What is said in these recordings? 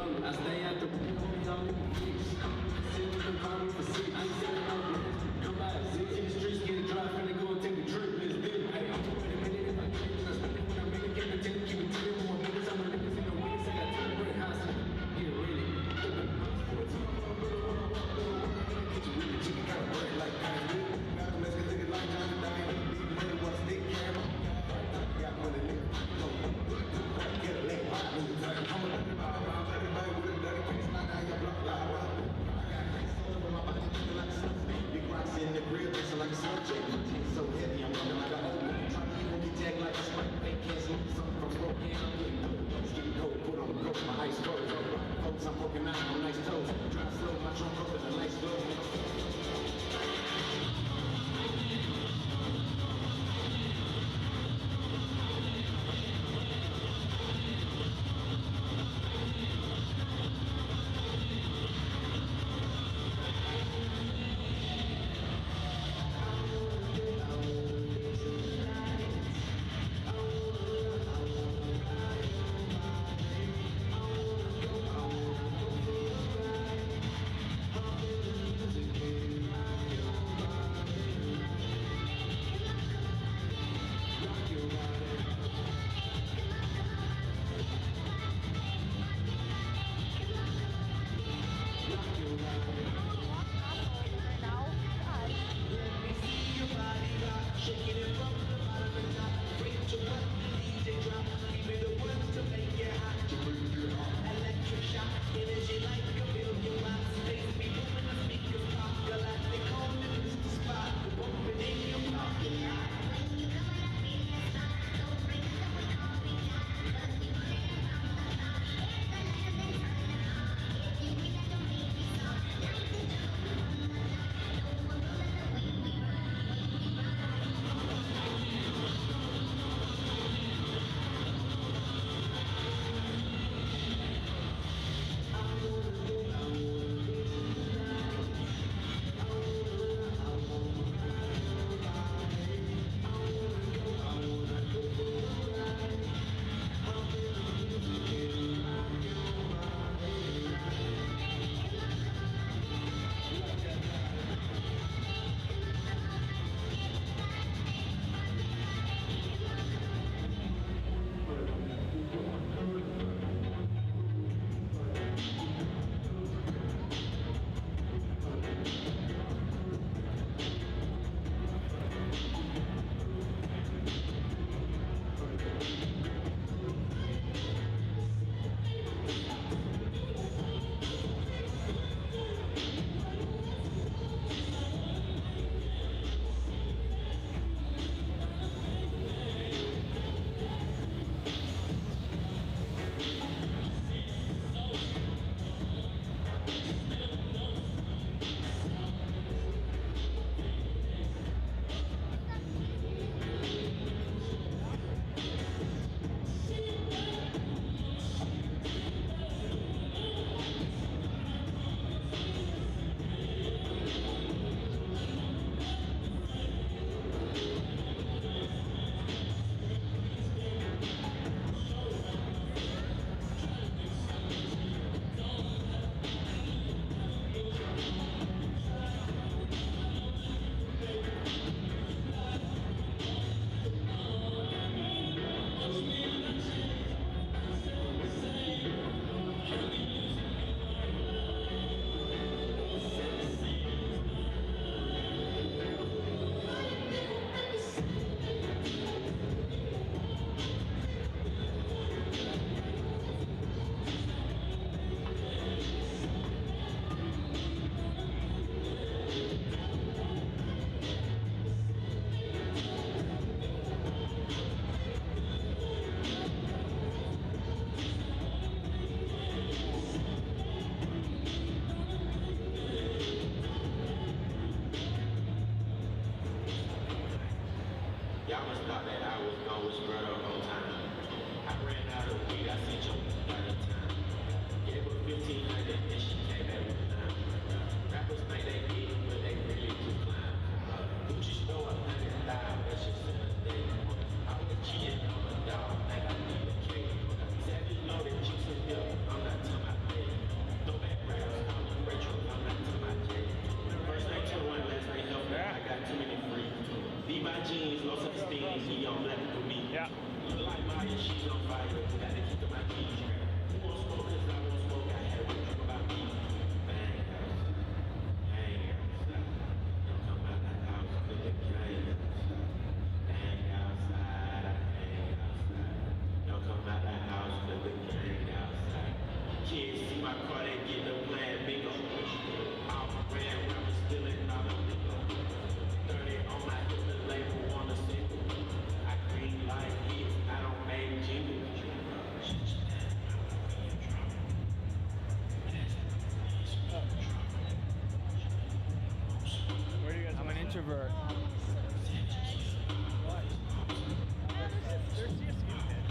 road. I stay at the pool, homie, I'm in the fix. Sit with the car for 6. I ain't selling no bricks. Come by, sit in the streets, get a drive, finna go and take a trip. Let's do it. Hey, I'm wait a minute if I get it, I spend it when I make it, get it, take it, keep it, keep it, more minutes. I'm a niggas in the wings, I got time to break house. Get ready. Get you with the chicken, gotta break like kind of good. Now let's get it like John and Diane. Need money, what's stick camera? Got money, nigga. Get a leg, I'm a dirty body with a dirty face, not down your block, like rock. I got crazy soul in my body, looking like a sunset. Big rocks in the grill, dancing like a sunset. So heavy, I'm looking like a old man. Trying to even get jacked like a sprite. Fake can't smoke something from smoking. I'm getting cold. Skin cold, put on the coat, my ice cold. Folks, I'm working out on nice toes. Drive slow, my trunk up is a nice glow. she's on fire. Gotta keep my keys straight. Who won't smoke? Cause I won't smoke. I had a drink about me. Bang outside. Hang outside. Don't come out the house cause the gang outside. Hang outside. I hang outside. Don't come out the house cause the gang outside. Kids see my car, they get the plan bigger. I'm ran rappers stealing all the nigga. 30 on my hip, the label on the single. I green like hits, I don't make jingles. Where do you guys? I'm an introvert. Why? They're CSU kids.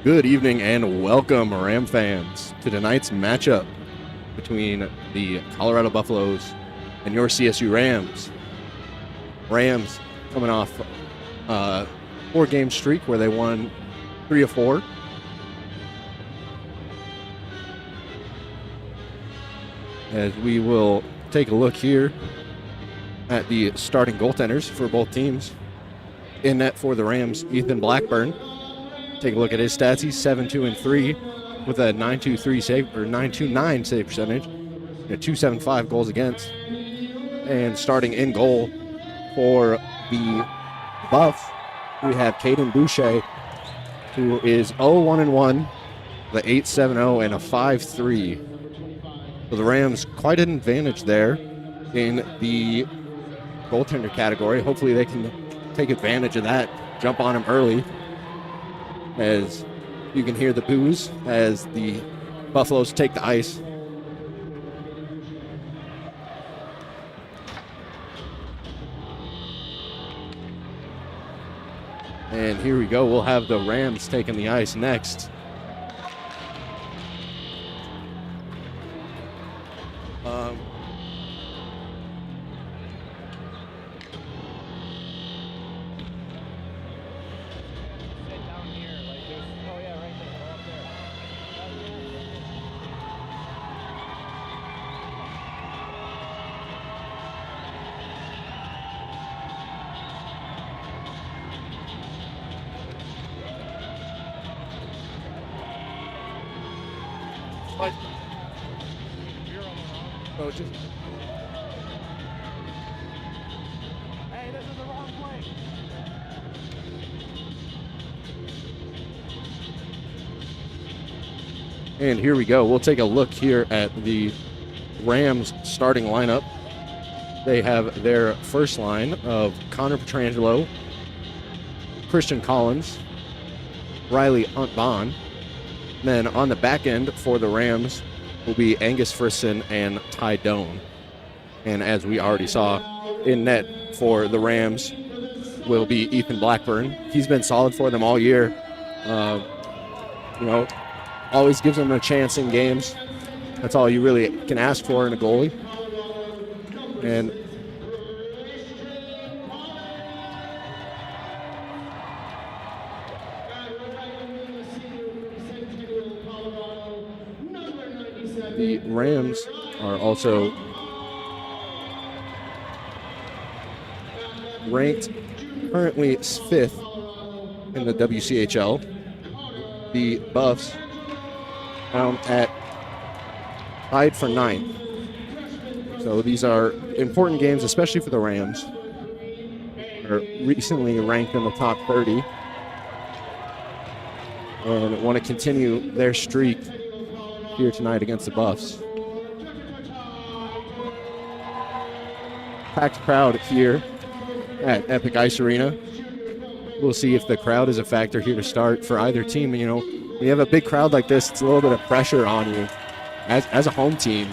Good evening and welcome, Ram fans, to tonight's matchup between the Colorado Buffaloes and your CSU Rams. Rams coming off a 4-game streak where they won 3 of 4. As we will take a look here at the starting goaltenders for both teams. In net for the Rams, Ethan Blackburn. Take a look at his stats. He's 7-2-3 with a 9.23 save or 9.29 save percentage, and a 2.75 goals against. And starting in goal for the Buffs, we have Caden Boucher, who is 0-1-1, the 8.70 and a 5.3. So the Rams quite an advantage there in the goaltender category. Hopefully they can take advantage of that, jump on him early. As you can hear the boos as the Buffaloes take the ice. And here we go. We'll have the Rams taking the ice next. Oh, just... Hey, this is the wrong place. And here we go. We'll take a look here at the Rams starting lineup. They have their first line of Connor Petrangelo, Christian Collins, Riley Hunt-Bond. Then on the back end for the Rams will be Angus Frisson and Ty Doan. And as we already saw, in net for the Rams will be Ethan Blackburn. He's been solid for them all year. Always gives them a chance in games. That's all you really can ask for in a goalie. And the Rams are also ranked currently 5th in the WCHL. The Buffs down at tied for 9th. So these are important games, especially for the Rams. They're recently ranked in the top 30 and want to continue their streak here tonight against the Buffs. Packed crowd here at Epic Ice Arena. We'll see if the crowd is a factor here to start for either team. When you have a big crowd like this, it's a little bit of pressure on you as a home team.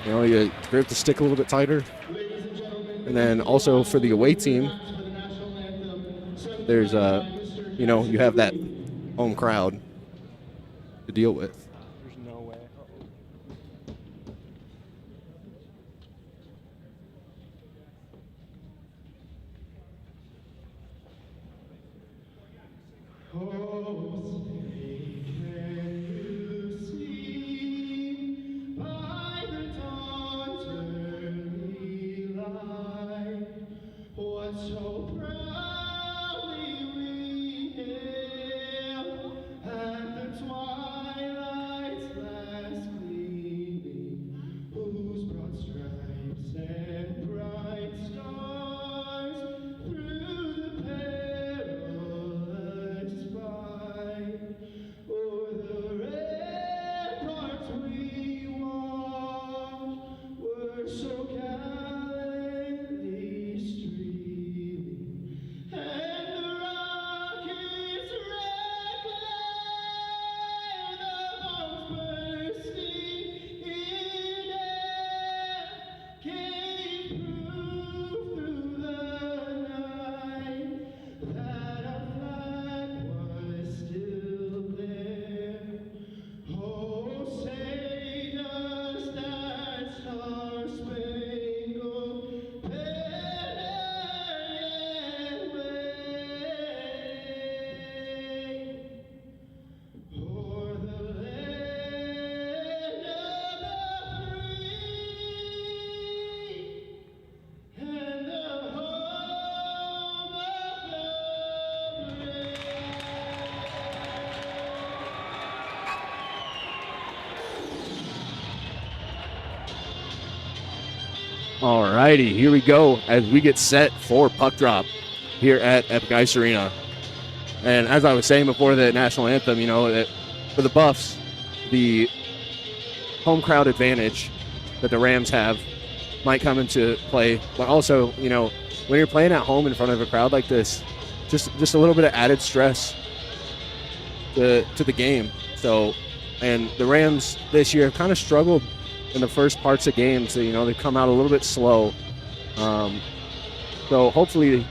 You grip the stick a little bit tighter. And then also for the away team, there's you have that home crowd to deal with. There's no way. So proudly we hailed at the twilight All righty, here we go as we get set for puck drop here at Epic Ice Arena. And as I was saying before the national anthem, that for the Buffs, the home crowd advantage that the Rams have might come into play. But also, when you're playing at home in front of a crowd like this, just a little bit of added stress to the game. So, and the Rams this year have kind of struggled in the first parts of games. So, they've come out a little bit slow. So hopefully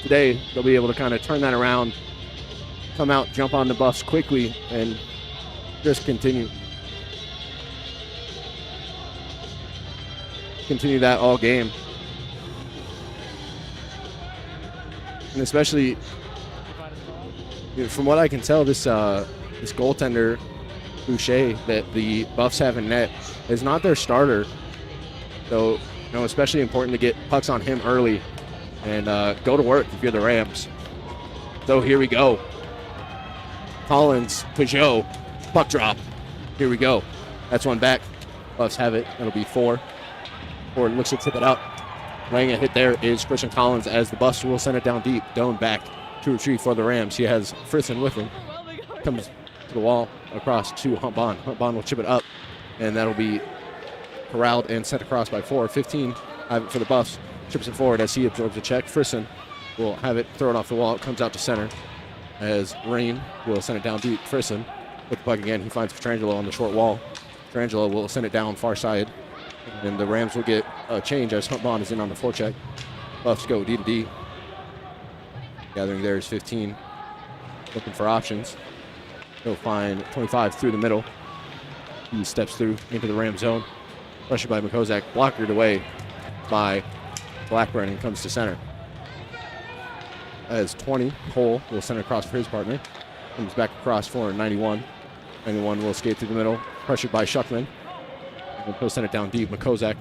today they'll be able to kind of turn that around, come out, jump on the Buffs quickly, and just continue that all game. And especially from what I can tell, this goaltender Boucher that the Buffs have in net is not their starter. So, especially important to get pucks on him early and go to work if you're the Rams. So here we go. Collins, Peugeot, puck drop. Here we go. That's one back. Buffs have it. It'll be 4. Ford looks to tip it out. Laying a hit there is Christian Collins as the Buffs will send it down deep. Doan back to retrieve for the Rams. He has Frisson with him. Comes to the wall across to Huntbon. Huntbon will chip it up, and that'll be corralled and sent across by 4. 15 for the Buffs. Chips it forward as he absorbs a check. Frisson will have it, throw it off the wall. It comes out to center as Rain will send it down deep. Frisson with the puck again. He finds Petrangelo on the short wall. Petrangelo will send it down far side. And the Rams will get a change as Huntbon is in on the forecheck. Buffs go D to D. Gathering there is 15. Looking for options. He'll find 25 through the middle. He steps through into the Ram zone. Pressured by Makozak. Blockered away by Blackburn and comes to center. As 20, Cole will send across for his partner. Comes back across for 91. 91 will escape through the middle. Pressured by Shuckman. And he'll send it down deep. Makozak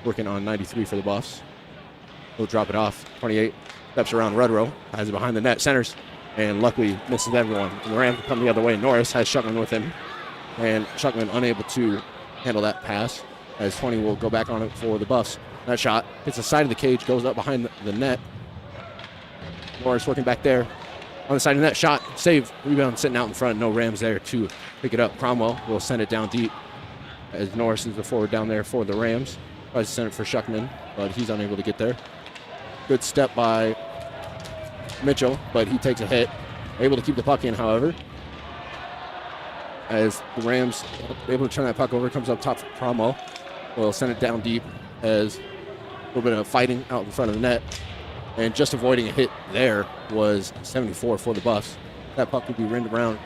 working on 93 for the Buffs. He'll drop it off. 28 steps around Rudrow. Has it behind the net. Centers. And luckily misses everyone. And the Rams come the other way. Norris has Shuckman with him. And Shuckman unable to handle that pass. As 20 will go back on it for the Buffs. That shot hits the side of the cage. Goes up behind the net. Norris working back there. On the side of the net. Shot. Save. Rebound sitting out in front. No Rams there to pick it up. Cromwell will send it down deep. As Norris is the forward down there for the Rams. Tries to send it for Shuckman, but he's unable to get there. Good step by Mitchell, but he takes a hit. Able to keep the puck in, however. As the Rams able to turn that puck over, comes up top for Cromwell. Will send it down deep as a little bit of fighting out in front of the net. And just avoiding a hit there was 74 for the Buffs. That puck would be rimmed around.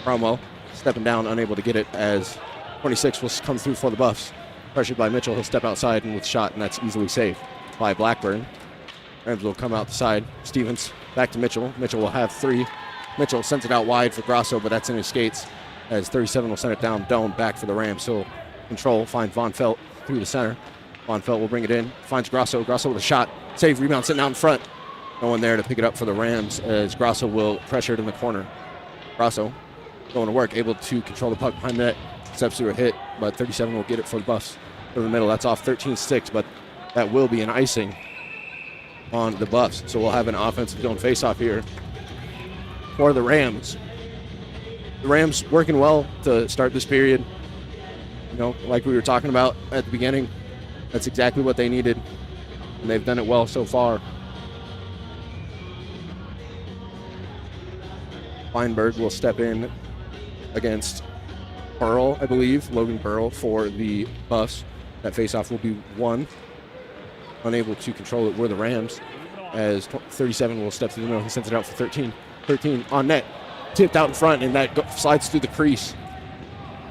Cromwell stepping down, unable to get it as 26 will come through for the Buffs. Pressured by Mitchell, he'll step outside and with shot, and that's easily saved by Blackburn. Rams will come out the side. Stevens back to Mitchell. Mitchell will have 3. Mitchell sends it out wide for Grosso, but that's in his skates. As 37 will send it down. Doan back for the Rams. So control, finds Von Felt through the center. Von Felt will bring it in. Finds Grosso. Grosso with a shot. Save, rebound sitting out in front. No one there to pick it up for the Rams as Grosso will pressure it in the corner. Grosso going to work, able to control the puck behind the net. Steps through a hit, but 37 will get it for the Buffs. In the middle, that's off 13-6, but that will be an icing on the Buffs. So we'll have an offensive zone faceoff here for the Rams. The Rams working well to start this period. Like we were talking about at the beginning, that's exactly what they needed, and they've done it well so far. Feinberg will step in against Burrell, I believe. Logan Burrell for the Buffs. That faceoff will be won. Unable to control it were the Rams as 37 will step through the middle. He sends it out for 13. 13 on net. Tipped out in front, and that slides through the crease.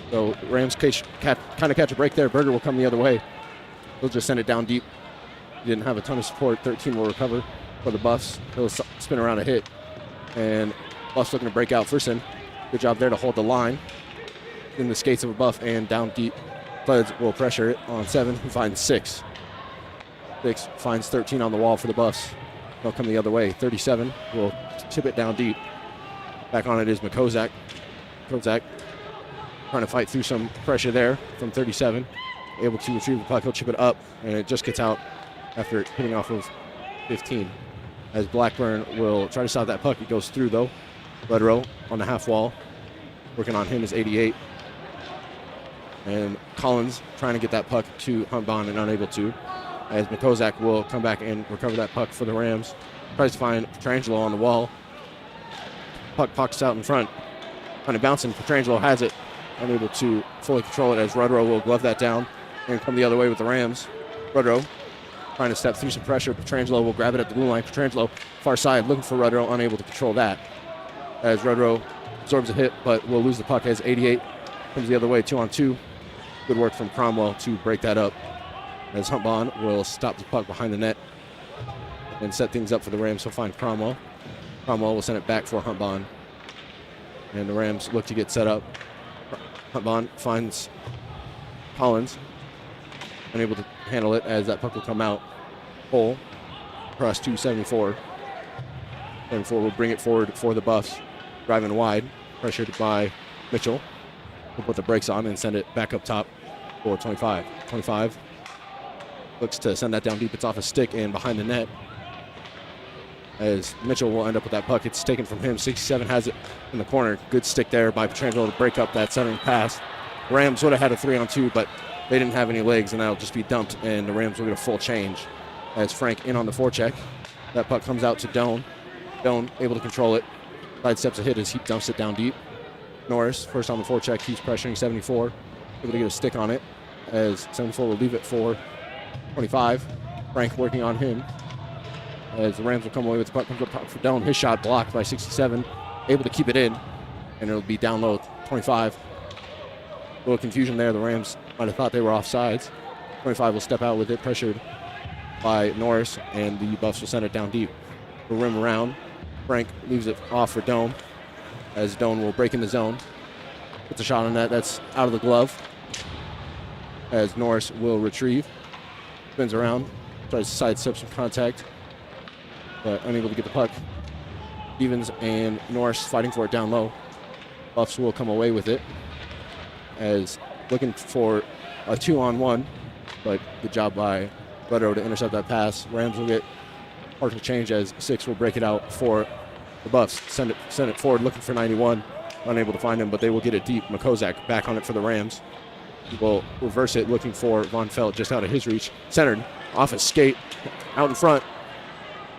So Rams kind of catch a break there. Berger will come the other way. He'll just send it down deep. He didn't have a ton of support. 13 will recover for the Buffs. He'll spin around a hit. And Buffs looking to break out. Frisson, good job there to hold the line. In the skates of a Buff and down deep. Floods will pressure it on 7. He finds 6. 6 finds 13 on the wall for the Buffs. They'll come the other way. 37 will tip it down deep. Back on it is Makozak. Makozak trying to fight through some pressure there from 37. able to retrieve the puck. He'll chip it up, and it just gets out after hitting off of 15. As Blackburn will try to stop that puck. It goes through, though. Red row on the half wall. Working on him is 88. And Collins trying to get that puck to Huntbond and unable to. As Mikozak will come back and recover that puck for the Rams. Tries to find Petrangelo on the wall. Puck pockets out in front. Kind of bouncing. Petrangelo has it. Unable to fully control it as Rudrow will glove that down and come the other way with the Rams. Rudrow trying to step through some pressure. Petrangelo will grab it at the blue line. Petrangelo far side looking for Rudrow, unable to control that. As Rudrow absorbs a hit but will lose the puck as 88 comes the other way 2-on-2. Good work from Cromwell to break that up. As Huntbond will stop the puck behind the net and set things up for the Rams. He'll find Cromwell. Cromwell will send it back for Huntbond. And the Rams look to get set up. Huntbond finds Collins. Unable to handle it as that puck will come out. Hole across to 74. 74 will bring it forward for the Buffs. Driving wide. Pressured by Mitchell. Will put the brakes on and send it back up top for 25. 25 looks to send that down deep. It's off a stick and behind the net. As Mitchell will end up with that puck. It's taken from him. 67 has it in the corner. Good stick there by Petrangelo to break up that centering pass. Rams would have had a 3-on-2, but they didn't have any legs, and that'll just be dumped, and the Rams will get a full change. As Frank in on the forecheck. That puck comes out to Doan. Doan able to control it. Sidesteps a hit as he dumps it down deep. Norris, first on the forecheck, keeps pressuring 74. Able to get a stick on it as 74 will leave it for 25. Frank working on him. As the Rams will come away with the puck, comes up for Doan. His shot blocked by 67. Able to keep it in, and it'll be down low 25. A little confusion there. The Rams might have thought they were offsides. 25 will step out with it, pressured by Norris, and the Buffs will send it down deep. The rim around. Frank leaves it off for Doan, as Doan will break in the zone. Puts a shot on that. That's out of the glove. As Norris will retrieve. Spins around. Tries to sidestep some contact, but unable to get the puck. Stevens and Norris fighting for it down low. Buffs will come away with it as looking for a 2-on-1, but good job by Rudrow to intercept that pass. Rams will get partial change as 6 will break it out for the Buffs. Send it forward looking for 91. Unable to find him, but they will get it deep. Mikozak back on it for the Rams. He will reverse it looking for Von Felt just out of his reach. Centered off his skate out in front.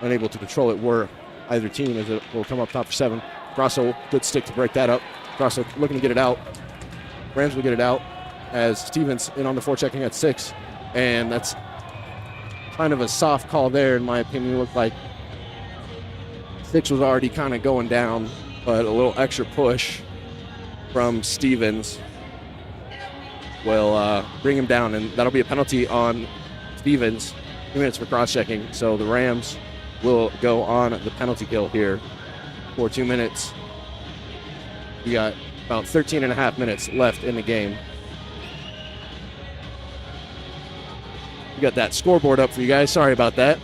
Unable to control it were either team as it will come up top for 7. Grosso, good stick to break that up. Grosso looking to get it out. Rams will get it out as Stevens in on the forechecking at 6. And that's kind of a soft call there, in my opinion. It looked like 6 was already kind of going down, but a little extra push from Stevens will bring him down, and that'll be a penalty on Stevens. 2 minutes for cross-checking, so the Rams will go on the penalty kill here for 2 minutes. We got about 13 and a half minutes left in the game. We got that scoreboard up for you guys. Sorry about that.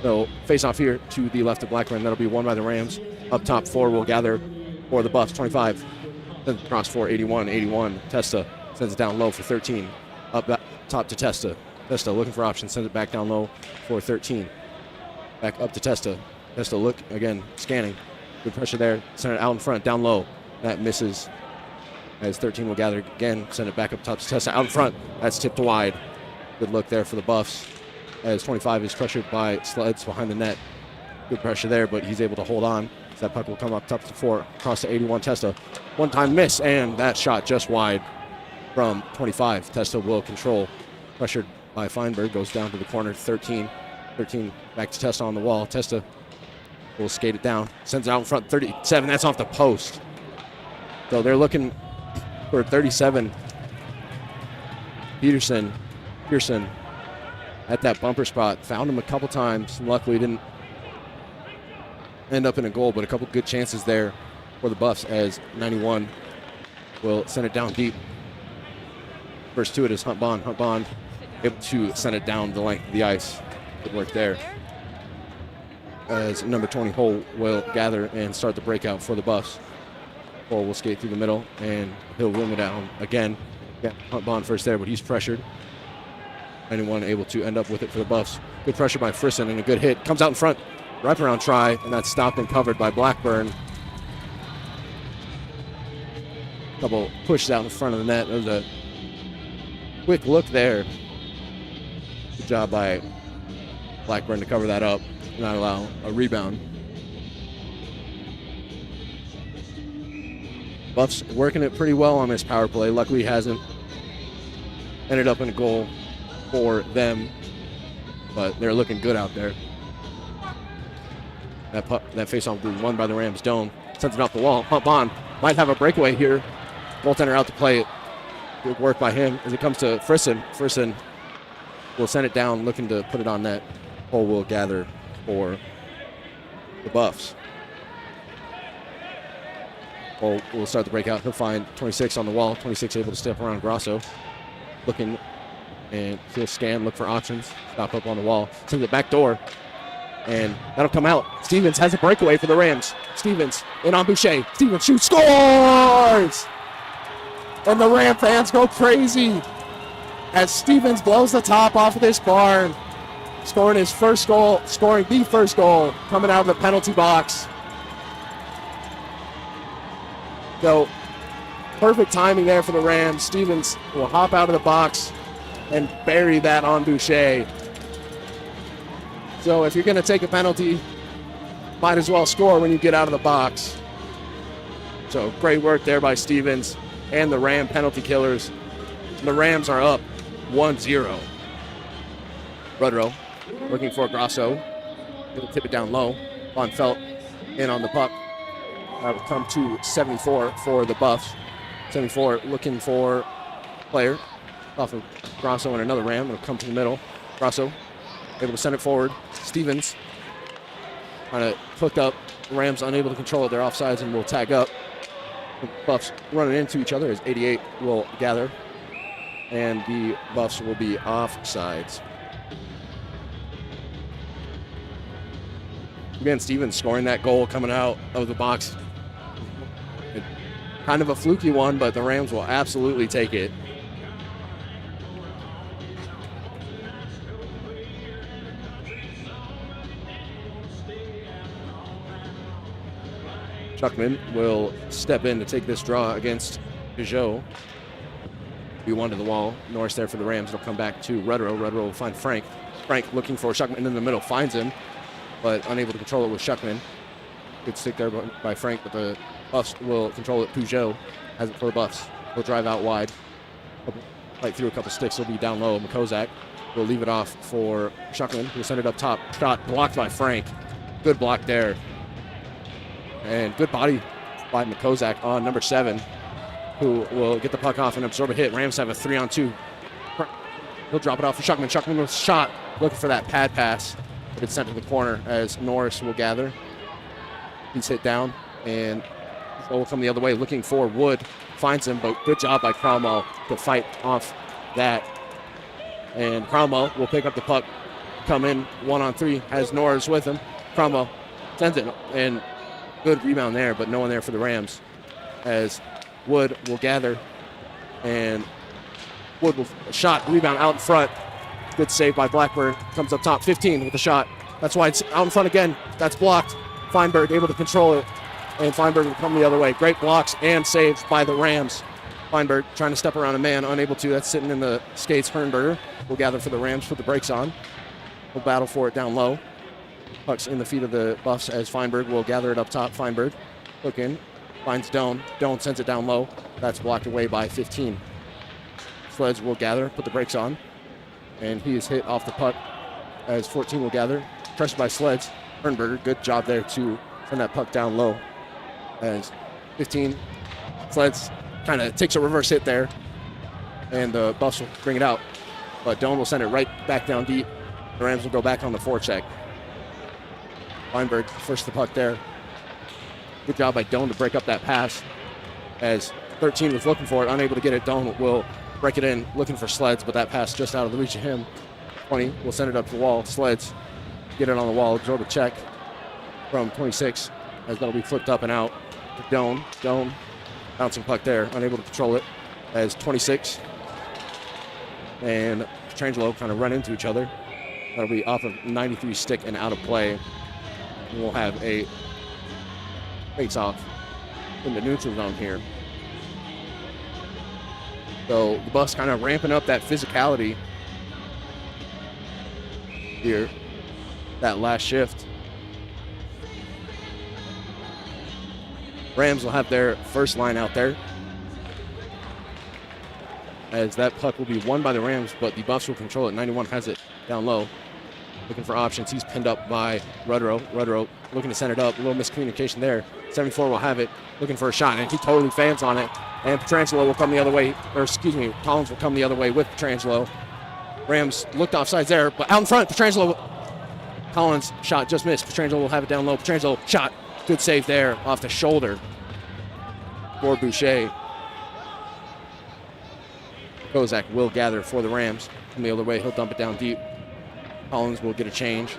So face off here to the left of Blackburn. That'll be won by the Rams. Up top 4 will gather for the Buffs. 25. Then cross for 81. 81. Testa sends it down low for 13. Up top to Testa. Testa looking for options. Sends it back down low for 13. Back up to Testa. Testa look again, scanning. Good pressure there. Send it out in front, down low. That misses. As 13 will gather again. Send it back up top to Testa. Out in front. That's tipped wide. Good look there for the Buffs. As 25 is pressured by Sleds behind the net. Good pressure there, but he's able to hold on. That puck will come up top to 4. Across to 81. Testa. One-time miss, and that shot just wide from 25. Testa will control. Pressured by Feinberg. Goes down to the corner. 13. 13 back to Testa on the wall. Testa will skate it down. Sends it out in front. 37. That's off the post. So they're looking for 37. Pearson at that bumper spot. Found him a couple times. Luckily didn't end up in a goal, but a couple good chances there for the Buffs as 91 will send it down deep. First to it is Huntbond. Huntbond able to send it down the length of the ice. Good work there. As number 20 Hole will gather and start the breakout for the Buffs. Hole will skate through the middle, and he'll rim it down again. Yeah, Hunt Bond first there, but he's pressured. Anyone able to end up with it for the Buffs. Good pressure by Frisson and a good hit. Comes out in front. Wraparound try, and that's stopped and covered by Blackburn. Couple pushes out in front of the net. There was a quick look there. Good job by Blackburn to cover that up, not allow a rebound. Buffs working it pretty well on this power play. Luckily hasn't ended up in a goal for them, but they're looking good out there. That face-off will be won by the Rams. Dome sends it off the wall. Hunt Bond might have a breakaway here. Goaltender out to play it. Good work by him as it comes to Frisson. Frisson will send it down, looking to put it on net. Cole will gather for the Buffs. Cole will start the breakout. He'll find 26 on the wall. 26 able to step around Grosso. Looking, and he'll scan, look for options. Stop up on the wall. Sends it back door. And that'll come out. Stevens has a breakaway for the Rams. Stevens in on Boucher. Stevens shoots, scores! And the Ram fans go crazy as Stevens blows the top off of this barn. Scoring the first goal coming out of the penalty box. So, perfect timing there for the Rams. Stevens will hop out of the box and bury that on Boucher. So if you're going to take a penalty, might as well score when you get out of the box. So great work there by Stevens and the Ram penalty killers. The Rams are up 1-0. Rudrow looking for Grosso. He'll tip it down low. Von Felt in on the puck. That will come to 74 for the Buffs. 74 looking for player. Off of Grosso and another Ram. It'll come to the middle. Grosso able to send it forward. Stevens trying to hook up. The Rams unable to control it. They're offsides and will tag up. The Buffs running into each other as 88 will gather. And the Buffs will be offsides. Again, Stevens scoring that goal coming out of the box. Kind of a fluky one, but the Rams will absolutely take it. Chuckman will step in to take this draw against Peugeot. Be one to the wall. Norris there for the Rams. It'll come back to Rudrow. Rudrow will find Frank. Frank looking for Shuckman in the middle. Finds him, but unable to control it with Shuckman. Good stick there by Frank, but the Buffs will control it. Peugeot has it for the Buffs. He'll drive out wide. Right through a couple sticks. He'll be down low. Makozak will leave it off for Shuckman. He'll send it up top. Shot blocked by Frank. Good block there. And good body by Makozak on number 7, who will get the puck off and absorb a hit. Rams have a 3-on-2. He'll drop it off for Shuckman. Shuckman with a shot, looking for that pad pass. But it's sent to the corner as Norris will gather. He's hit down, and will come the other way, looking for Wood. Finds him, but good job by Cromwell to fight off that. And Cromwell will pick up the puck, come in 1-on-3, has Norris with him. Cromwell sends it, and good rebound there, but no one there for the Rams as Wood will gather, and Wood will shot, rebound out in front. Good save by Blackburn. Comes up top, 15 with the shot. That's why it's out in front again. That's blocked. Feinberg able to control it, and Feinberg will come the other way. Great blocks and saves by the Rams. Feinberg trying to step around a man, unable to. That's sitting in the skates. Hernberger will gather for the Rams, put the brakes on. Will battle for it down low. Puck's in the feet of the Buffs as Feinberg will gather it up top. Feinberg look in, finds Doan. Doan sends it down low. That's blocked away by 15. Sleds will gather, put the brakes on, and he is hit off the puck as 14 will gather. Pressured by Sleds. Hernberger, good job there to send that puck down low as 15. Sleds kind of takes a reverse hit there, and the Buffs will bring it out, but Doan will send it right back down deep. The Rams will go back on the forecheck. Feinberg first the puck there. Good job by Doan to break up that pass as 13 was looking for it, unable to get it. Doan will break it in, looking for Sleds, but that pass just out of the reach of him. 20 will send it up the wall. Sleds get it on the wall, absorb a check from 26 as that'll be flipped up and out to Doan. Doan bouncing puck there, unable to control it. as 26 and Petrangelo kind of run into each other. That'll be off of 93 stick and out of play. And we'll have a face-off in the neutral zone here. So the Buffs kind of ramping up that physicality here, that last shift. Rams will have their first line out there, as that puck will be won by the Rams, but the Buffs will control it. 91 has it down low, looking for options. He's pinned up by Rudrow. Rudrow looking to send it up. A little miscommunication there. 74 will have it, looking for a shot, and he totally fans on it. And Petrangelo will come the other way, Collins will come the other way with Petrangelo. Rams looked offsides there, but out in front, Petrangelo. Collins shot just missed. Petrangelo will have it down low. Petrangelo shot. Good save there off the shoulder for Boucher. Kozak will gather for the Rams. From the other way, he'll dump it down deep. Collins will get a change.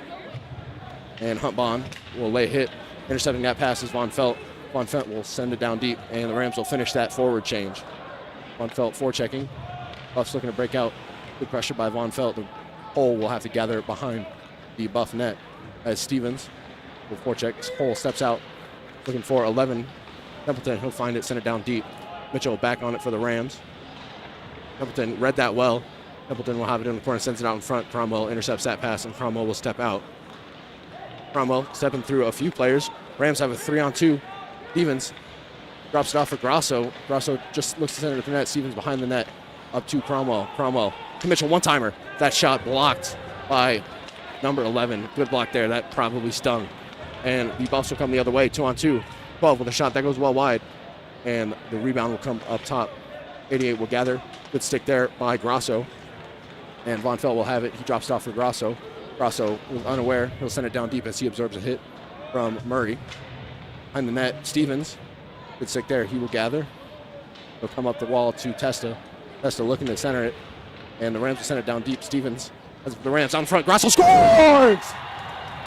And Huntbond will lay a hit. Intercepting that pass is Von Felt. Von Felt will send it down deep, and the Rams will finish that forward change. Von Felt forechecking. Buffs looking to break out. Good pressure by Von Felt. The Hole will have to gather behind the Buff net as Stevens will forecheck. Hole steps out, looking for 11. Templeton, he'll find it, send it down deep. Mitchell back on it for the Rams. Templeton read that well. Templeton will have it in the corner, sends it out in front. Cromwell intercepts that pass, and Cromwell will step out. Cromwell stepping through a few players. Rams have a 3-on-2. Stevens drops it off for Grasso. Grasso just looks to center the net. Stevens behind the net. Up to Cromwell. Cromwell to Mitchell, one-timer. That shot blocked by number 11. Good block there. That probably stung. And the Buffs will come the other way, 2-on-2. 12 with a shot that goes well wide. And the rebound will come up top. 88 will gather. Good stick there by Grasso. And Von Felt will have it. He drops it off for Grasso. Grasso was unaware. He'll send it down deep as he absorbs a hit from Murray. Behind the net, Stevens. Good stick there. He will gather. He'll come up the wall to Testa. Testa looking to center it. And the Rams will send it down deep. Stevens has the Rams on front. Grasso scores!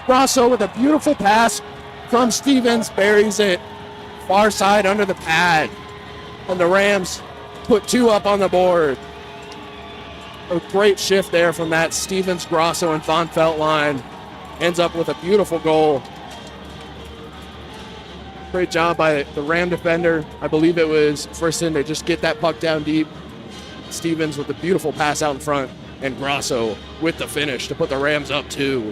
Grasso with a beautiful pass from Stevens. Buries it far side under the pad. And the Rams put 2 up on the board. A great shift there from that Stevens, Grasso, and Von Felt line. Ends up with a beautiful goal. Great job by the Ram defender. I believe it was Frisson to just get that puck down deep. Stevens with a beautiful pass out in front. And Grasso with the finish to put the Rams up 2.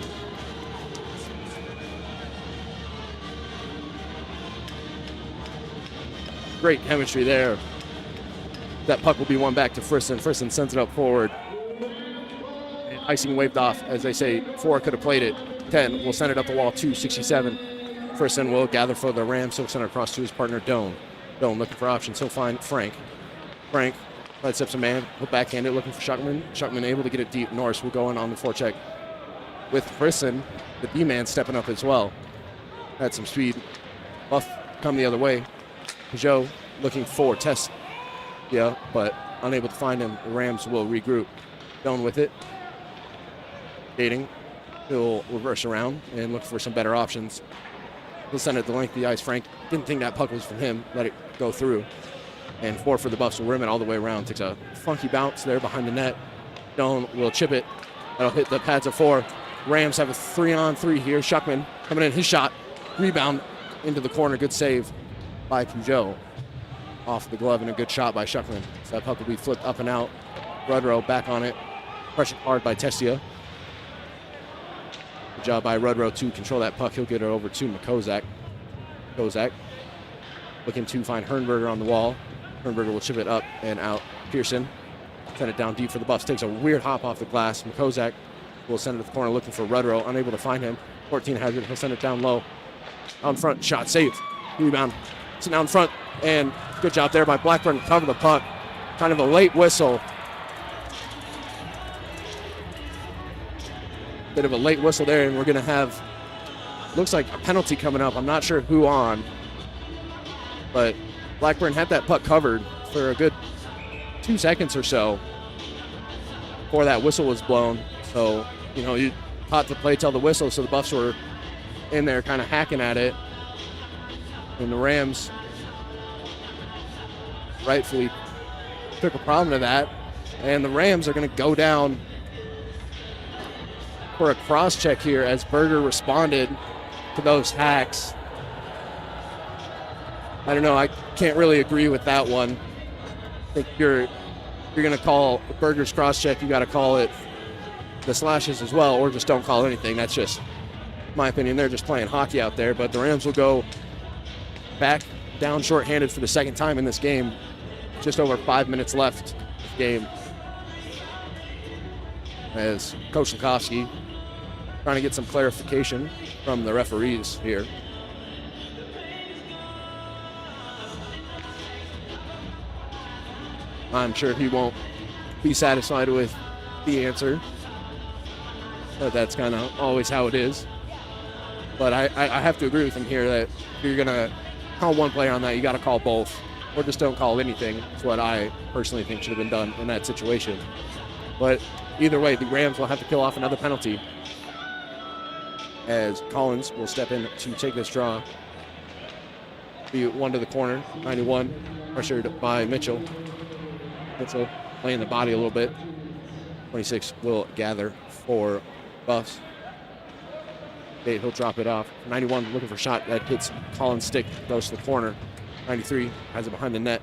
Great chemistry there. That puck will be won back to Frisson. Frisson sends it up forward. And icing waved off. As they say, 4 could have played it. 10 will send it up the wall, 267. Frisson will gather for the Rams. He'll send it across to his partner, Doan. Doan looking for options. He'll find Frank. Frank sidesteps a man. He'll backhand it, looking for Schuckman. Schuckman able to get it deep. Norris will go in on the forecheck. With Frisson, the D-man stepping up as well. Had some speed. Buff come the other way. Peugeot looking for Test. Yeah, but unable to find him. The Rams will regroup. Doan with it. Dating. He'll reverse around and look for some better options. He'll send it the length of the ice. Frank didn't think that puck was from him. Let it go through. And 4 for the Buffs will rim it all the way around. Takes a funky bounce there behind the net. Doan will chip it. That'll hit the pads of 4. Rams have a 3-on-3 here. Schuckman coming in. His shot. Rebound into the corner. Good save by Peugeot. Off the glove and a good shot by Schuckman. So that puck will be flipped up and out. Rudrow back on it. Pressured hard by Testia. Good job by Rudrow to control that puck. He'll get it over to Kozak. Kozak looking to find Hernberger on the wall. Hernberger will chip it up and out. Pearson send it down deep for the Buffs. Takes a weird hop off the glass. Kozak will send it to the corner looking for Rudrow. Unable to find him. 14 has it. He'll send it down low. Out in front. Shot saved. Rebound. Sitting out in front. And good job there by Blackburn to cover the puck. Kind of a late whistle. Bit of a late whistle there, and we're going to have, looks like a penalty coming up. I'm not sure who on, but Blackburn had that puck covered for a good 2 seconds or so before that whistle was blown. So, you caught the play till the whistle, so the Buffs were in there kind of hacking at it. And the Rams rightfully took a problem to that. And the Rams are going to go down for a cross check here as Berger responded to those hacks. I don't know. I can't really agree with that one. I think you're going to call Berger's cross check, you got to call it the slashes as well, or just don't call anything. That's just my opinion. They're just playing hockey out there. But the Rams will go back down shorthanded for the second time in this game. Just over 5 minutes left of the game. As Coach Lukowski trying to get some clarification from the referees here. I'm sure he won't be satisfied with the answer, but that's kind of always how it is. But I have to agree with him here that if you're going to call one player on that, you got to call both, or just don't call anything. That's what I personally think should have been done in that situation. But either way, the Rams will have to kill off another penalty as Collins will step in to take this draw. Be one to the corner, 91, pressured by Mitchell. Mitchell laying the body a little bit. 26 will gather for Buffs. Okay, he'll drop it off. 91 looking for a shot that hits Collins' stick, goes to the corner. 93 has it behind the net.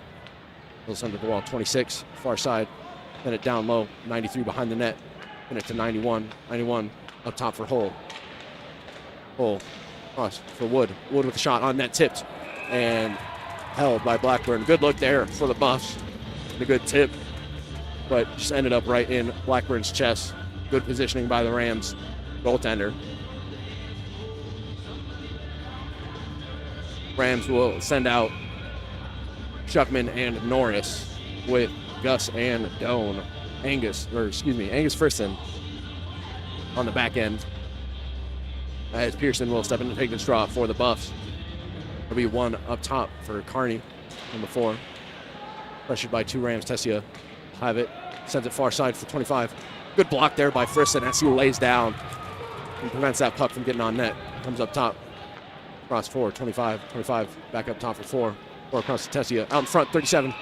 He'll send it to the wall. 26 far side. Then it down low. 93 behind the net. Then it to 91. 91 up top for Hull. Hull cross for Wood. Wood with a shot on net, tipped and held by Blackburn. Good look there for the Buffs. A good tip, but just ended up right in Blackburn's chest. Good positioning by the Rams goaltender. Rams will send out Shuckman and Norris with Gus and Doan. Angus Frisson on the back end. As Pearson will step in to take the draw for the Buffs. There'll be one up top for Carney on the 4. Pressured by 2 Rams. Tessia have it. Sends it far side for 25. Good block there by Frisson as he lays down and prevents that puck from getting on net. Comes up top. Cross 4, 25. 25 back up top for 4. 4 across to Tessia. Out in front, 37.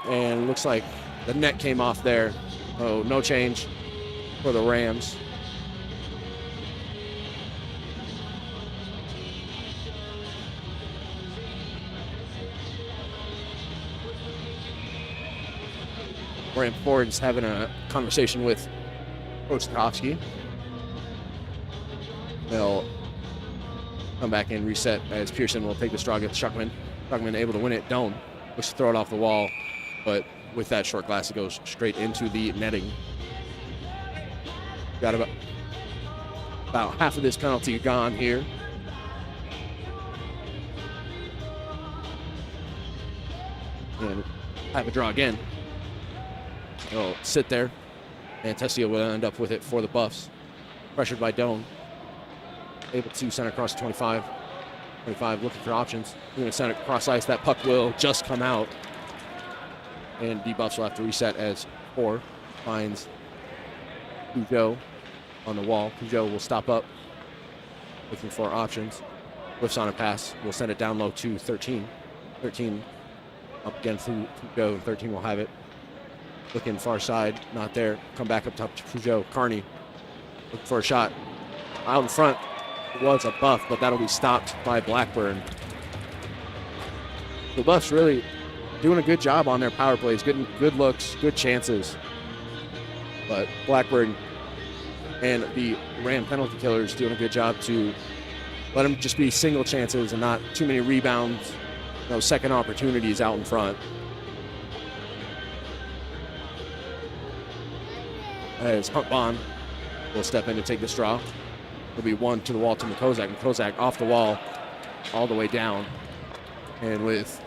And looks like the net came off there. Oh, no change for the Rams. Ram Ford's having a conversation with Coach Lukowski. They'll come back and reset as Pearson will take the draw against Shuckman. Shuckman able to win it. Doan looks to throw it off the wall, but with that short glass, it goes straight into the netting. Got about half of this penalty gone here. And have a draw again. He'll sit there, and Tessia will end up with it for the Buffs. Pressured by Doan. Able to center across 25. 25 looking for options. Going to send it across ice. That puck will just come out. And the Buffs will have to reset as 4 finds Peugeot on the wall. Peugeot will stop up, looking for options. Whiffs on a pass. We'll send it down low to 13. 13 up again through Peugeot. 13 will have it. Looking far side, not there. Come back up top to Peugeot. Carney looking for a shot. Out in front was a Buff, but that'll be stopped by Blackburn. The Buffs really doing a good job on their power plays, getting good looks, good chances. But Blackburn and the Ram penalty killers doing a good job to let them just be single chances and not too many rebounds, no second opportunities out in front. As Hunt Bond will step in to take this draw. There'll be one to the wall to Kozak, and Kozak off the wall all the way down. And with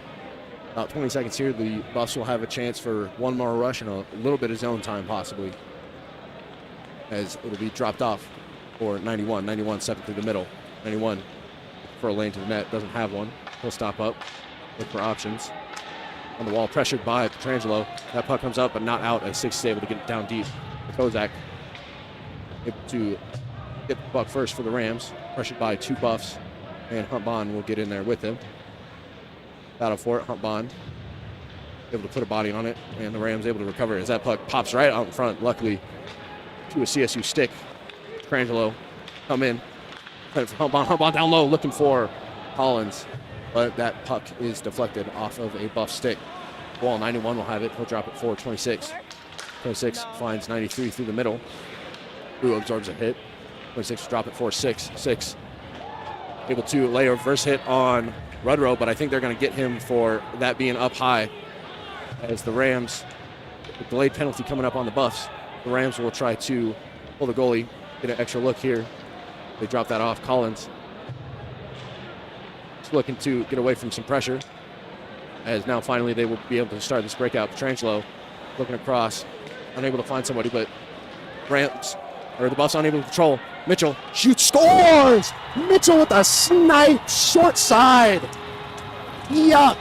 about 20 seconds here, the Buffs will have a chance for one more rush and a little bit of zone time possibly, as it'll be dropped off for 91. 91 stepping through the middle. 91 for a lane to the net, doesn't have one. He'll stop up, look for options. On the wall, pressured by Petrangelo. That puck comes up but not out as 6 is able to get it down deep. Kozak able to get the puck first for the Rams, pressured by 2 Buffs, and Hunt Bond will get in there with him. Battle for it, Hunt Bond able to put a body on it, and the Rams able to recover as that puck pops right out in front, luckily, to a CSU stick. Petrangelo come in, hump on down low, looking for Collins, but that puck is deflected off of a Buff stick. Wall 91 will have it. He'll drop it forward 26. 26 finds 93 through the middle. Who absorbs a hit. 26 will drop it 4-6. 6 able to lay a reverse hit on Rudrow, but I think they're going to get him for that being up high as the Rams, the delayed penalty coming up on the Buffs. The Rams will try to pull the goalie, get an extra look here. They drop that off. Collins is looking to get away from some pressure, as now finally they will be able to start this breakout. Petrangelo looking across, unable to find somebody, but the Buffs unable to control. Mitchell shoots, scores! Mitchell with a snipe, short side. Yuck.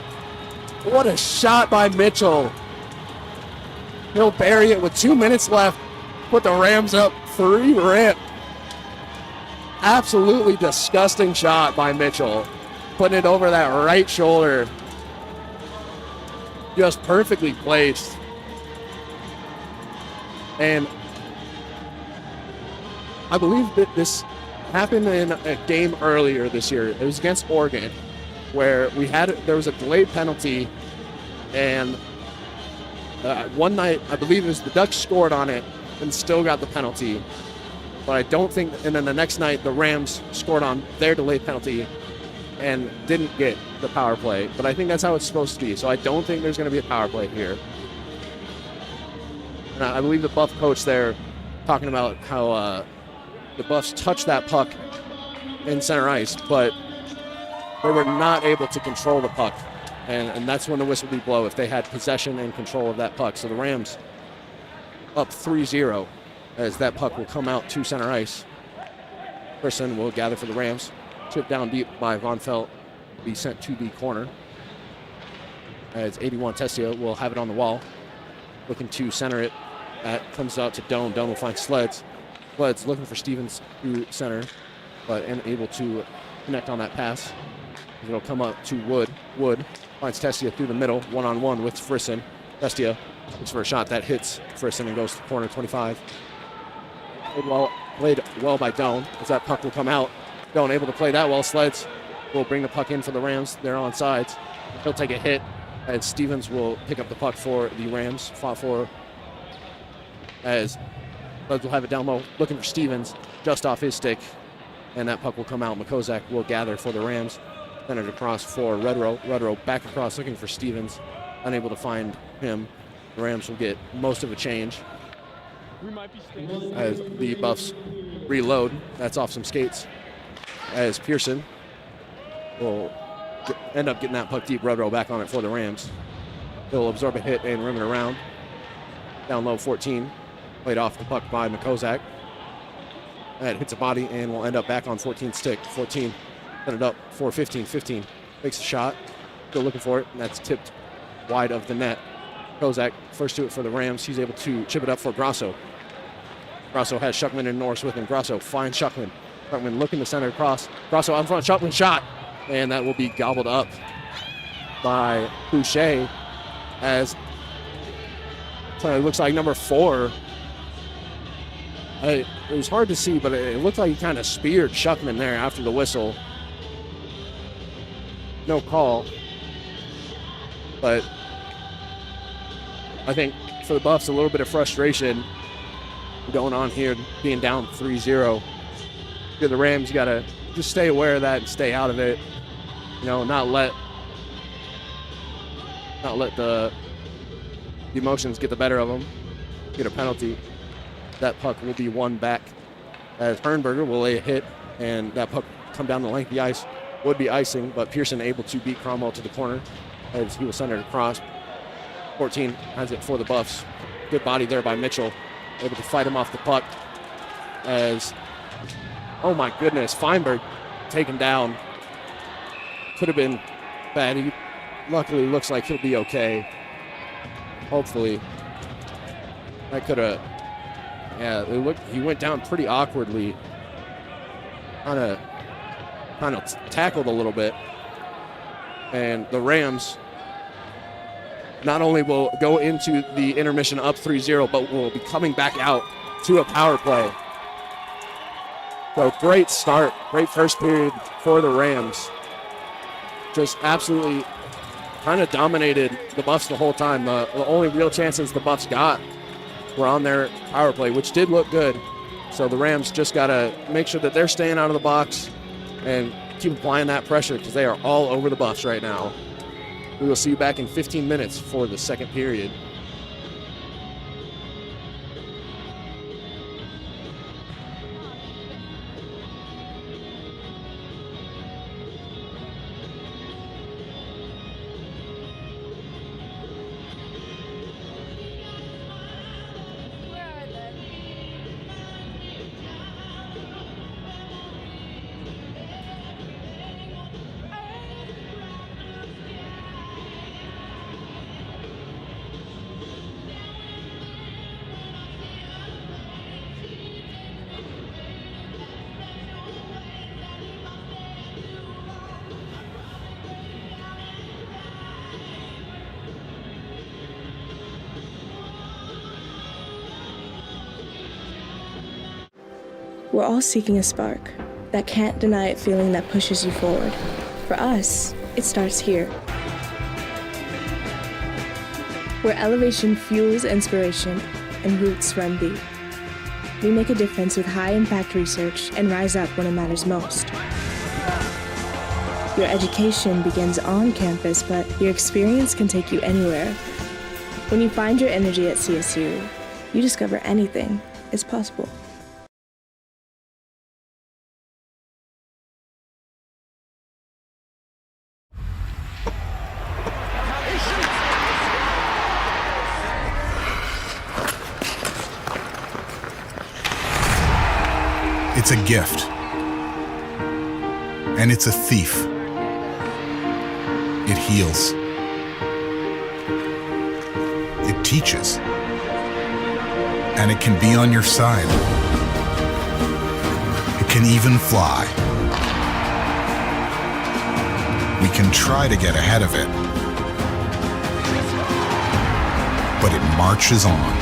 What a shot by Mitchell. He'll bury it with 2 minutes left. Put the Rams up 3-rip. Absolutely disgusting shot by Mitchell. Putting it over that right shoulder. Just perfectly placed. And I believe that this happened in a game earlier this year. It was against Oregon, where there was a delayed penalty, and one night, I believe it was the Ducks scored on it and still got the penalty. But I don't think, and then the next night, the Rams scored on their delayed penalty and didn't get the power play. But I think that's how it's supposed to be. So I don't think there's going to be a power play here. And I believe the Buff coach there talking about how the Buffs touched that puck in center ice, but they were not able to control the puck. And that's when the whistle would blow if they had possession and control of that puck. So the Rams up 3-0 as that puck will come out to center ice. Person will gather for the Rams. Chipped down deep by Von Felt, be sent to the corner. As 81 Testia will have it on the wall. Looking to center it. That comes out to Doan. Doan will find Sleds. Sleds looking for Stevens through center, but unable to connect on that pass. It'll come up to Wood. Wood finds Testia through the middle, one-on-one with Frisson. Testia looks for a shot that hits Frisson and goes to the corner 25. Played well by Doan as that puck will come out. Doan able to play that well. Sleds will bring the puck in for the Rams. They're on sides. He'll take a hit, and Stevens will pick up the puck for the Rams. Fought for as Sleds will have it down low, looking for Stevens just off his stick, and that puck will come out. Makozak will gather for the Rams. Centered across for Rudrow. Rudrow back across looking for Stevens. Unable to find him. The Rams will get most of a change as the Buffs reload. That's off some skates. As Pearson will end up getting that puck deep. Rudrow back on it for the Rams. He'll absorb a hit and rim it around. Down low 14. Played off the puck by Makozak. That hits a body and will end up back on 14's stick. 14 set it up for 15. 15 takes a shot. Still looking for it, and that's tipped wide of the net. Kozak first to it for the Rams. He's able to chip it up for Grasso. Grasso has Shuckman and Norris with him. Grasso finds Shuckman. Shuckman looking to center across. Grasso out in front. Shuckman shot. And that will be gobbled up by Boucher as it looks like number 4. It was hard to see, but it looked like he kind of speared Shuckman there after the whistle. No call. But I think for the Buffs, a little bit of frustration going on here, being down 3-0. For the Rams, you got to just stay aware of that and stay out of it. You know, not let the emotions get the better of them. Get a penalty. That puck will be won back as Hernberger will lay a hit, and that puck come down the length of the ice. Would be icing, but Pearson able to beat Cromwell to the corner as he was centered across. 14 has it for the Buffs. Good body there by Mitchell. Able to fight him off the puck as, oh my goodness, Feinberg taken down. Could have been bad. He luckily looks like he'll be okay. Hopefully. That could have, yeah, he went down pretty awkwardly. Kind of tackled a little bit. And the Rams not only will go into the intermission up 3-0, but will be coming back out to a power play. So great start, great first period for the Rams. Just absolutely kind of dominated the Buffs the whole time. The only real chances the Buffs got were on their power play, which did look good. So the Rams just got to make sure that they're staying out of the box and keep applying that pressure because they are all over the Buffs right now. We will see you back in 15 minutes for the second period. We're all seeking a spark, that can't deny it feeling that pushes you forward. For us, it starts here, where elevation fuels inspiration and roots run deep. We make a difference with high-impact research and rise up when it matters most. Your education begins on campus, but your experience can take you anywhere. When you find your energy at CSU, you discover anything is possible. It's a gift. And it's a thief. It heals. It teaches. And it can be on your side. It can even fly. We can try to get ahead of it. But it marches on.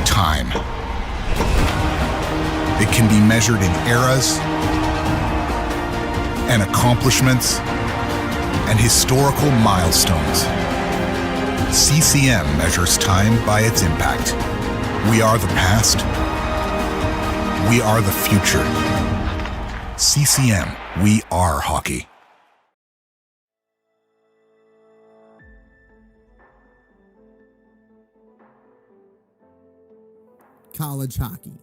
Time. It can be measured in eras and accomplishments and historical milestones. CCM measures time by its impact. We are the past. We are the future. CCM, we are hockey. College hockey.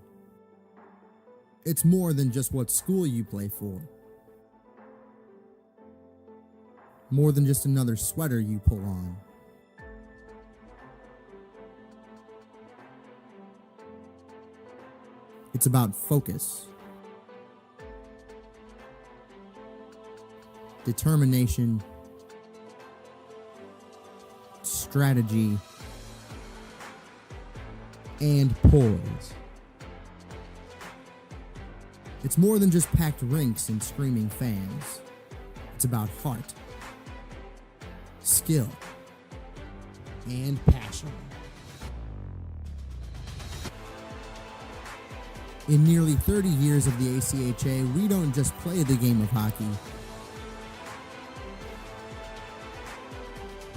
It's more than just what school you play for. More than just another sweater you pull on. It's about focus, determination, strategy, and poise. It's more than just packed rinks and screaming fans. It's about heart, skill, and passion. In nearly 30 years of the ACHA, we don't just play the game of hockey.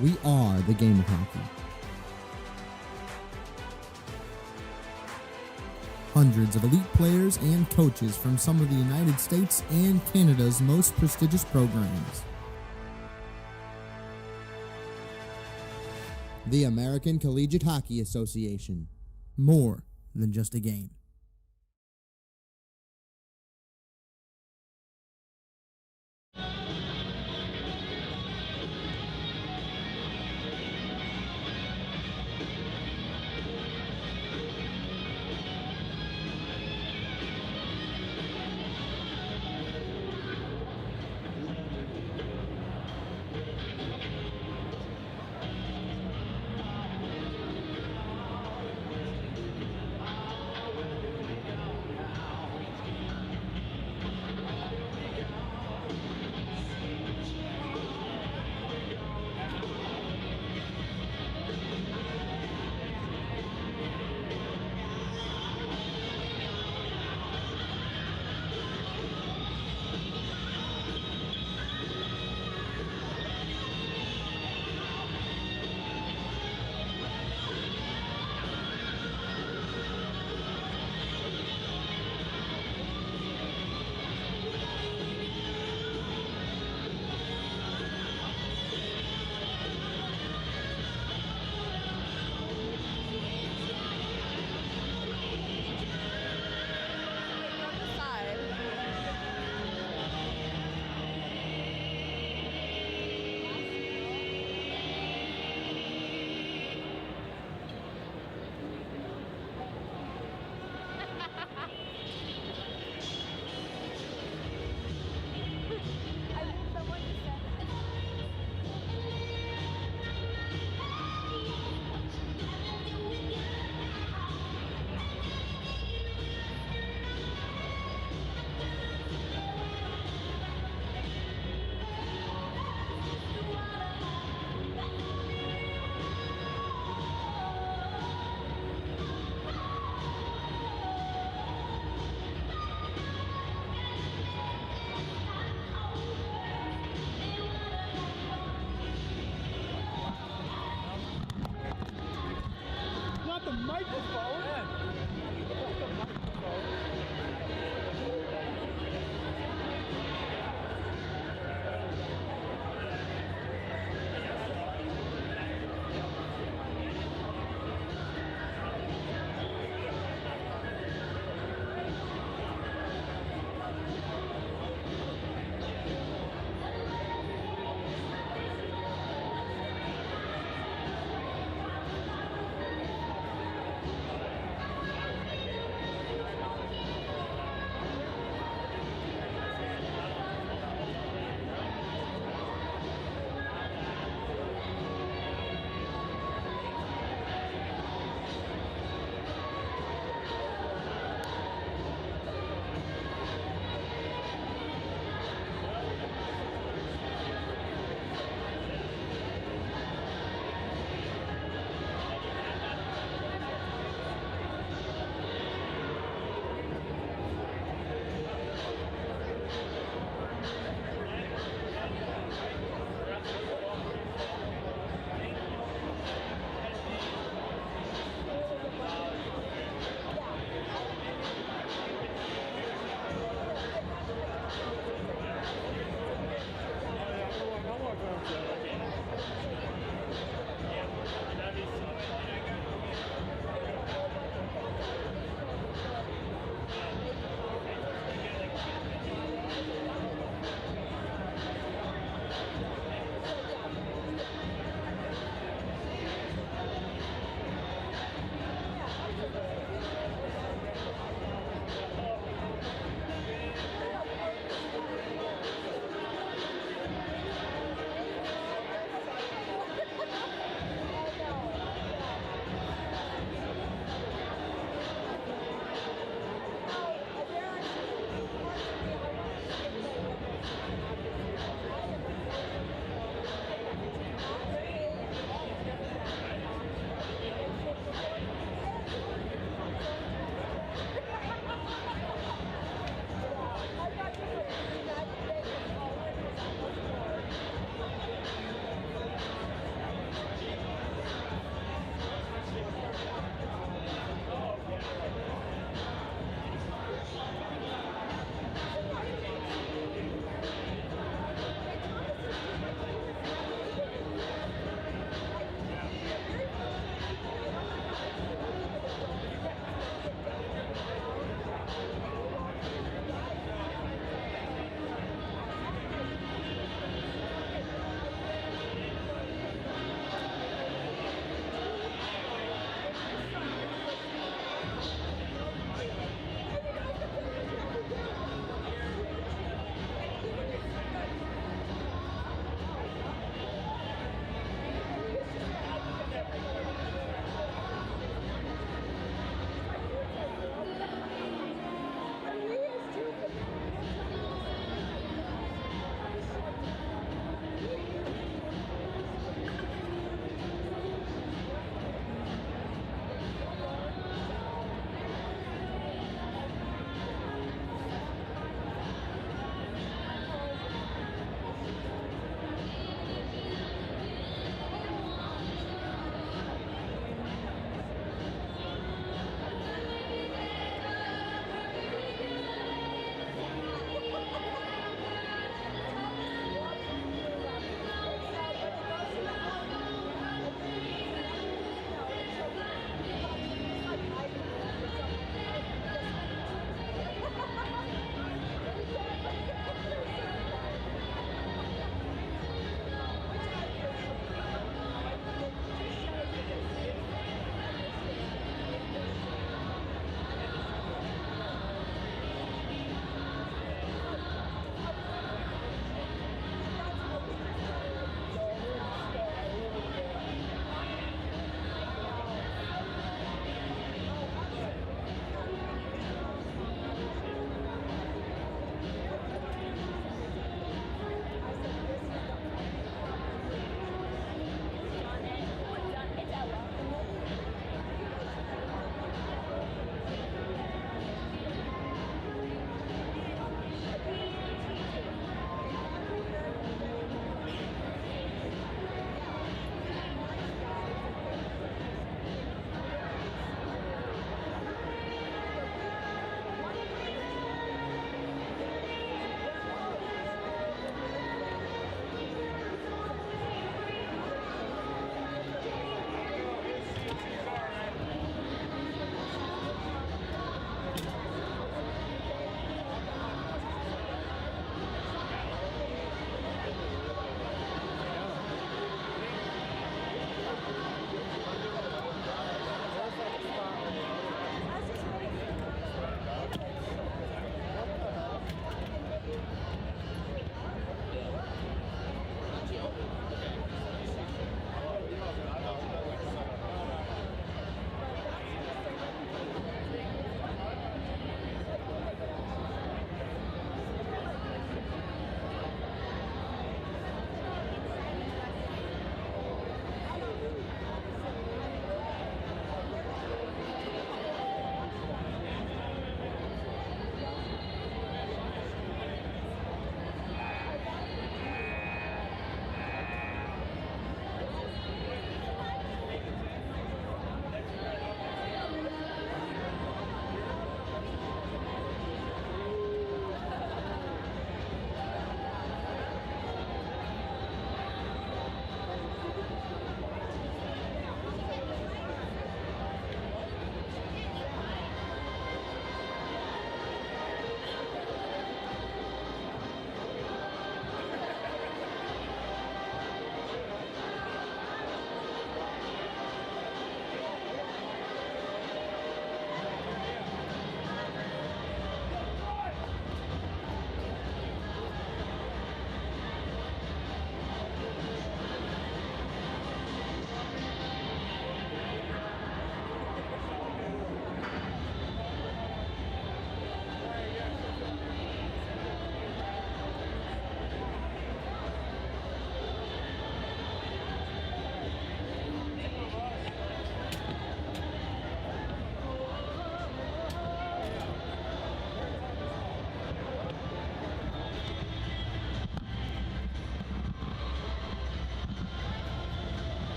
We are the game of hockey. Hundreds of elite players and coaches from some of the United States and Canada's most prestigious programs. The American Collegiate Hockey Association. More than just a game.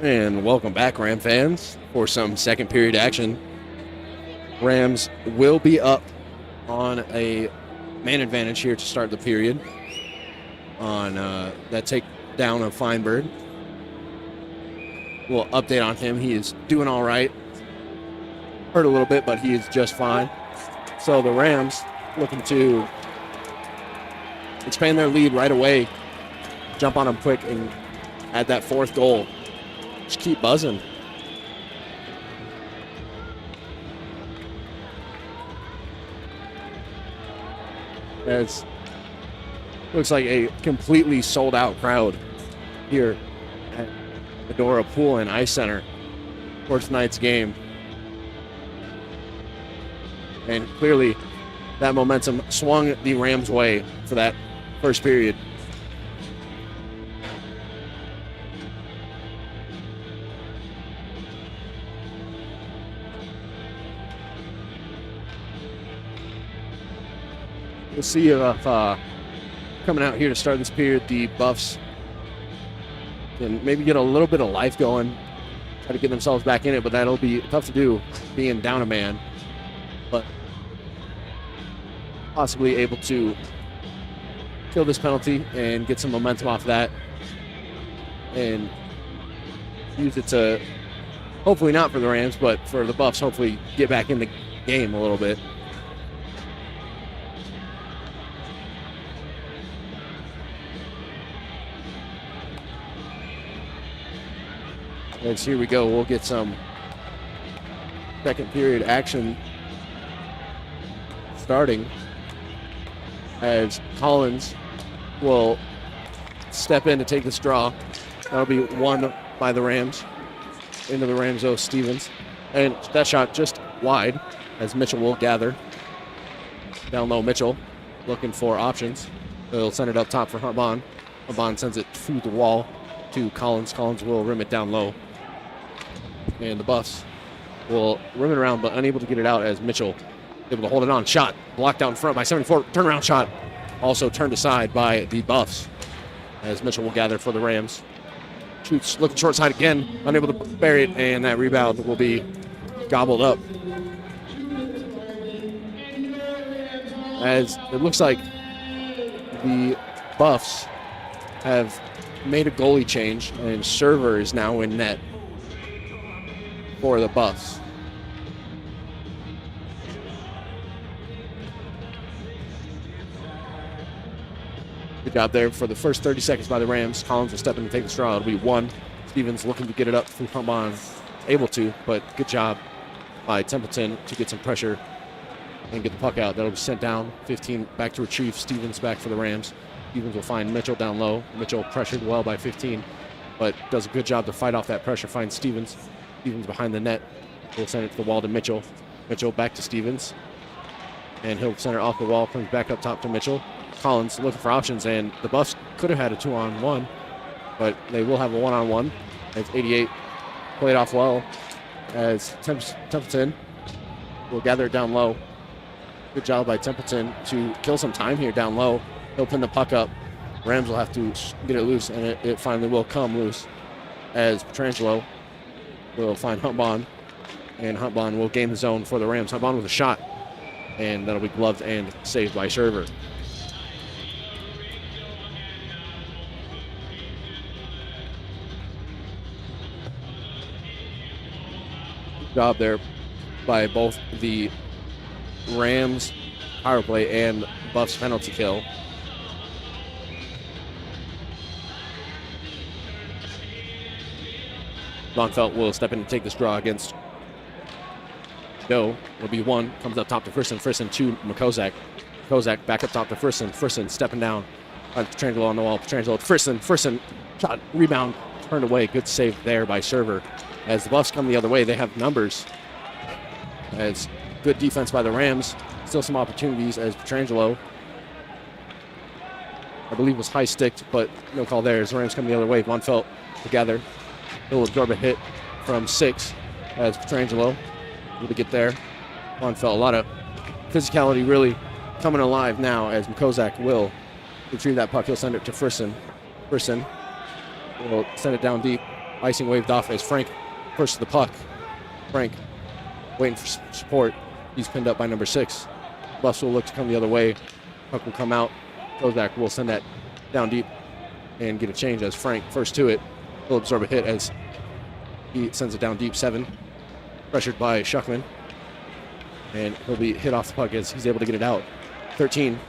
And welcome back, Ram fans, for some second period action. Rams will be up on a man advantage here to start the period on that takedown of Feinberg. We'll update on him. He is doing all right. Hurt a little bit, but he is just fine. So the Rams looking to expand their lead right away, jump on them quick, and add that fourth goal. Just keep buzzing. As looks like a completely sold out crowd here at Medora Pool and Ice Center for tonight's game. And clearly that momentum swung the Rams' way for that first period. We'll see if coming out here to start this period, the Buffs can maybe get a little bit of life going, try to get themselves back in it, but that'll be tough to do being down a man. But possibly able to kill this penalty and get some momentum off that and use it to, hopefully not for the Rams, but for the Buffs, hopefully get back in the game a little bit. As here we go, we'll get some second period action starting as Collins will step in to take this draw. That'll be won by the Rams. Into the Rams, Stevens. And that shot just wide as Mitchell will gather. Down low, Mitchell looking for options. He'll send it up top for Huntbon. Huntbon sends it through the wall to Collins. Collins will rim it down low. And the Buffs will rim it around, but unable to get it out as Mitchell able to hold it on. Shot blocked out in front by 74. Turnaround shot also turned aside by the Buffs as Mitchell will gather for the Rams. Shoots, looking short side again, unable to bury it, and that rebound will be gobbled up. As it looks like the Buffs have made a goalie change, and Server is now in net for the Buffs. Good job there for the first 30 seconds by the Rams. Collins will step in and take the straw. It'll be one. Stevens looking to get it up from Huntbon. Able to, but good job by Templeton to get some pressure and get the puck out. That'll be sent down. 15 back to retrieve. Stevens back for the Rams. Stevens will find Mitchell down low. Mitchell pressured well by 15, but does a good job to fight off that pressure. Finds Stevens. Stevens behind the net. He'll send it to the wall to Mitchell. Mitchell back to Stevens. And he'll send it off the wall. Comes back up top to Mitchell. Collins looking for options, and the Buffs could have had a 2-on-1, but they will have a 1-on-1. As 88 played off well as Templeton will gather it down low. Good job by Templeton to kill some time here down low. He'll pin the puck up. Rams will have to get it loose, and it finally will come loose as Petrangelo will find Huntbon, and Huntbon will gain the zone for the Rams. Huntbon with a shot, and that'll be gloved and saved by Server. Job there by both the Rams power play and Buffs penalty kill. Bonfelt will step in and take this draw against Joe. It'll be one. Comes up top to Frisson. Frisson to McCozak. McCozak back up top to Frisson. Frisson stepping down. Petrangelo on the wall. Petrangelo to Frisson. Frisson shot, rebound, turned away. Good save there by Server. As the Buffs come the other way, they have numbers. As good defense by the Rams. Still some opportunities as Petrangelo, I believe, was high-sticked, but no call there as the Rams come the other way. Bonfelt together. He'll absorb a hit from 6 as Petrangelo able to get there. Bonfelt, a lot of physicality really coming alive now as McCozak will retrieve that puck. He'll send it to Frisson. Frisson will send it down deep. Icing waved off as Frank pushes the puck. Frank waiting for support. He's pinned up by number 6. Buffs will look to come the other way. Puck will come out. Kozak will send that down deep and get a change as Frank first to it. He'll absorb a hit as he sends it down deep. 7. Pressured by Shuckman. And he'll be hit off the puck as he's able to get it out. 13.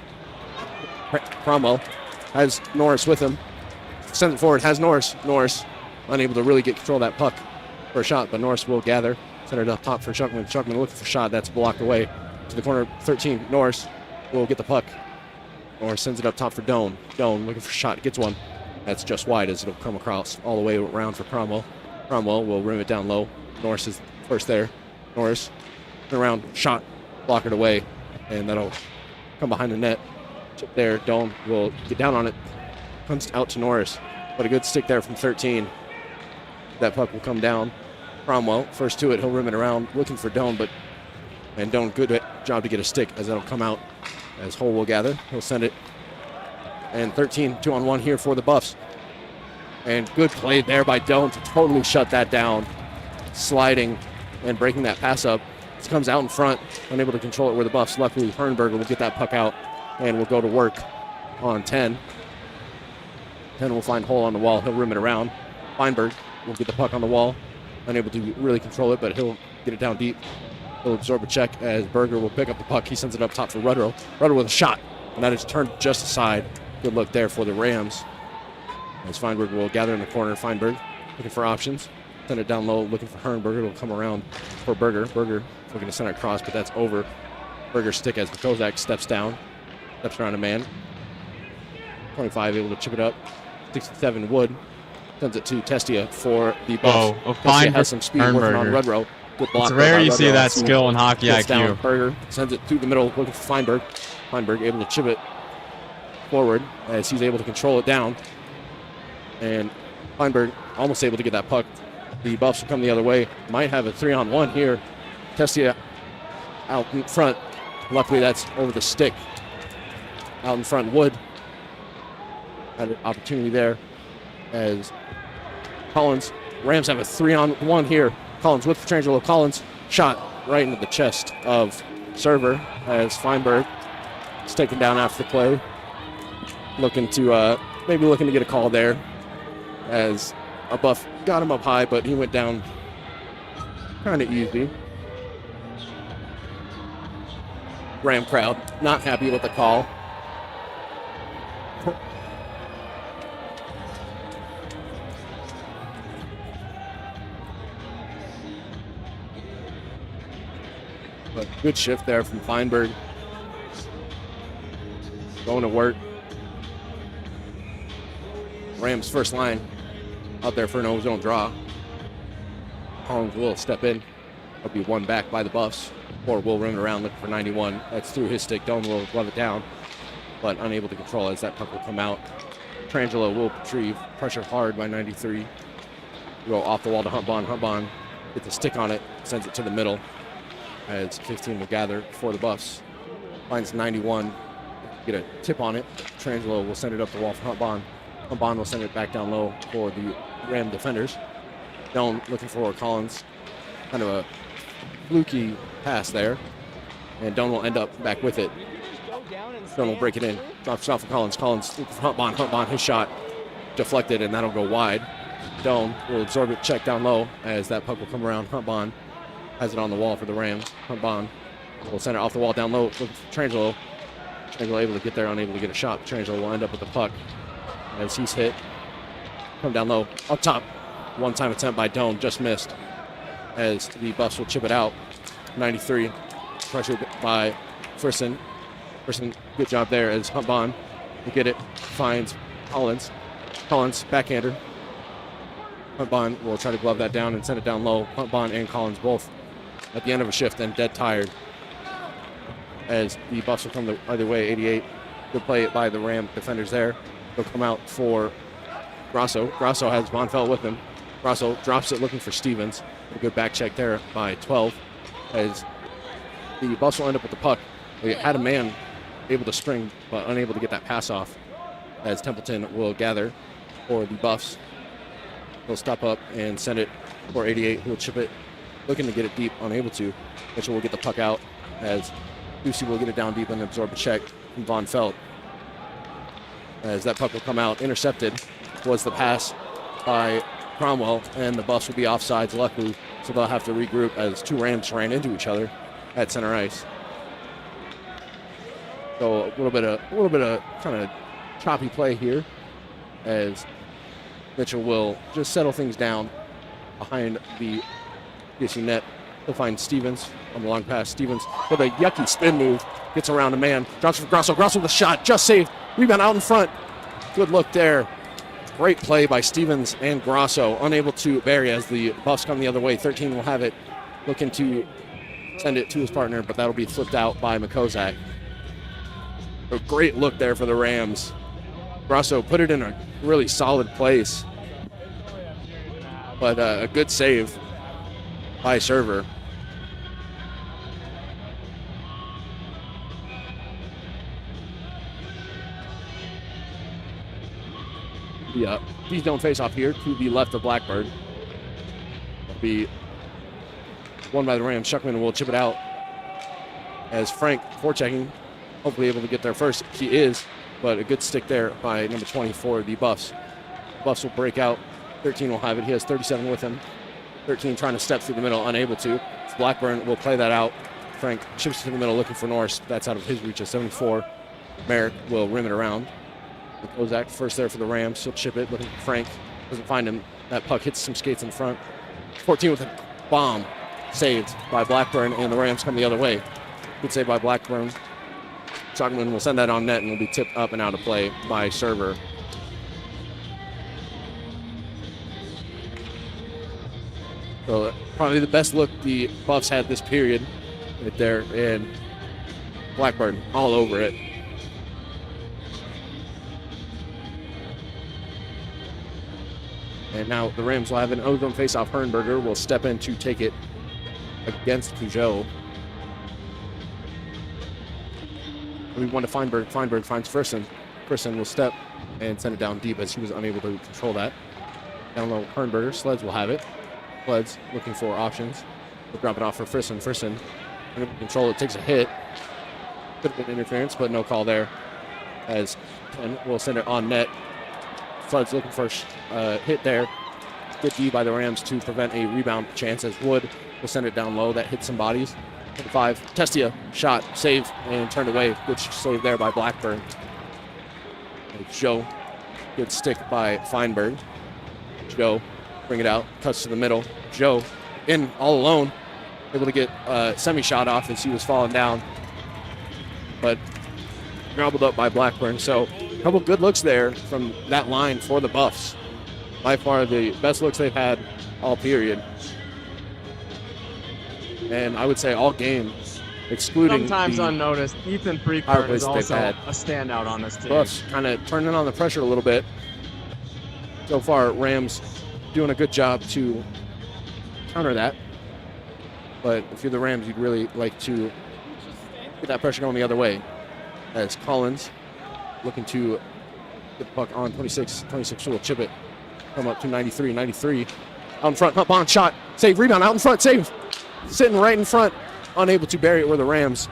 Cromwell has Norris with him. Sends it forward, has Norris. Norris unable to really get control of that puck for a shot, but Norris will gather. Send it up top for Shuckman. Shuckman looking for a shot. That's blocked away to the corner. 13. Norris will get the puck. Norris sends it up top for Doan. Doan looking for a shot. Gets one. That's just wide as it'll come across all the way around for Cromwell. Cromwell will rim it down low. Norris is first there. Norris around, shot, block it away, and that'll come behind the net. Chip there. Doan will get down on it. Comes out to Norris. But a good stick there from 13. That puck will come down. Cromwell, first to it, he'll rim it around, looking for Doan, and Doan, good job to get a stick as that'll come out as Hull will gather. He'll send it. And 13, 2-on-1 here for the Buffs. And good play there by Doan to totally shut that down. Sliding and breaking that pass up. It comes out in front, unable to control it where the Buffs. Luckily, Hernberger will get that puck out and will go to work on 10. 10 will find Hull on the wall. He'll rim it around. Feinberg will get the puck on the wall. Unable to really control it, but he'll get it down deep. He'll absorb a check as Berger will pick up the puck. He sends it up top for Rudrow. Rudrow with a shot, and that is turned just aside. Good look there for the Rams. As Feinberg will gather in the corner. Feinberg looking for options. Send it down low, looking for Hernberger. It'll come around for Berger. Berger looking to send it across, but that's over. Berger's stick as Kozak steps down. Steps around a man. 25 able to chip it up. 67 Wood. Sends it to Testia for the Buffs. Testia has some speed working on Rudrow. Good block. It's rare you see that skill in hockey IQ. Down. Berger sends it through the middle, looking for Feinberg. Feinberg able to chip it forward as he's able to control it down. And Feinberg almost able to get that puck. The Buffs will come the other way. Might have a 3-on-1 here. Testia out in front. Luckily, that's over the stick. Out in front, Wood had an opportunity there as Collins. Rams have a 3-on-1 here. Collins with Petrangelo. Collins shot right into the chest of Server as Feinberg is taken down after the play. Looking to get a call there as a Buff got him up high, but he went down kind of easy. Ram crowd not happy with the call. But good shift there from Feinberg. Going to work. Rams first line out there for an ozone draw. Collins will step in. He'll be one back by the Buffs. Or will rim it around looking for 91. That's through his stick. Doan will glove it down, but unable to control as that puck will come out. Petrangelo will retrieve. Pressure hard by 93. Go off the wall to Huntbon. Huntbon gets a stick on it. Sends it to the middle as 15 will gather for the Buffs. Finds 91. Get a tip on it. Petrangelo will send it up the wall for Huntbon. Huntbon will send it back down low for the Ram defenders. Doan looking for Collins. Kind of a fluky pass there. And Doan will end up back with it. Doan will break it in. Drops it off of Collins. Collins for Huntbon. Huntbon, his shot deflected, and that'll go wide. Doan will absorb it, check down low as that puck will come around. Huntbon has it on the wall for the Rams. Huntbon will send it off the wall down low. Looking for Petrangelo. Petrangelo able to get there, unable to get a shot. Petrangelo will end up with the puck as he's hit. Come down low. Up top. One-time attempt by Doan, just missed. As the Buffs will chip it out. 93. Pressured by Frisson. Frisson, good job there as Huntbon will get it. Finds Collins. Collins, backhander. Huntbon will try to glove that down and send it down low. Huntbon and Collins both at the end of a shift and dead tired. As the Buffs will come the other way, 88. Good play by the Ram defenders there. They'll come out for Grasso. Grasso has Bonfeld with him. Grasso drops it looking for Stevens. A good back check there by 12. As the Buffs will end up with the puck. They had a man able to spring, but unable to get that pass off. As Templeton will gather for the Buffs. He'll step up and send it for 88. He'll chip it, looking to get it deep, unable to. Mitchell will get the puck out as Ducey will get it down deep and absorb a check from Von Felt. As that puck will come out, intercepted was the pass by Cromwell, and the Buffs will be offsides, luckily, so they'll have to regroup as two Rams ran into each other at center ice. So a little bit of kind of choppy play here, as Mitchell will just settle things down behind the DC net. He'll find Stevens on the long pass. Stevens with a yucky spin move, gets around a man, drops for Grosso. Grosso with a shot, just saved. Rebound out in front. Good look there. Great play by Stevens and Grosso, unable to bury as the Buffs come the other way. 13 will have it, looking to send it to his partner, but that'll be flipped out by Makozak. A great look there for the Rams. Grosso put it in a really solid place, but a good save by Server. The D zone face off here to the left of Blackbird. It'll be won by the Rams. Shuckman will chip it out as Frank forechecking, hopefully able to get there first. He is, but a good stick there by number 20 for the Buffs. Buffs will break out. 13 will have it. He has 37 with him. 13 trying to step through the middle, unable to. Blackburn will play that out. Frank chips to the middle looking for Norris. That's out of his reach at 74. Merrick will rim it around. Kozak first there for the Rams. He'll chip it, looking for Frank. Doesn't find him. That puck hits some skates in front. 14 with a bomb. Saved by Blackburn, and the Rams come the other way. Good save by Blackburn. Stockman will send that on net and will be tipped up and out of play by Server. So probably the best look the Buffs had this period right there, and Blackburn all over it. And now the Rams will have an ozone face-off. Hernberger will step in to take it against Peugeot. We want to Feinberg. Feinberg finds Frisson. Frisson will step and send it down deep as he was unable to control that. Down low, Hernberger. Sleds will have it. Sleds looking for options. We'll drop it off for Frisson. Frisson unable to control it. Takes a hit. Could have been interference, but no call there. As Ken will send it on net. Floods looking for a hit there. Good D by the Rams to prevent a rebound chance as Wood will send it down low. That hits some bodies. 5. Testia shot, save, and turned away. Good save there by Blackburn. And Joe, good stick by Feinberg. Joe, bring it out, cuts to the middle. Joe, in all alone, able to get a semi-shot off as he was falling down. But gobbled up by Blackburn. So a couple good looks there from that line for the Buffs. By far the best looks they've had all period. And I would say all game, excluding sometimes unnoticed. Ethan Precourt is also a standout on this team. Buffs kind of turning on the pressure a little bit. So far, Rams doing a good job to counter that. But if you're the Rams, you'd really like to get that pressure going the other way. As Collins looking to get the puck on 26. 26 will chip it. Come up to 93. 93 out in front. Up on shot. Save. Rebound out in front. Save. Sitting right in front. Unable to bury it were the Rams.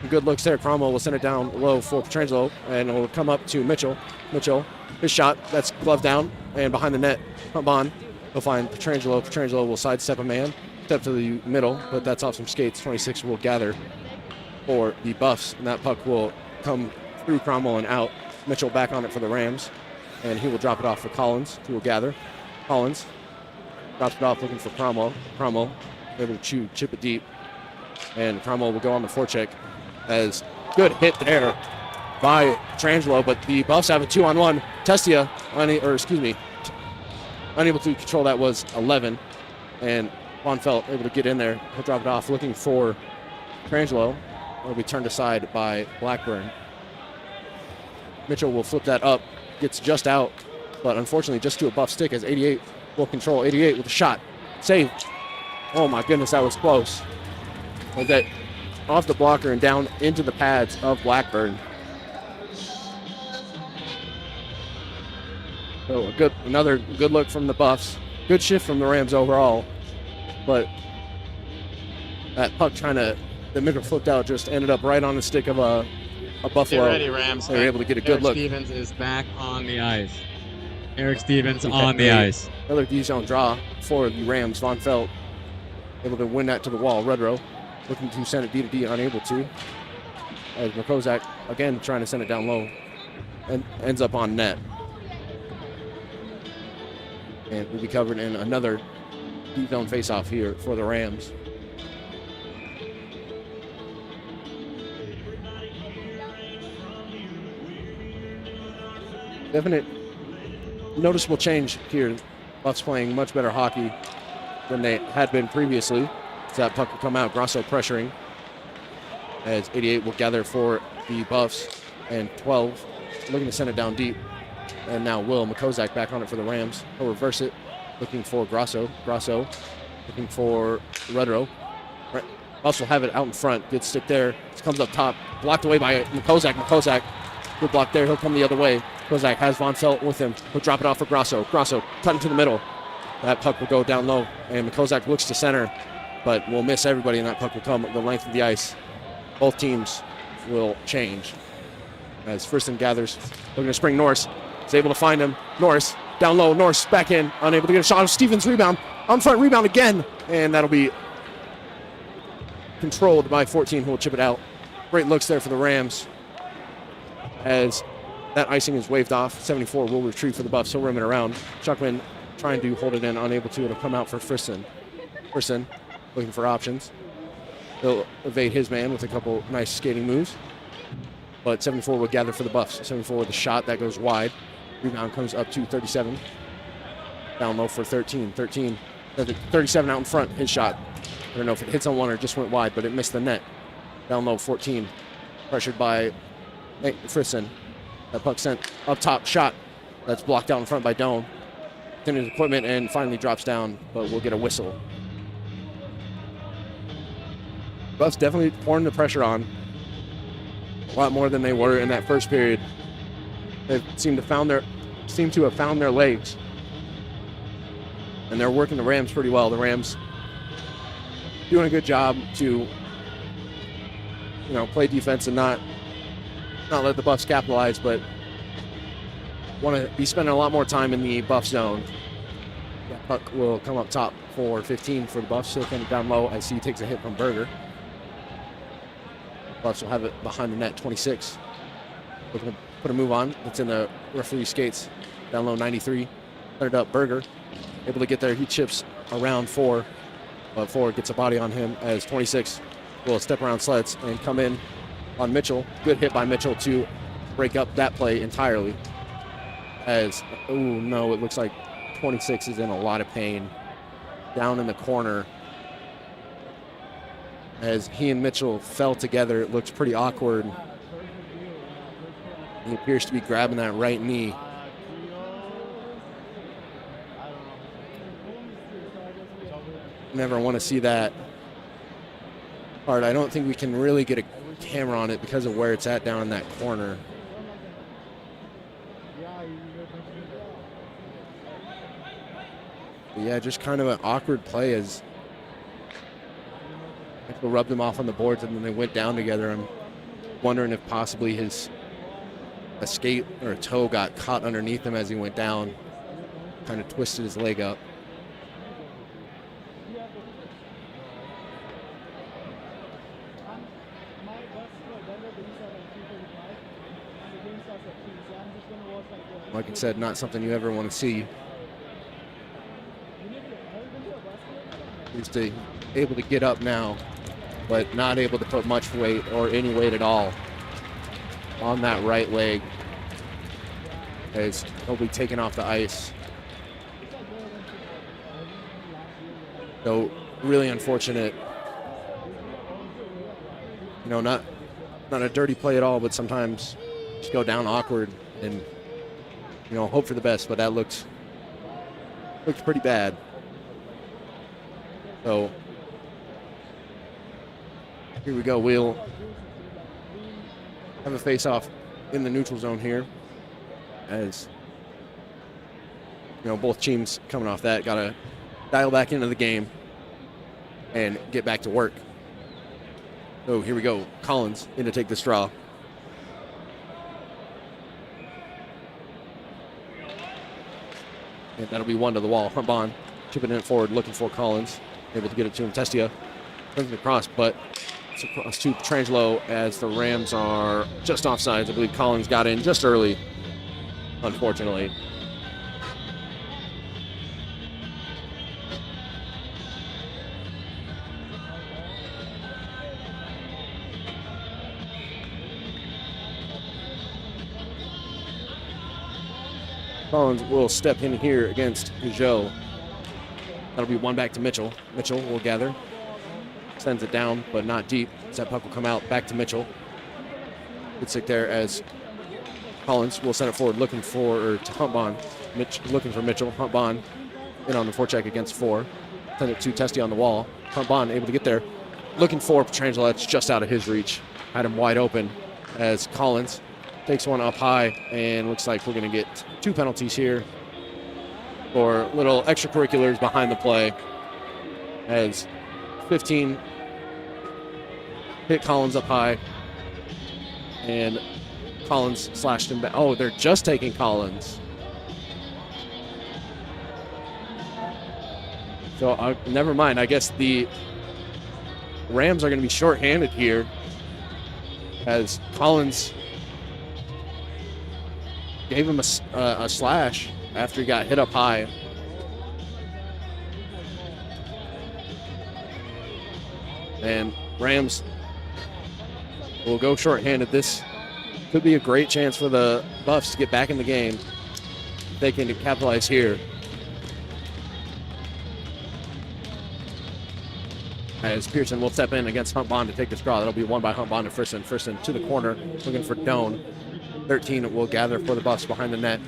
Good looks there. Cromwell will send it down low for Petrangelo. And it will come up to Mitchell. Mitchell. His shot. That's glove down. And behind the net. Up on. He'll find Petrangelo. Petrangelo will sidestep a man. Step to the middle. But that's off some skates. 26 will gather for the Buffs. And that puck will come through Cromwell and out. Mitchell back on it for the Rams. And he will drop it off for Collins, who will gather. Collins drops it off looking for Cromwell. Cromwell able to chip it deep. And Cromwell will go on the forecheck as good hit there by Petrangelo, but the Buffs have a 2-on-1. Testia, unable to control that was 11. And Von Felt able to get in there. He'll drop it off looking for Petrangelo. It'll be turned aside by Blackburn. Mitchell will flip that up, gets just out, but unfortunately just to a Buff stick as 88 will control. 88 with a shot. Save. Oh my goodness, that was close. Like that off the blocker and down into the pads of Blackburn. So another good look from the Buffs. good shift from the Rams overall, but that puck the middle flipped out, just ended up right on the stick of a Buffalo. Get ready, Rams. They were able to get a good look. Eric Stevens is back on the ice. Eric Stevens on the ice. Another D-zone draw for the Rams. Von Felt able to win that to the wall. Rudrow looking to send it D to D, unable to. As Makozak again trying to send it down low and ends up on net. And we'll be covered in another D-zone face-off here for the Rams. Definite noticeable change here. Buffs playing much better hockey than they had been previously. So that puck will come out. Grosso pressuring as 88 will gather for the Buffs, and 12 looking to send it down deep. And now Will Makozak back on it for the Rams. He'll reverse it, looking for Grosso. Grosso looking for Rudrow. Buffs will have it out in front. Good stick there. It comes up top. Blocked away by Makozak. Makozak, good block there. He'll come the other way. Makozak has Von Felt with him. He'll drop it off for Grosso. Grosso cut into the middle. That puck will go down low, and Makozak looks to center, but will miss everybody, and that puck will come the length of the ice. Both teams will change. As Friston gathers, looking to spring Norris. Is able to find him. Norris down low. Norris back in. Unable to get a shot. Stevens rebound. On front rebound again. And that'll be controlled by 14, who will chip it out. Great looks there for the Rams. As that icing is waved off. 74 will retrieve for the Buffs. He'll rim it around. Chuckman trying to hold it in. Unable to. It'll come out for Friston. Friston looking for options. He'll evade his man with a couple nice skating moves. But 74 will gather for the Buffs. 74 with a shot that goes wide. Rebound comes up to 37. Down low for 13. 37 out in front, his shot. I don't know if it hits on one or just went wide, but it missed the net. Down low, 14. Pressured by Frisson. That puck sent up top, shot. That's blocked out in front by Doan. In his equipment and finally drops down, but we'll get a whistle. Buffs definitely pouring the pressure on. A lot more than they were in that first period. They seem to have found their legs, and they're working the Rams pretty well. The Rams doing a good job to, play defense and not let the Buffs capitalize, but want to be spending a lot more time in the Buff zone. That puck will come up top for 15 for the Buffs. He'll come down low. I see he takes a hit from Berger. Buffs will have it behind the net, 26. Looking to put a move on. It's in the referee skates. Down low, 93. Let it up, Berger. Able to get there. He chips around 4. But 4 gets a body on him as 26 will step around sleds and come in on Mitchell. Good hit by Mitchell to break up that play entirely. As, oh no, it looks like 26 is in a lot of pain. Down in the corner. As he and Mitchell fell together, it looks pretty awkward. He appears to be grabbing that right knee. Never want to see that part. I don't think we can really get a camera on it because of where it's at down in that corner. But yeah, just kind of an awkward play as Mitchell rubbed him off on the boards and then they went down together. I'm wondering if possibly a skate or a toe got caught underneath him as he went down, kind of twisted his leg up. Like I said, not something you ever want to see. He's able to get up now, but not able to put much weight or any weight at all on that right leg as he'll be taken off the ice. So really unfortunate. Not a dirty play at all, but sometimes just go down awkward and hope for the best, but that looked pretty bad. So here we go. We'll have a face-off in the neutral zone here as both teams coming off that got to dial back into the game and get back to work. So here we go. Collins in to take the straw. And that'll be one to the wall. Huntbon chipping it forward, looking for Collins. Able to get it to him. Testia brings it across, but it's across to Petrangelo as the Rams are just offsides. I believe Collins got in just early, unfortunately. Collins will step in here against Peugeot. That'll be one back to Mitchell. Mitchell will gather. Sends it down, but not deep. So that puck will come out back to Mitchell. Good stick there as Collins will send it forward looking for, to Huntbon. Mitch looking for Mitchell. Huntbon in on the forecheck against 4. Send it to Testy on the wall. Huntbon able to get there. Looking for Petrangelo. That's just out of his reach. Had him wide open as Collins takes one up high, and looks like we're going to get 2 penalties here for little extracurriculars behind the play as 15 hit Collins up high, and Collins slashed him back. Oh, they're just taking Collins. So never mind. I guess the Rams are going to be shorthanded here as Collins gave him a slash after he got hit up high. And Rams will go shorthanded. This could be a great chance for the Buffs to get back in the game. They can capitalize here. As Pearson will step in against Huntbon to take this draw. That'll be won by Huntbon to Frisson. Frisson to the corner, looking for Doan. 13 will gather for the Buffs behind the net.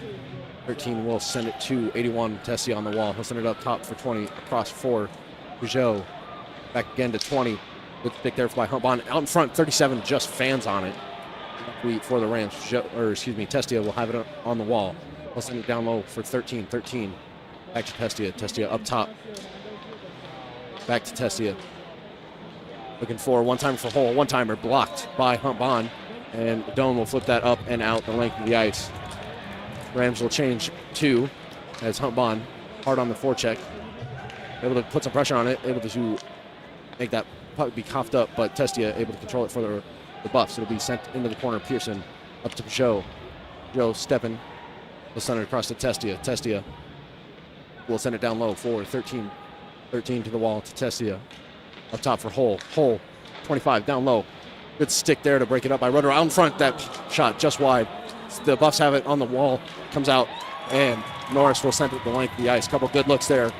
13 will send it to 81, Tessie on the wall. He'll send it up top for 20, across 4. Peugeot back again to 20. Good stick there by Huntbon. Out in front, 37 just fans on it. For the Rams, Testia will have it on the wall. He'll send it down low for 13. 13 back to Testia. Testia up top. Back to Testia. Looking for one-timer for Hole. One-timer blocked by Huntbon. And Doan will flip that up and out the length of the ice. Rams will change 2 as Huntbon hard on the forecheck. Able to put some pressure on it. Able to make that puck be coughed up, but Testia able to control it for the Buffs. It'll be sent into the corner. Pearson up to Joe. Joe stepping. Will send it across to Testia. Testia will send it down low for 13. 13 to the wall to Testia. Up top for Hole. Hole, 25 down low. Good stick there to break it up by Rudder. Out in front, that shot just wide. The Buffs have it on the wall. Comes out, and Norris will send it the length of the ice. Couple good looks there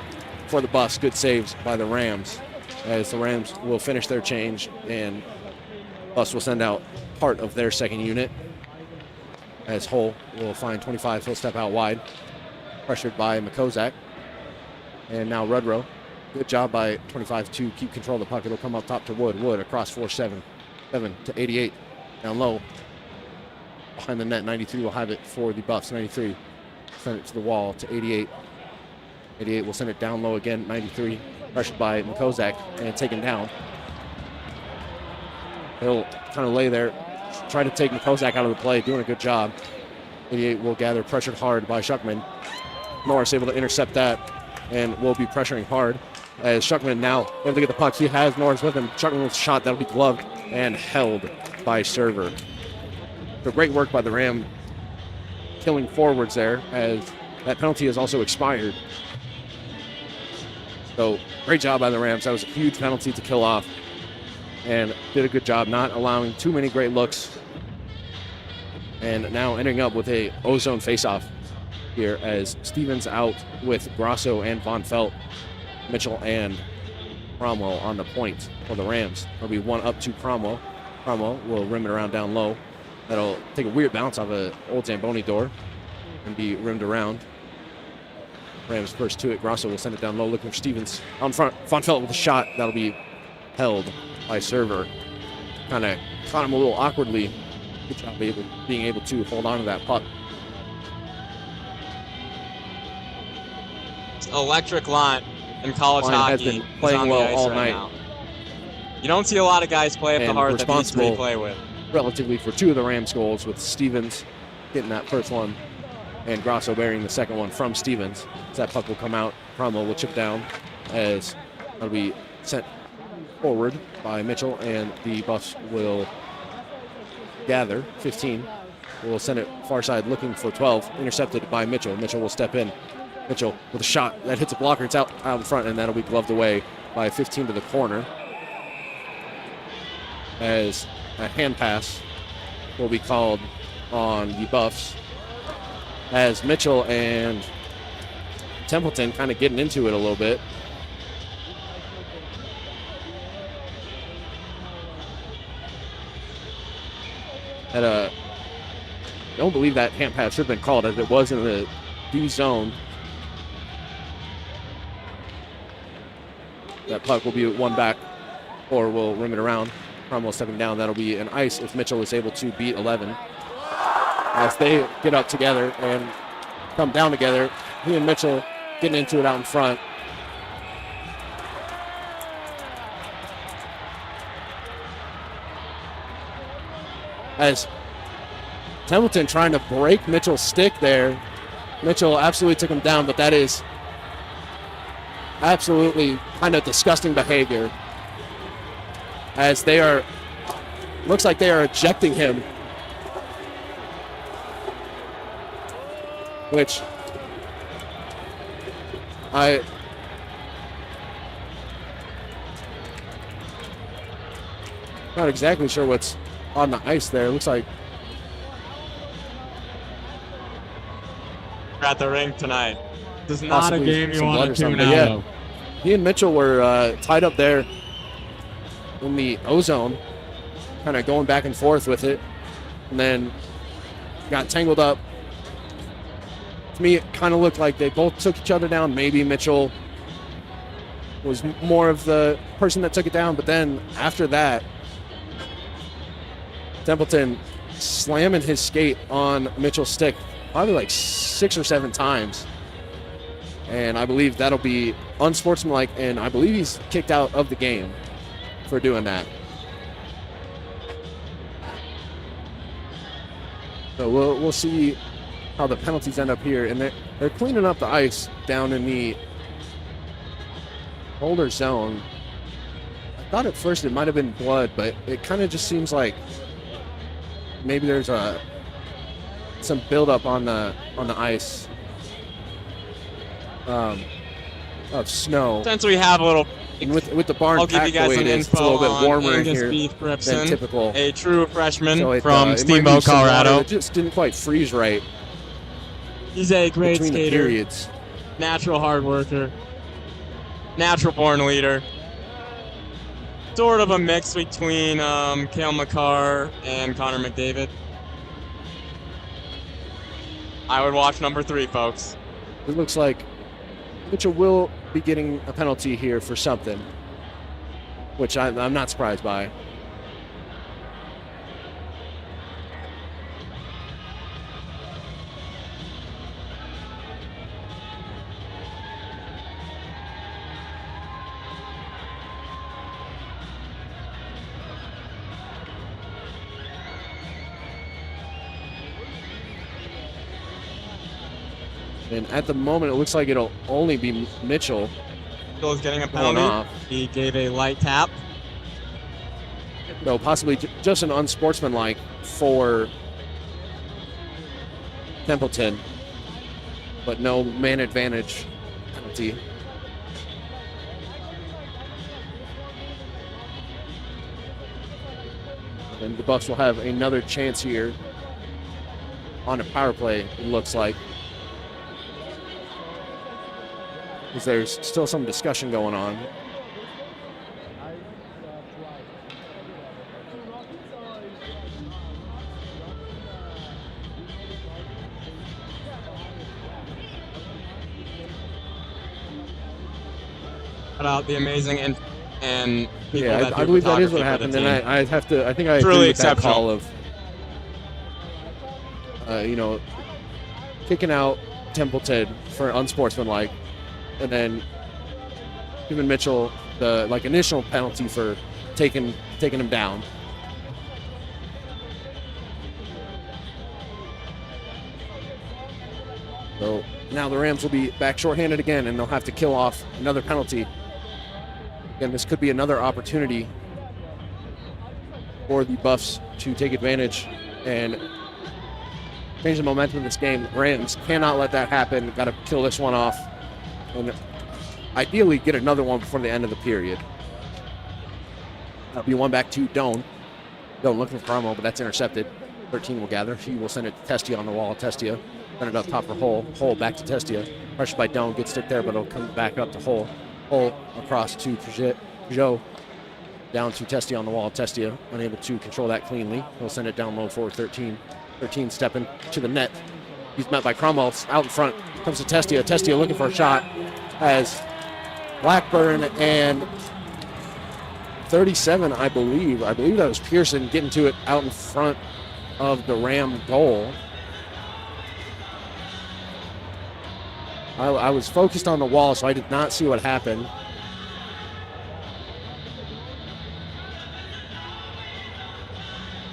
for the Buffs. Good saves by the Rams. As the Rams will finish their change, and Buffs will send out part of their second unit. As Hole will find 25. He'll step out wide. Pressured by Makozak. And now Rudrow. Good job by 25 to keep control of the puck. It'll come up top to Wood. Wood across 4-7. 7 to 88. Down low. Behind the net, 93 will have it for the Buffs. 93 send it to the wall to 88. 88 will send it down low again. 93 pressured by Makozak and taken down. He'll kind of lay there, try to take Makozak out of the play, doing a good job. 88 will gather, pressured hard by Shuckman. Norris able to intercept that and will be pressuring hard. As Shuckman now able to get the puck. He has Norris with him. Shuckman with a shot that'll be gloved and held by Server. So great work by the Ram killing forwards there, as that penalty has also expired. So great job by the Rams. That was a huge penalty to kill off, and did a good job not allowing too many great looks. And now ending up with a ozone faceoff here as Stevens out with Grosso and Von Felt, Mitchell and Cromwell on the point for the Rams. There'll be one up to Cromwell. Cromwell will rim it around down low. That'll take a weird bounce off an old Zamboni door and be rimmed around. Rams first to it. Grosso will send it down low, looking for Stevens. Out in front, Von Felt with a shot. That'll be held by Server. Kind of caught him a little awkwardly. Good job being able to hold on to that puck. electric line in college Line has hockey been is playing on well the ice all right night. now. You don't see a lot of guys play at the And heart that these three responsible play with. relatively for 2 of the Rams goals, with Stevens getting that first one and Grosso bearing the second one from Stevens. As that puck will come out, Cromwell will chip down as it'll be sent forward by Mitchell, and the Buffs will gather 15. Will send it far side looking for 12, intercepted by Mitchell. Mitchell will step in. Mitchell with a shot that hits a blocker. It's out in front, and that'll be gloved away by 15 to the corner. As a hand pass will be called on the Buffs, as Mitchell and Templeton kind of getting into it a little bit. I don't believe that hand pass should have been called, as it was in the D zone. That puck will be one back, or will rim it around. Cromwell stepping down. That'll be an ice if Mitchell is able to beat 11. As they get up together and come down together, he and Mitchell getting into it out in front. As Templeton trying to break Mitchell's stick there. Mitchell absolutely took him down, but that is absolutely kind of disgusting behavior. As they are, looks like they are ejecting him. Which not exactly sure what's on the ice there. It looks like At the rink tonight. This is not a possibly game you some blood want or to tune something. out Yeah. of. He and Mitchell were tied up there in the O-zone, kind of going back and forth with it, and then got tangled up. To me, it kind of looked like they both took each other down. Maybe Mitchell was more of the person that took it down, but then after that, Templeton slamming his skate on Mitchell's stick probably like 6 or 7 times. And I believe that'll be unsportsmanlike, and I believe he's kicked out of the game for doing that. So we'll see how the penalties end up here. And they're cleaning up the ice down in the Boulder zone. I thought at first it might have been blood, but it kind of just seems like maybe there's some buildup on the ice of snow. Since we have a little, And with the barn I'll give you packed the guys way some it is, it's a info little bit on warmer in Angus here Beef than Gripson, typical. a true freshman So from it might be Steamboat, some water Colorado. that just didn't quite freeze right He's a great between the skater, periods. natural hard worker, natural born leader. Sort of a mix between Cale McCarr and Connor McDavid. I would watch number 3, folks. It looks like Mitchell will be getting a penalty here for something, which I'm not surprised by. And at the moment, it looks like it'll only be Mitchell. Bill is getting a Going penalty. off. He gave a light tap. No, possibly just an unsportsmanlike for Templeton, but no man advantage penalty. And the Bucks will have another chance here on a power play, it looks like. Because there's still some discussion going on. About the amazing and people Yeah, that I do believe that is photography what for the happened, and team. I have to. I think I Truly agree with that exceptional. call of, kicking out Templeton for unsportsmanlike, and then giving Mitchell the initial penalty for taking him down. So now the Rams will be back shorthanded again, and they'll have to kill off another penalty. Again, this could be another opportunity for the Buffs to take advantage and change the momentum of this game. Rams cannot let that happen. Got to kill this one off, and ideally get another one before the end of the period. That'll be one back to Doan. Doan looking for Cromwell, but that's intercepted. 13 will gather. He will send it to Testia on the wall. Testia send it up top for Hull. Hull back to Testia. Pressured by Doan. Gets stick there, but it'll come back up to Hull. Hull across to Peugeot. Down to Testia on the wall. Testia unable to control that cleanly. He'll send it down low for 13. 13 stepping to the net. He's met by Cromwell out in front. Comes to Testia. Testia looking for a shot as Blackburn and 37, I believe that was Pearson getting to it out in front of the Ram goal. I was focused on the wall, so I did not see what happened.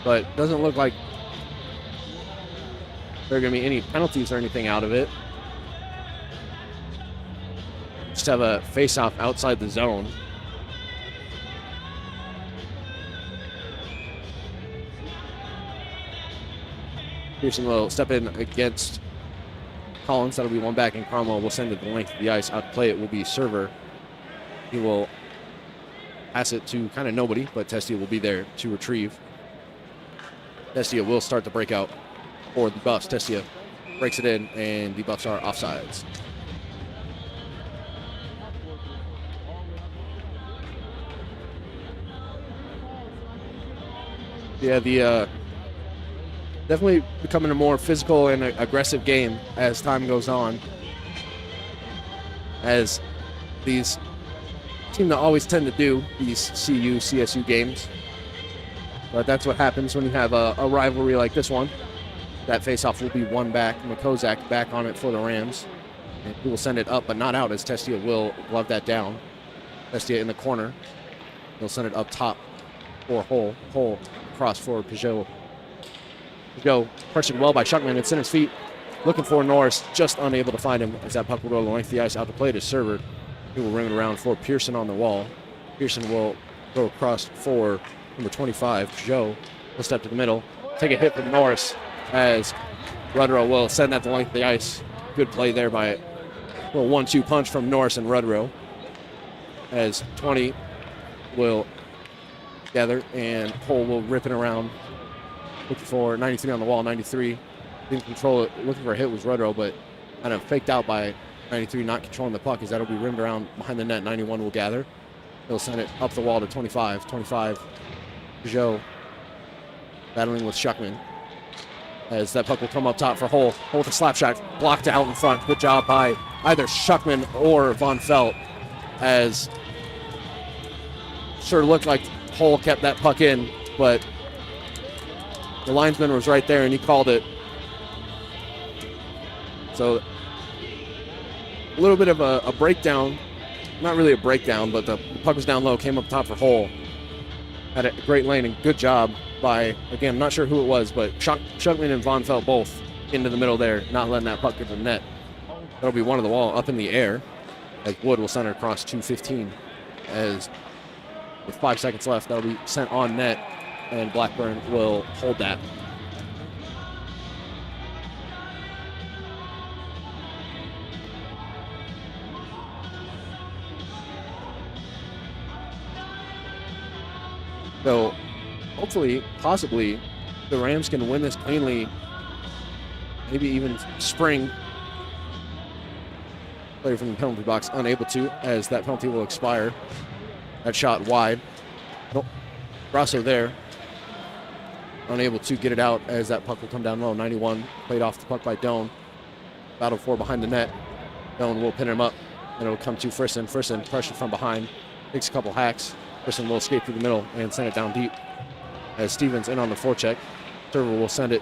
But doesn't look like there are going to be any penalties or anything out of it. Just have a face-off outside the zone. Pearson will step in against Collins. That'll be one back, and Cromwell will send it the length of the ice. Out to play it will be Server. He will pass it to kind of nobody, but Testia will be there to retrieve. Testia will start the breakout for the Buffs. Testia breaks it in, and the Buffs are offsides. Yeah, the definitely becoming a more physical and aggressive game as time goes on. As these seem to always tend to do, these CU, CSU games. But that's what happens when you have a rivalry like this one. That face-off will be one back. McCozak back on it for the Rams. And he will send it up, but not out, as Testia will glove that down. Testia in the corner. He'll send it up top for Hull. Hull across for Peugeot. Peugeot pressured well by Shuckman at center's feet. Looking for Norris, just unable to find him as that puck will go the length of the ice. Out to play to Server. He will ring it around for Pearson on the wall. Pearson will go across for number 25. Peugeot will step to the middle. Take a hit from Norris as Rudrow will send that to the length of the ice. Good play there by a little 1-2 punch from Norris and Rudrow. As 20 will gather and Cole will rip it around. Looking for 93 on the wall. 93 didn't control it. Looking for a hit was Rudrow, but kind of faked out by 93 not controlling the puck as that'll be rimmed around behind the net. 91 will gather. He'll send it up the wall to 25. 25, Peugeot battling with Shuckman. As that puck will come up top for Hull. Hull with a slap shot, blocked out in front. Good job by either Shuckman or Von Felt, as sure looked like Hull kept that puck in, but the linesman was right there and he called it. So a little bit of a breakdown. Not really a breakdown, but the puck was down low, came up top for Hull. Had a great lane and good job by, again, I'm not sure who it was, but Shuckman and Von Felt both into the middle there, not letting that puck get to the net. That'll be one of the wall up in the air as Wood will send it across 2:15. As with 5 seconds left, that'll be sent on net, and Blackburn will hold that. So hopefully, possibly, the Rams can win this cleanly, maybe even spring. Player from the penalty box unable to, as that penalty will expire. That shot wide. Nope. Brasso there. Unable to get it out as that puck will come down low. 91 played off the puck by Doan. Battle for behind the net. Doan will pin him up, and it'll come to Frisson. Frisson pressure from behind. Takes a couple hacks. Frisson will escape through the middle and send it down deep. As Stevens in on the forecheck. Server will send it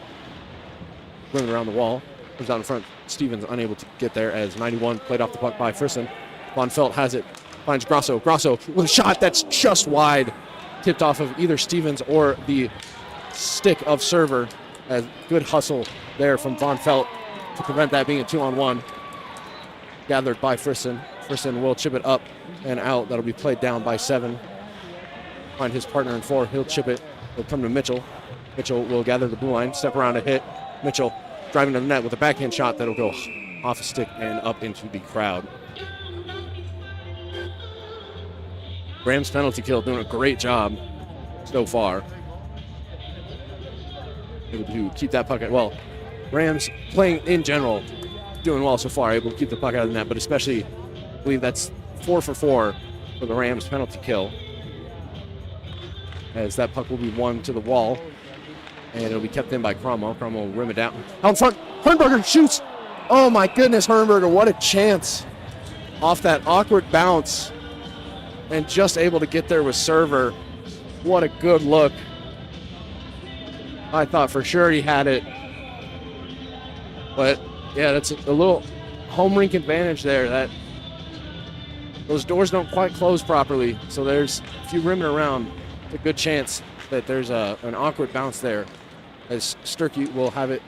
ring around the wall. Comes down in front. Stevens unable to get there as 91 played off the puck by Frisson. Von Felt has it, finds Grosso. Grosso with a shot that's just wide, tipped off of either Stevens or the stick of server. A good hustle there from Von Felt to prevent that being a 2-on-1. Gathered by Frisson. Frisson will chip it up and out. That'll be played down by 7. Find his partner in 4. He'll chip it. He'll come to Mitchell. Mitchell will gather the blue line, step around a hit. Mitchell driving to the net with a backhand shot that'll go off a stick and up into the crowd. Rams penalty kill doing a great job so far. Able to keep that puck out. Well, Rams playing in general doing well so far, able to keep the puck out of the net, but especially I believe that's 4 for 4 for the Rams penalty kill. As that puck will be won to the wall, and it'll be kept in by Cromwell. Cromwell will rim it down. Out in front, Hernberger shoots. Oh my goodness, Hernberger, what a chance. Off that awkward bounce, and just able to get there with server. What a good look. I thought for sure he had it. But yeah, that's a little home rink advantage there. That those doors don't quite close properly, so there's, if you rim it around, it's a good chance that there's an awkward bounce there. As Sturkey will have it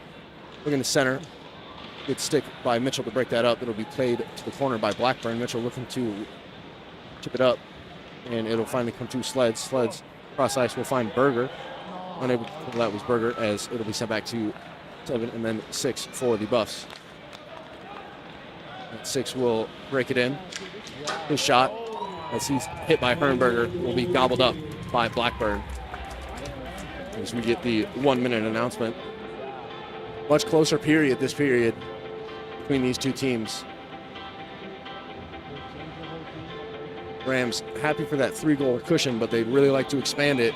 looking to center. Good stick by Mitchell to break that up. It'll be played to the corner by Blackburn. Mitchell looking to chip it up, and it'll finally come to Sleds. Sleds cross ice will find Berger. Unable to pull that was Berger, as it'll be sent back to 7 and then 6 for the Buffs. And 6 will break it in. His shot, as he's hit by Hernberger, will be gobbled up by Blackburn. As we get the 1-minute announcement. Much closer period this period between these two teams. Rams happy for that 3-goal cushion, but they'd really like to expand it.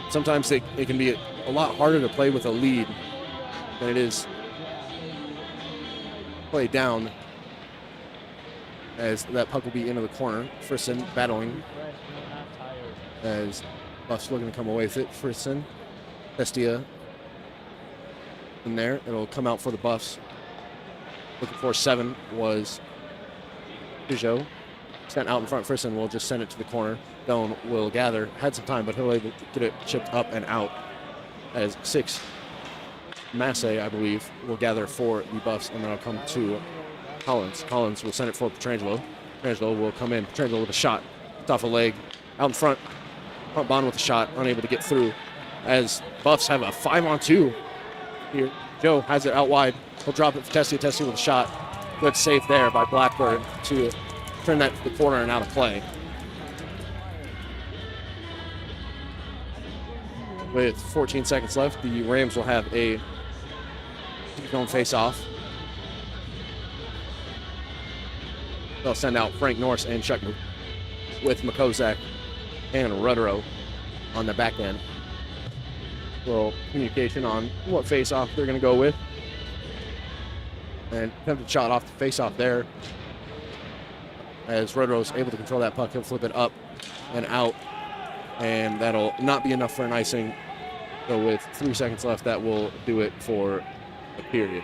Sometimes it can be a lot harder to play with a lead than it is play down, as that puck will be into the corner. Frisson battling as Buffs looking to come away with it. Frisson, Bestia in there. It'll come out for the Buffs. Looking for 7 was Peugeot. Sent out in front. Frisson will just send it to the corner. Doan will gather. Had some time, but he'll able to get it chipped up and out. As 6, Massey, I believe, will gather for the Buffs, and then I'll come to Collins. Collins will send it for Petrangelo. Petrangelo will come in. Petrangelo with a shot. It's off a leg. Out in front. Front Bond with a shot. Unable to get through. As Buffs have a 5-on-2 here. Joe has it out wide. He'll drop it for Tessie. Tessie with a shot. Good save there by Blackburn to turn that to the corner and out of play. With 14 seconds left, the Rams will have a zone face-off. They'll send out Frank Norris and Chuck with Makozak and Ruddero on the back end. Little communication on what face-off they're going to go with. And attempted shot off the face-off there. As Rudderow's able to control that puck, he'll flip it up and out. And that'll not be enough for an icing. So with 3 seconds left, that will do it for the period.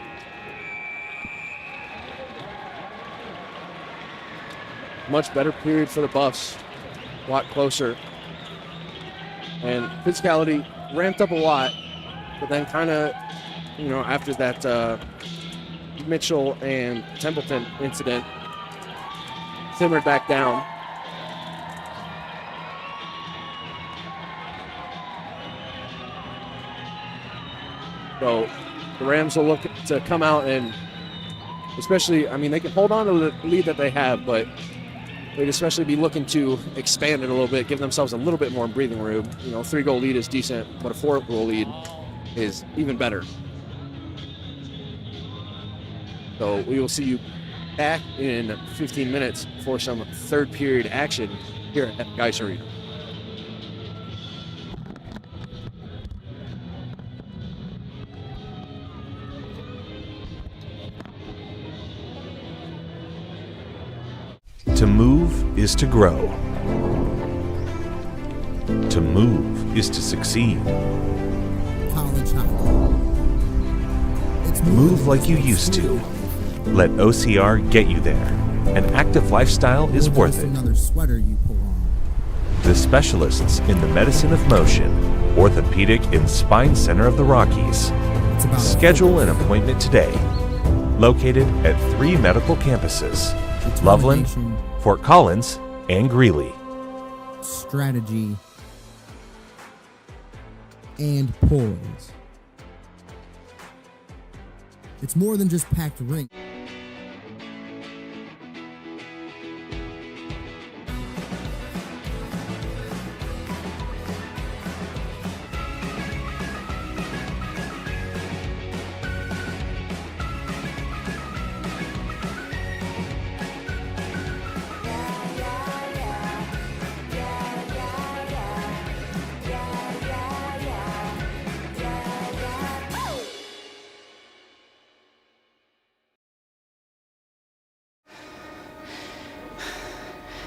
Much better period for the Buffs. A lot closer. And physicality ramped up a lot. But then kind of, after that Mitchell and Templeton incident, simmered back down. So the Rams will look to come out and especially, they can hold on to the lead that they have, but they'd especially be looking to expand it a little bit, give themselves a little bit more breathing room. 3-goal lead is decent, but a 4-goal lead is even better. So we will see you back in 15 minutes for some third period action here at Geis Arena. To move is to grow. To move is to succeed. College hockey. It's Move like you used to. Let OCR get you there. An active lifestyle is Or worth just it. another sweater you pull on. The specialists in the medicine of motion, orthopedic and spine center of the Rockies. It's about Schedule an appointment today. Located at 3 medical campuses: Loveland, determination, Fort Collins, and Greeley. strategy, and poise. It's more than just packed ring.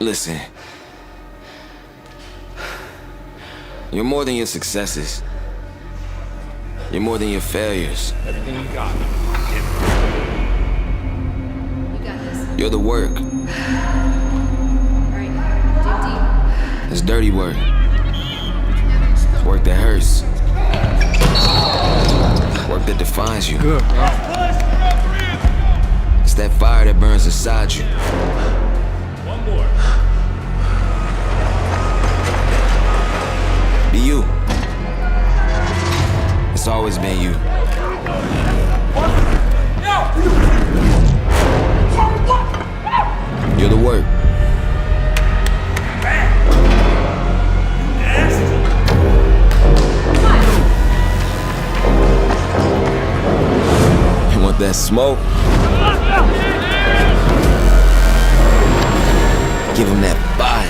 Listen, you're more than your successes. You're more than your failures. Everything you got. You got this. You're the work. Alright, dig deep. It's dirty work. It's work that hurts. Work that defines you. Good, bro. It's that fire that burns inside you. One more. Be you. It's always been you. You're the work. You want that smoke? Give him that body.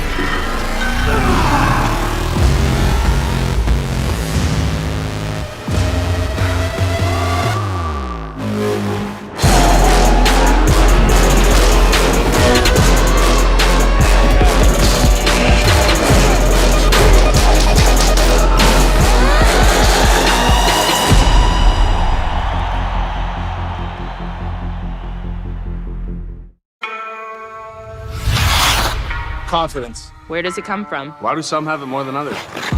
Confidence. Where does it come from? Why do some have it more than others?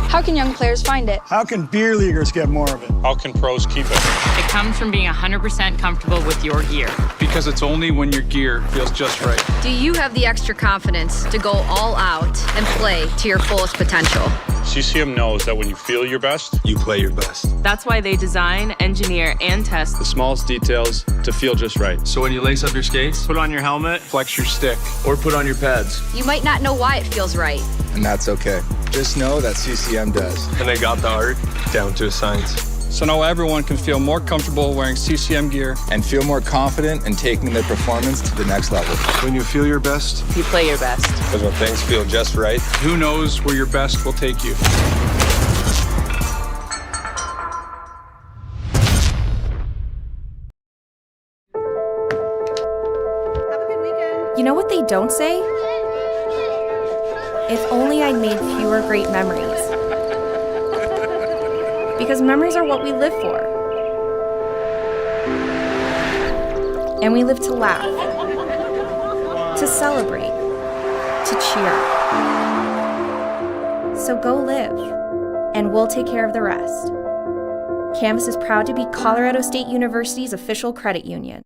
How can young players find it? How can beer leaguers get more of it? How can pros keep it? It comes from being 100% comfortable with your gear. Because it's only when your gear feels just right. Do you have the extra confidence to go all out and play to your fullest potential? CCM knows that when you feel your best, you play your best. That's why they design, engineer, and test The smallest details to feel just right. So when you lace up your skates, put on your helmet, flex your stick, or put on your pads. You might not know why it feels right. And that's okay. Just know that CCM does. And they got the art down to a science. So now everyone can feel more comfortable wearing CCM gear. And feel more confident in taking their performance to the next level. When you feel your best, you play your best. because when things feel just right, Who knows where your best will take you? You know what they don't say? If only I'd made fewer great memories. Because memories are what we live for. And we live to laugh, to celebrate, to cheer. So go live, and we'll take care of the rest. Canvas is proud to be Colorado State University's official credit union.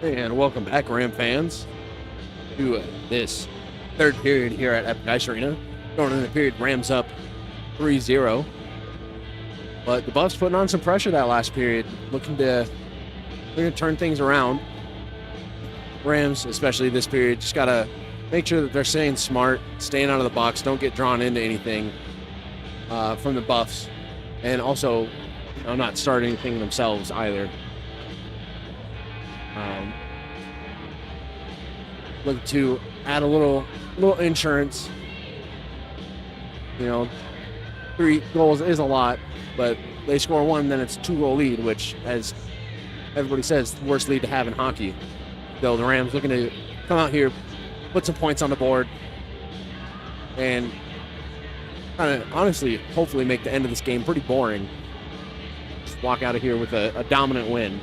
And welcome back, Ram fans, to this third period here at Epic Ice Arena. Going into the period, Rams up 3-0. But the Buffs putting on some pressure that last period, looking to turn things around. Rams, especially this period, just got to make sure that they're staying smart, staying out of the box, don't get drawn into anything from the Buffs. And also, not start anything themselves either. Look to add a little insurance. 3 goals is a lot, but they score 1, then it's a 2-goal lead, which, as everybody says, the worst lead to have in hockey. So the Rams looking to come out here, put some points on the board, and kind of honestly, hopefully make the end of this game pretty boring. Just walk out of here with a dominant win.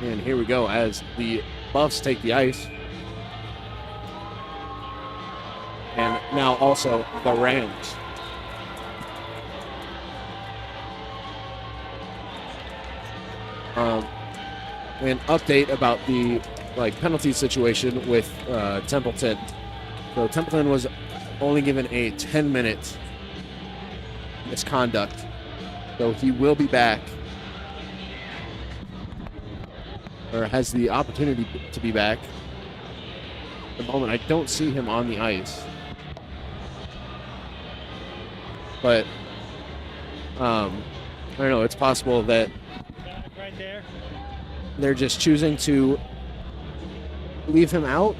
And here we go as the Buffs take the ice. And now also the Rams. An update about the penalty situation with Templeton. So Templeton was only given a 10-minute misconduct. So he will be back, or has the opportunity to be back. At the moment, I don't see him on the ice. But, I don't know, it's possible that they're just choosing to leave him out,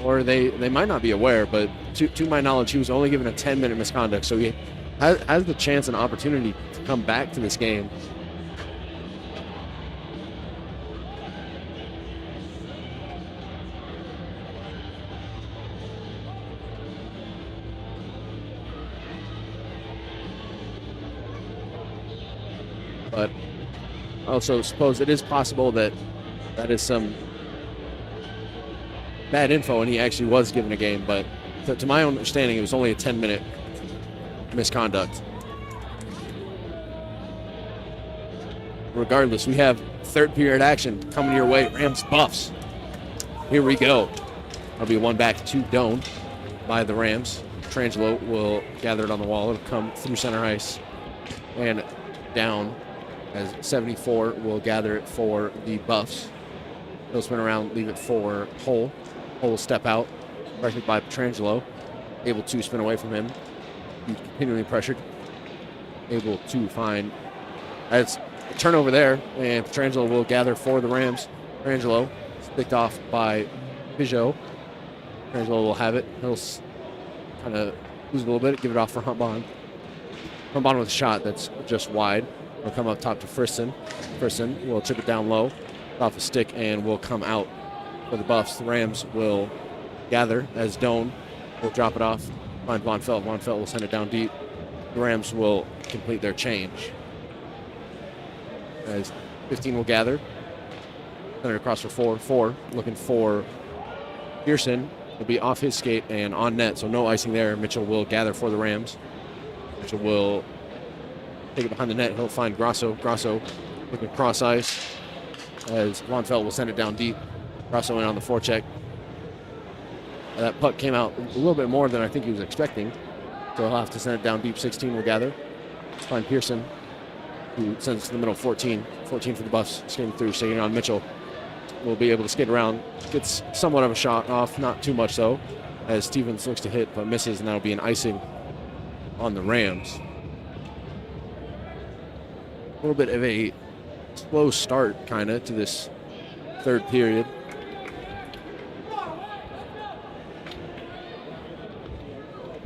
or they might not be aware, but to my knowledge, he was only given a 10-minute misconduct, so he has the chance and opportunity to come back to this game. But I also suppose it is possible that is some bad info and he actually was given a game, but to my own understanding, it was only a 10-minute misconduct. Regardless, we have third period action coming your way. Rams Buffs. Here we go. That'll be one back to Doan by the Rams. Trangelo will gather it on the wall. It'll come through center ice and down, as 74 will gather it for the Buffs. He'll spin around, leave it for Hull. Hull will step out, pressured by Petrangelo. Able to spin away from him. He's continually pressured. Able to find, as a turnover there, and Petrangelo will gather for the Rams. Petrangelo is picked off by Peugeot. Petrangelo will have it. He'll kind of lose a little bit, give it off for Huntbond. Huntbond with a shot that's just wide. Will come up top to Frisson. Frisson will chip it down low, off the stick, and will come out for the Buffs. The Rams will gather as Doan will drop it off. Find Von Felt. Von Felt will send it down deep. The Rams will complete their change. As 15 will gather. Send it across for 4. 4 looking for Pearson. Will be off his skate and on net, so no icing there. Mitchell will gather for the Rams. Mitchell will take it behind the net. He'll find Grosso. Grosso looking cross ice as Von Felt will send it down deep. Grosso in on the forecheck. That puck came out a little bit more than I think he was expecting, so he'll have to send it down deep. 16 will gather. Find Pearson, who sends it to the middle. 14 for the Buffs, skating through, shaking on Mitchell. Will be able to skate around. Gets somewhat of a shot off, not too much though, as Stevens looks to hit but misses, and that'll be an icing on the Rams. A little bit of a slow start, kind of, to this third period.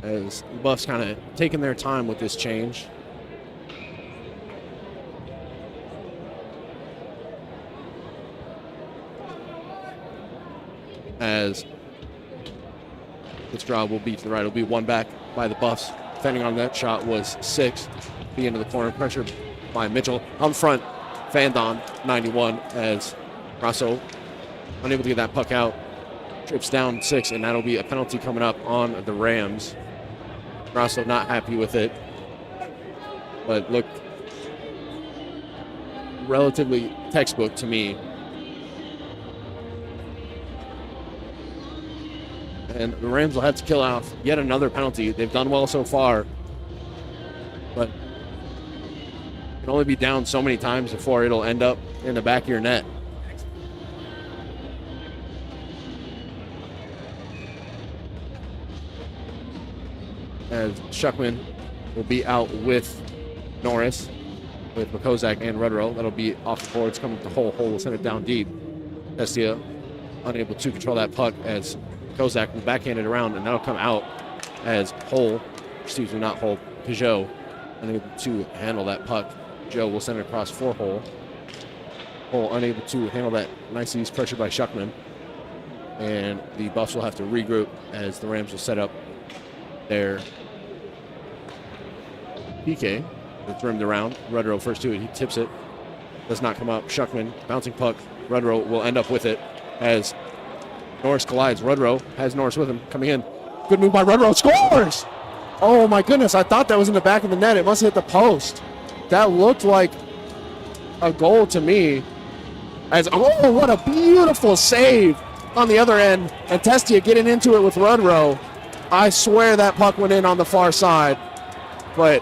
As the Buffs kind of taking their time with this change. As this draw will be to the right. It'll be one back by the Buffs. Defending on that shot was 6. The end of the corner. Pressure by Mitchell. On front, Fandon, 91, as Rosso unable to get that puck out. Trips down 6, and that'll be a penalty coming up on the Rams. Rosso not happy with it, but looked relatively textbook to me. And the Rams will have to kill off yet another penalty. They've done well so far, but can only be down so many times before it'll end up in the back of your net. As Shuckman will be out with Norris, with Makozak and Redrow. That'll be off the boards, coming to Hole. Hole will send it down deep. Estia unable to control that puck as Makozak will backhand it around, and that'll come out as not Hole, Peugeot unable to handle that puck. Joe will send it across for Hole. Hole unable to handle that nicely. He's pressured by Shuckman. And the Buffs will have to regroup as the Rams will set up their PK. It's rimmed around. Redrow first to it. He tips it. Does not come up. Shuckman, bouncing puck. Redrow will end up with it as Norris collides. Redrow has Norris with him. Coming in. Good move by Redrow. Scores! Oh my goodness. I thought that was in the back of the net. It must have hit the post. That looked like a goal to me. Oh, what a beautiful save on the other end. And Testia getting into it with Redrow. I swear that puck went in on the far side, but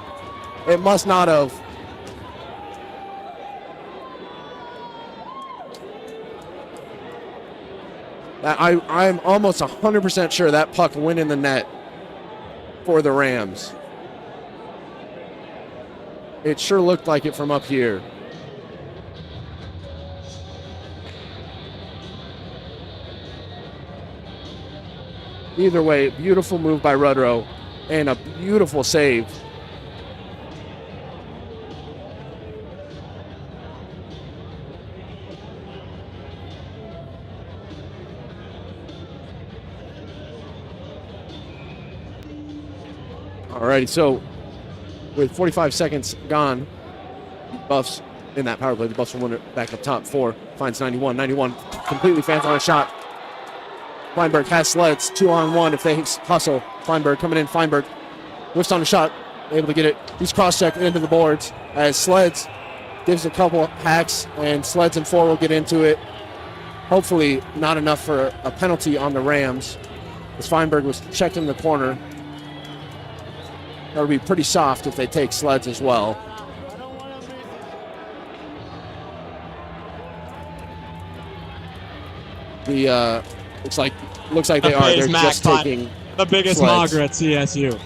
it must not have. I'm almost 100% sure that puck went in the net for the Rams. It sure looked like it from up here. Either way, beautiful move by Redrow and a beautiful save. Alrighty, so with 45 seconds gone, Buffs in that power play, the Buffs will win it back up top. 4 finds 91. 91 completely fans on a shot. Feinberg has Sleds 2-on-1 if they hustle. Feinberg coming in. Feinberg whiffs on a shot, able to get it. He's cross-checked into the boards as Sleds gives a couple hacks, and Sleds and 4 will get into it. Hopefully not enough for a penalty on the Rams, as Feinberg was checked in the corner. That would be pretty soft if they take Sleds as well. The looks like they are. They're just taking the biggest Sleds. mogger at CSU.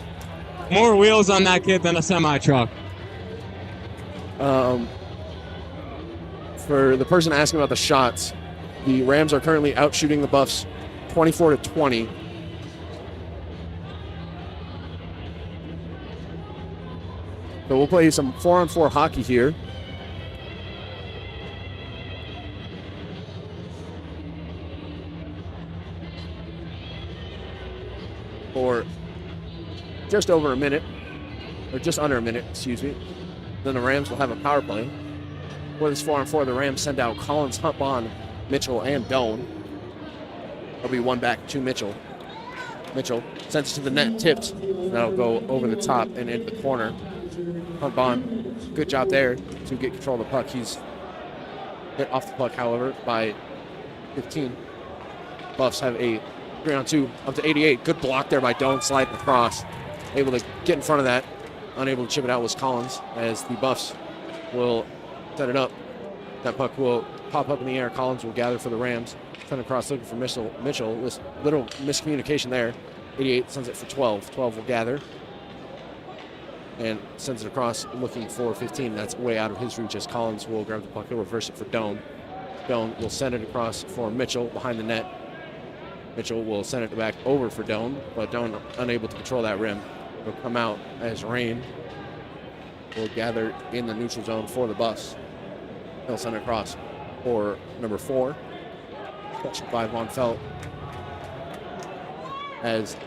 More wheels on that kid than a semi-truck. For the person asking about the shots, the Rams are currently out shooting the Buffs 24-20. So we'll play some 4-on-4 hockey here. For just over a minute, or just under a minute, excuse me. Then the Rams will have a power play. For this 4-on-4, the Rams send out Collins, Huntbon, Mitchell, and Doan. There'll be one back to Mitchell. Mitchell sends it to the net, tipped. That'll go over the top and into the corner. Huntbon, good job there to get control of the puck. He's hit off the puck, however, by 15. Buffs have a 3-on-2 up to 88. Good block there by Doan, sliding across. Able to get in front of that. Unable to chip it out was Collins as the Buffs will set it up. That puck will pop up in the air. Collins will gather for the Rams. Send across looking for Mitchell. This little miscommunication there. 88 sends it for 12. 12 will gather and sends it across looking for 15. That's way out of his reach as Collins will grab the puck. He'll reverse it for Doan. Doan will send it across for Mitchell behind the net. Mitchell will send it back over for Doan, but Doan unable to control that rim. Will come out as Rain will gather in the neutral zone for the Buffs. He'll send it across for number 4. Catch by Von Felt. As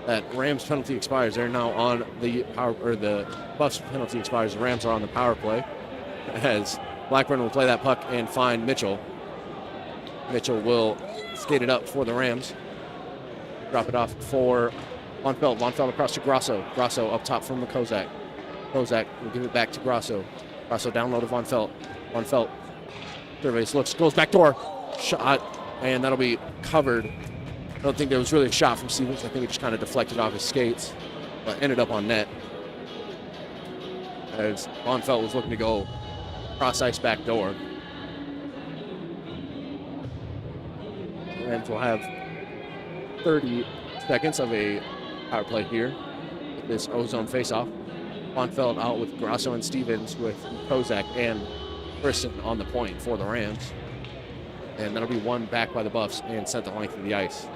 that Rams penalty expires, they're now on the power, or the Buffs penalty expires. The Rams are on the power play. As Blackburn will play that puck and find Mitchell. Mitchell will skate it up for the Rams. Drop it off for Von Felt across to Grosso. Grosso up top from Kozak. Kozak will give it back to Grosso. Grosso down low to Von Felt. Von Felt surveys, looks, goes back door. Shot, and that'll be covered. I don't think there was really a shot from Stevens. I think it just kind of deflected off his skates, but ended up on net. As Von Felt was looking to go cross ice back door. Rams will have 30 seconds of a power play here with this O-zone face-off. Von Felt out with Grosso and Stevens with Kozak and Brisson on the point for the Rams. And that'll be one back by the Buffs and sent the length of the ice.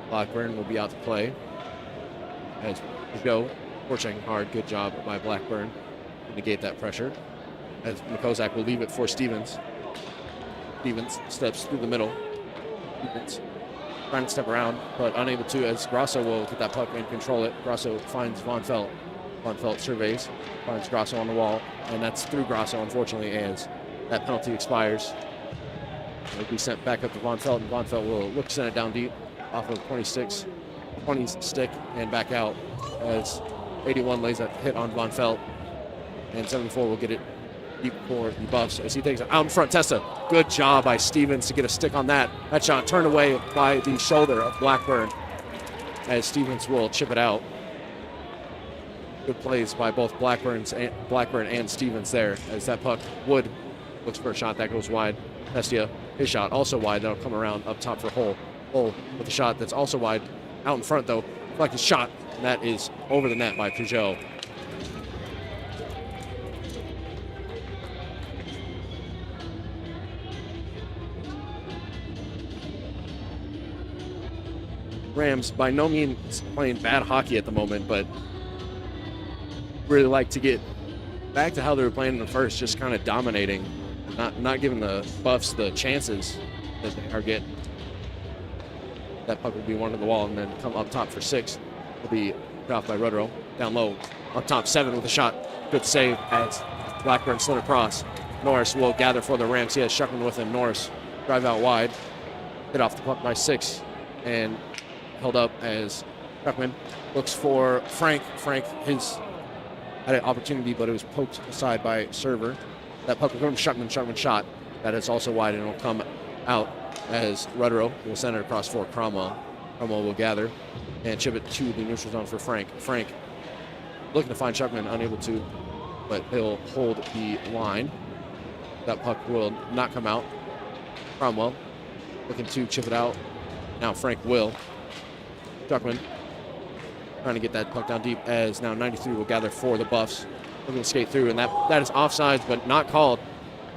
Blackburn will be out to play. As we go, forcing hard, good job by Blackburn to negate that pressure. As Kozak will leave it for Stevens. Stevens steps through the middle. Stevens trying to step around, but unable to, as Grosso will get that puck and control it. Grosso finds Von Felt. Von Felt surveys, finds Grosso on the wall, and that's through Grosso, unfortunately, as that penalty expires. It'll be sent back up to Von Felt, and Von Felt will look to send it down deep off of 20's stick and back out as 81 lays that hit on Von Felt, and 74 will get it deep for the Buffs as he takes it out in front. Testa, good job by Stevens to get a stick on that. That shot turned away by the shoulder of Blackburn as Stevens will chip it out. Good plays by both Blackburn and Stevens there as that puck Wood looks for a shot that goes wide. Testia, his shot also wide. That'll come around up top for Hull. Hull with a shot that's also wide. Out in front though, like a shot, and that is over the net by Peugeot. Rams by no means playing bad hockey at the moment, but really like to get back to how they were playing in the first, just kind of dominating, not giving the Buffs the chances that they are getting. That puck will be one to the wall and then come up top for 6. Will be dropped by Rudrow. Down low, up top 7 with a shot. Good save as Blackburn slid across. Norris will gather for the Rams. He has Shuckman with him. Norris drive out wide, hit off the puck by 6 and held up as Shuckman looks for Frank. Frank had an opportunity, but it was poked aside by Server. That puck will come from Shuckman. Shuckman shot. That is also wide, and it will come out as Rudrow will send it across for Cromwell. Cromwell will gather and chip it to the neutral zone for Frank. Frank looking to find Shuckman, unable to, but he'll hold the line. That puck will not come out. Cromwell looking to chip it out. Now Frank will. Shuckman trying to get that puck down deep as now 93 will gather for the Buffs. Looking to skate through, and that is offsides, but not called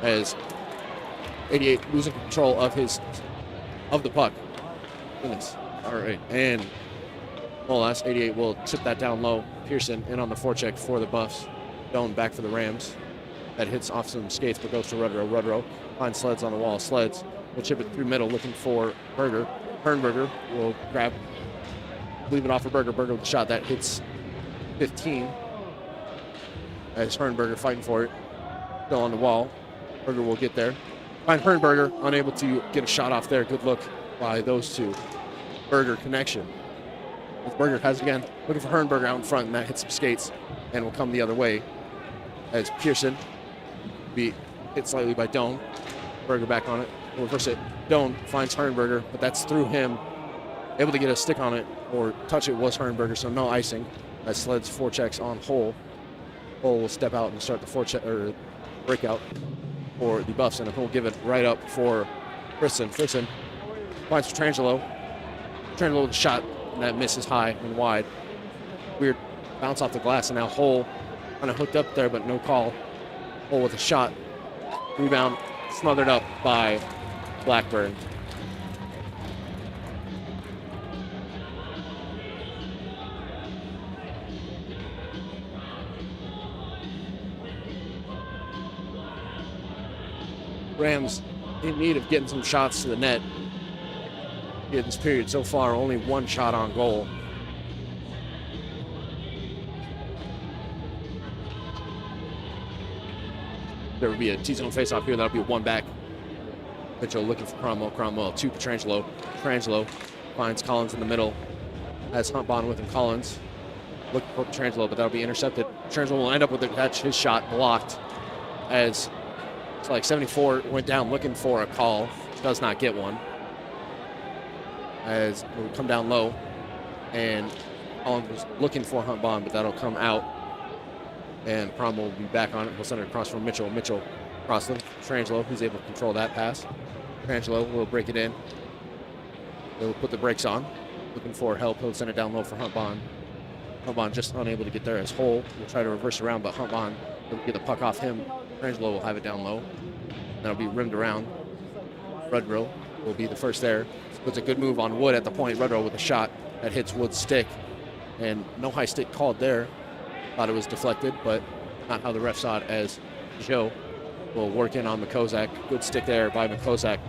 as 88 losing control of the puck. Goodness. All right, and Molas, 88 will chip that down low. Pearson in on the forecheck for the Buffs. Doan back for the Rams. That hits off some skates, but goes to Rudrow. Rudrow finds Sleds on the wall. Sleds will chip it through middle, looking for Berger. Hernberger will leave it off for Berger. Berger with a shot that hits 15. As Hernberger fighting for it. Still on the wall. Berger will get there. Find Hernberger, unable to get a shot off there. Good look by those two. Berger connection. As Berger has again, looking for Hernberger out in front, and that hits some skates and will come the other way. As Pearson be hit slightly by Doan. Berger back on it. Will reverse it. Doan finds Hernberger, but that's through him. Able to get a stick on it or touch it was Hernberger, so no icing. As Sleds forechecks on Hull. Hull will step out and start the forecheck or breakout for the Buffs, and Hull will give it right up for Frisson. Frisson finds Petrangelo. Petrangelo with a shot, and that misses high and wide. Weird bounce off the glass, and now Hull kind of hooked up there, but no call. Hull with a shot. Rebound smothered up by Blackburn. Rams in need of getting some shots to the net. In this period so far, only one shot on goal. There will be a T-zone face-off here. That'll be one back. Mitchell looking for Cromwell. Cromwell to Petrangelo. Petrangelo finds Collins in the middle. Has Hunt Bond with him. Collins looking for Petrangelo, but that'll be intercepted. Petrangelo will end up with a catch. His shot blocked as it's like 74 went down looking for a call. Does not get one. As it will come down low. And Collins was looking for Hunt Bond, but that'll come out. And Cromwell will be back on it. He'll send it across from Mitchell. Mitchell across to Petrangelo, who's able to control that pass. Petrangelo will break it in. They'll put the brakes on. Looking for help. He'll send it down low for Hunt Bond. Hunt Bond just unable to get there as Hole will try to reverse around, but Hunt Bond will get the puck off him. Petrangelo will have it down low. That'll be rimmed around. Rudrow will be the first there. Puts a good move on Wood at the point. Rudrow with a shot that hits Wood's stick. And no high stick called there. Thought it was deflected, but not how the ref saw it, as Joe will work in on Mikozak. Good stick there by Mikozak.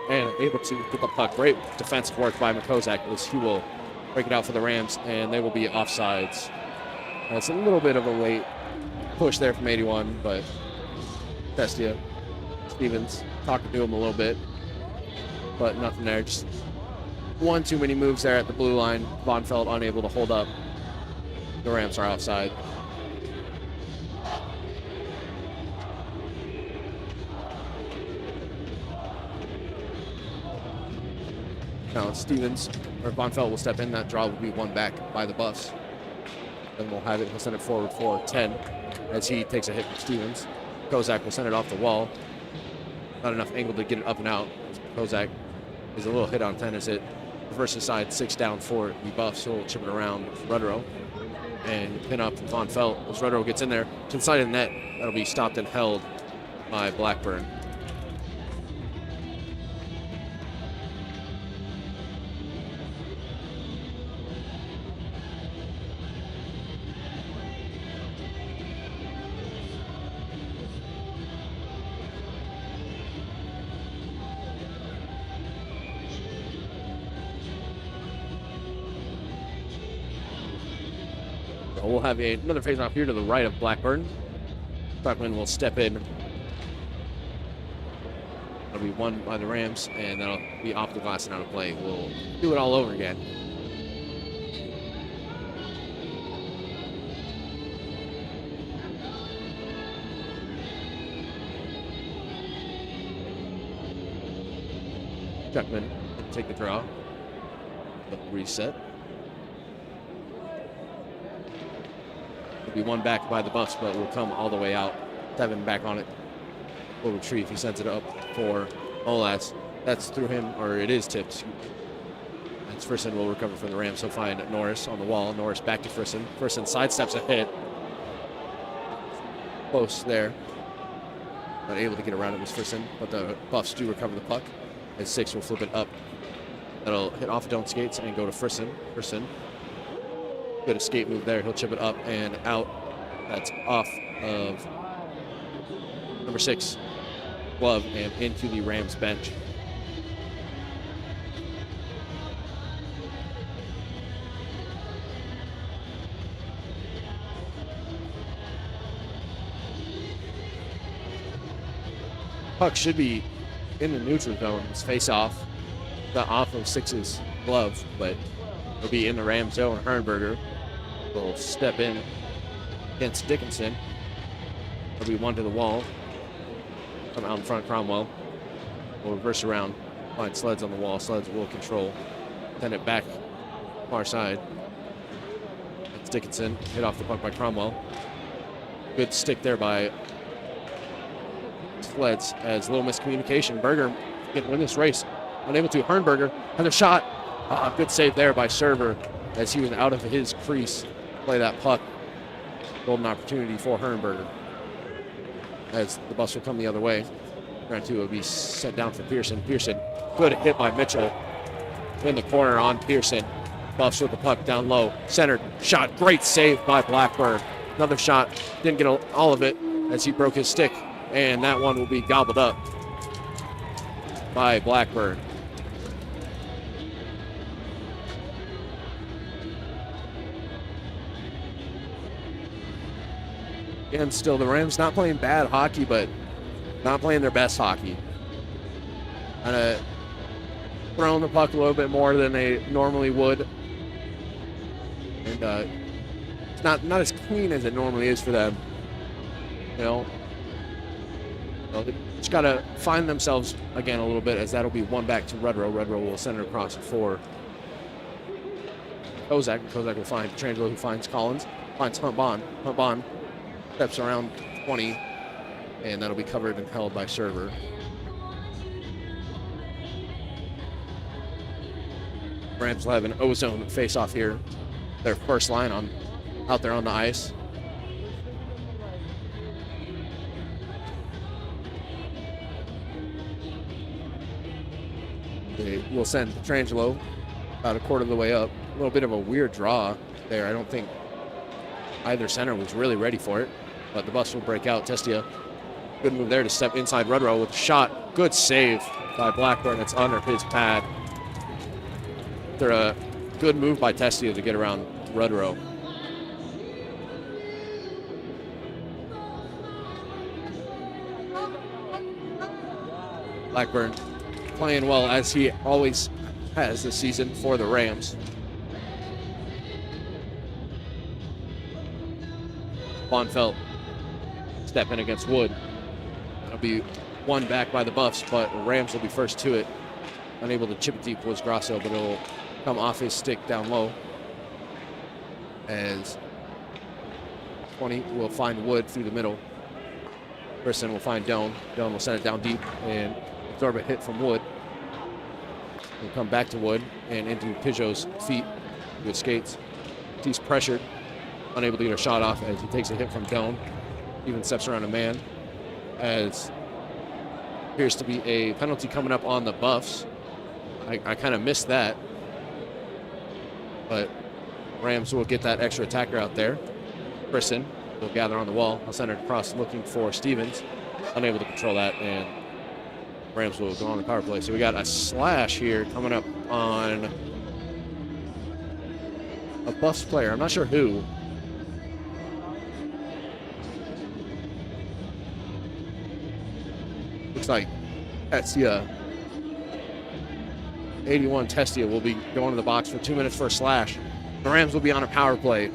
And able to get the puck. Great defensive work by Mikozak as he will break it out for the Rams, and they will be offsides. That's a little bit of a late push there from 81, but Testia, Stevens talking to him a little bit, but nothing there. Just one too many moves there at the blue line. Von Feld unable to hold up. The Rams are outside. Now Stevens or Von Feld will step in. That draw will be won back by the Buffs. Then we'll have it. He'll send it forward for 10 as he takes a hit from Stevens. Kozak will send it off the wall. Not enough angle to get it up and out. Kozak is a little hit on 10 as it reverses side 6 down for the Buffs. So we'll chip it around Rudrow and pin up Von Felt as Rudrow gets in there to the side of the net. That'll be stopped and held by Blackburn. We'll have another face-off here to the right of Blackburn. Blackburn will step in. That'll be won by the Rams, and that'll be off the glass and out of play. We'll do it all over again. Chuckman will take the draw. Reset. Will be won back by the Buffs, but will come all the way out. Tevin back on it. Will retrieve. He sends it up for Olas. That's through him, or it is tipped. And Frisson will recover from the Rams. He'll find Norris on the wall. Norris back to Frisson. Frisson sidesteps a hit. Close there. Not able to get around it was Frisson, but the Buffs do recover the puck. And 6 will flip it up. That'll hit off of Don't Skates and go to Frisson. Frisson. Good escape move there. He'll chip it up and out. That's off of number 6 glove and into the Rams bench. Puck should be in the neutral zone. It's face off. Not off of 6's glove, but it'll be in the Rams zone. Herrenberger will step in against Dickinson. It'll be one to the wall. Come out in front, Cromwell. Will reverse around. Find Sleds on the wall. Sleds will control. Send it back far side. It's Dickinson. Hit off the puck by Cromwell. Good stick there by Sleds as little miscommunication. Berger can win this race. Unable to. Herrenberger has a shot. Good save there by Server as he was out of his crease. Play that puck. Golden opportunity for Herrenberger. As the bus will come the other way. Round 2 will be set down for Pearson. Pearson, good hit by Mitchell in the corner on Pearson. Buffs with the puck down low. Centered. Shot. Great save by Blackburn. Another shot. Didn't get all of it as he broke his stick. And that one will be gobbled up by Blackburn. Again, still the Rams not playing bad hockey, but not playing their best hockey. Kind of throwing the puck a little bit more than they normally would. And it's not as clean as it normally is for them. You know, they just got to find themselves again a little bit, as that'll be one back to Redrow. Redrow will send it across for Kozak. Kozak will find Petrangelo, who finds Collins, finds Hunt Bond. Hunt Bond steps around 20, and that'll be covered and held by Server. Rams will have an O-zone face-off here. Their first line out there on the ice. They will send Petrangelo about a quarter of the way up. A little bit of a weird draw there. I don't think either center was really ready for it, but the Buffs will break out. Testia, good move there to step inside Redrow with a shot. Good save by Blackburn. It's under his pad. They're a good move by Testia to get around Redrow. Blackburn playing well, as he always has this season for the Rams. Bonfelt step in against Wood. That'll be one back by the Buffs, but Rams will be first to it. Unable to chip it deep was Grasso, but it'll come off his stick down low. As 20 will find Wood through the middle. Person will find Doan. Doan will send it down deep and absorb a hit from Wood. He'll come back to Wood and into Peugeot's feet with skates. He's pressured, unable to get a shot off as he takes a hit from Doan. Even steps around a man, as appears to be a penalty coming up on the Buffs. I kind of missed that, but Rams will get that extra attacker out there. Brisson will gather on the wall. I'll send it across looking for Stevens. Unable to control that, and Rams will go on the power play. So we got a slash here coming up on a Buffs player. I'm not sure who. Looks like Testia, 81 Testia, will be going to the box for 2 minutes for a slash. The Rams will be on a power play.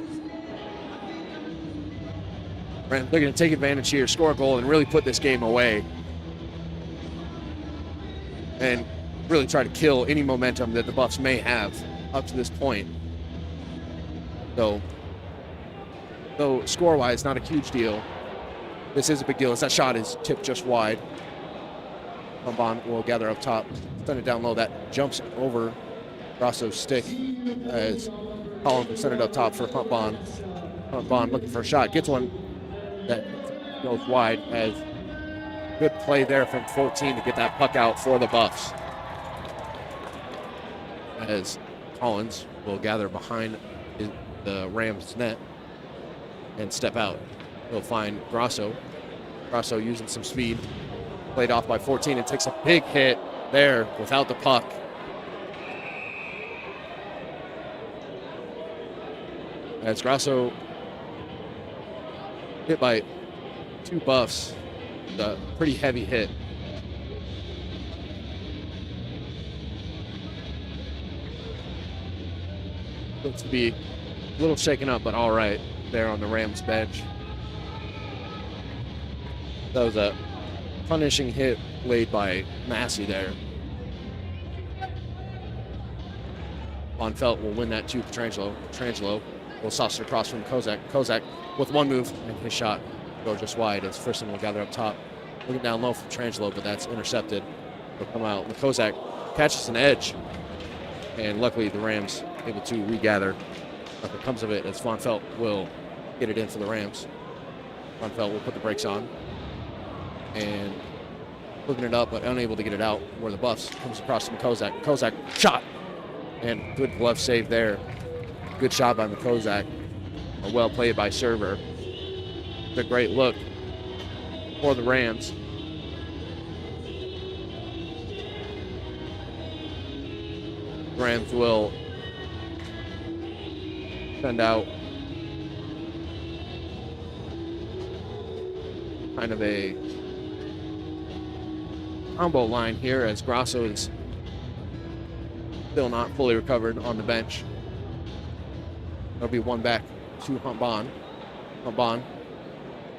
They're going to take advantage here, score a goal, and really put this game away. And really try to kill any momentum that the Buffs may have up to this point. Though score-wise, not a huge deal. This is a big deal, as that shot is tipped just wide. Bond will gather up top, send it down low. That jumps over Grasso's stick as Collins will send it up top for Hunt Bond. Hunt Bond looking for a shot, gets one that goes wide, as good play there from 14 to get that puck out for the Buffs. As Collins will gather behind the Rams net and step out. He'll find Grasso. Grasso using some speed. Played off by 14 and takes a big hit there without the puck. As Grasso hit by two Buffs. A pretty heavy hit. Looks to be a little shaken up, but all right there on the Rams bench. That was a punishing hit laid by Massey there. Bonfelt will win that to Petrangelo. Petrangelo will sauce it across from Kozak. Kozak with one move, and his shot go just wide as Frisson will gather up top. Looking down low for Petrangelo, but that's intercepted. He'll come out. And Kozak catches an edge, and luckily the Rams able to regather. Nothing comes of it, as Bonfelt will get it in for the Rams. Bonfelt will put the brakes on and hooking it up, but unable to get it out where the Buffs. Comes across from Kozak. Kozak shot, and good glove save there. Good shot by Kozak. Well played by Server. It's a great look for the Rams. Rams will send out kind of a combo line here, as Grasso is still not fully recovered on the bench. There'll be one back to Hunt Bond. Hunt Bond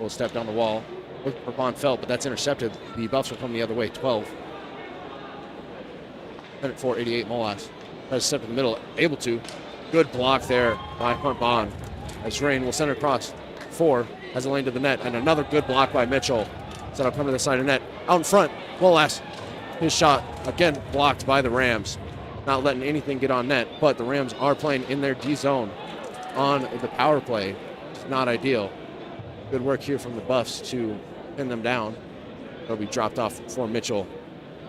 will step down the wall. Look for Von Felt, but that's intercepted. The Buffs will come the other way, 12. Minute 4:88 Molas. Tries to step in the middle, able to. Good block there by Hunt Bond. As Rain will center across. 4 has a lane to the net, and another good block by Mitchell. Set up coming to the side of net. Out in front, Molas. His shot, again, blocked by the Rams. Not letting anything get on net, but the Rams are playing in their D zone on the power play. It's not ideal. Good work here from the Buffs to pin them down. They'll be dropped off for Mitchell.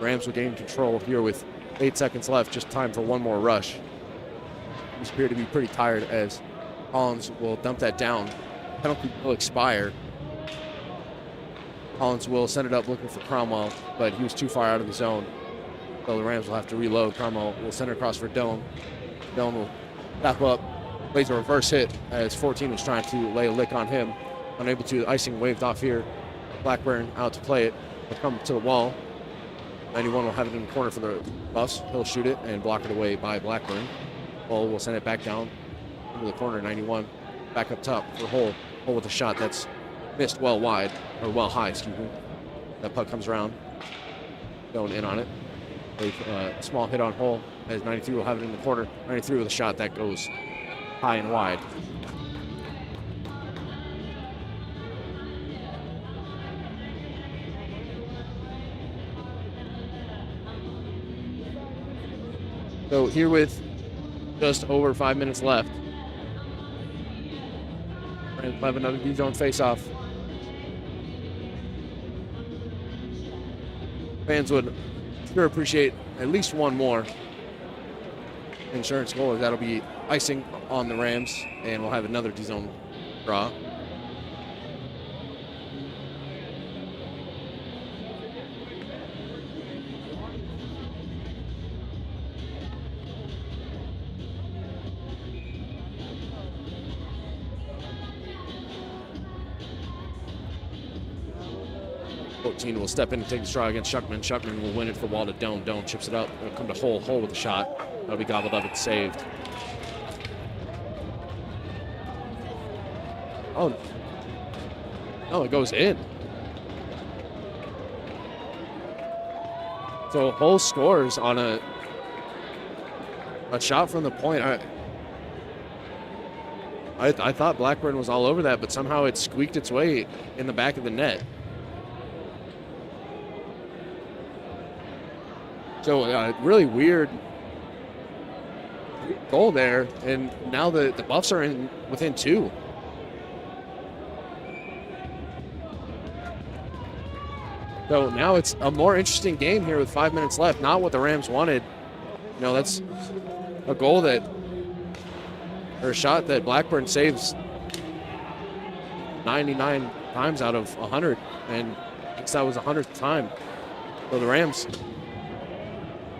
Rams will gain control here with 8 seconds left. Just time for one more rush. These appear to be pretty tired as Collins will dump that down. Penalty will expire. Collins will send it up looking for Cromwell, but he was too far out of the zone. So the Rams will have to reload. Cromwell will send it across for Doan. Doan will tap up, lays a reverse hit as 14 was trying to lay a lick on him. Unable to, icing waved off here. Blackburn out to play it. Will come to the wall. 91 will have it in the corner for the Buffs. He'll shoot it and block it away by Blackburn. Ball will send it back down into the corner. 91 back up top for Hole. Hole with a shot that's missed well wide, or well high, excuse me. That puck comes around. Going in on it. A small hit on Hole as 93 will have it in the corner. 93 with a shot that goes high and wide. So here with just over 5 minutes left, Rams will have another D-zone face-off. Fans would sure appreciate at least one more insurance goal. That'll be icing on the Rams, and we'll have another D-zone draw. Will step in and take the straw against Shuckman. Shuckman will win it for wall to Doan. Doan chips it up. It'll come to Hole. Hole with a shot. That'll be gobbled up and saved. Oh, it goes in. So Hole scores on a shot from the point. I thought Blackburn was all over that, but somehow it squeaked its way in the back of the net. So really weird goal there, and now the Buffs are in within 2. So now it's a more interesting game here with 5 minutes left. Not what the Rams wanted. You know, that's a goal or a shot that Blackburn saves 99 times out of 100, and I guess that was 100th time. So the Rams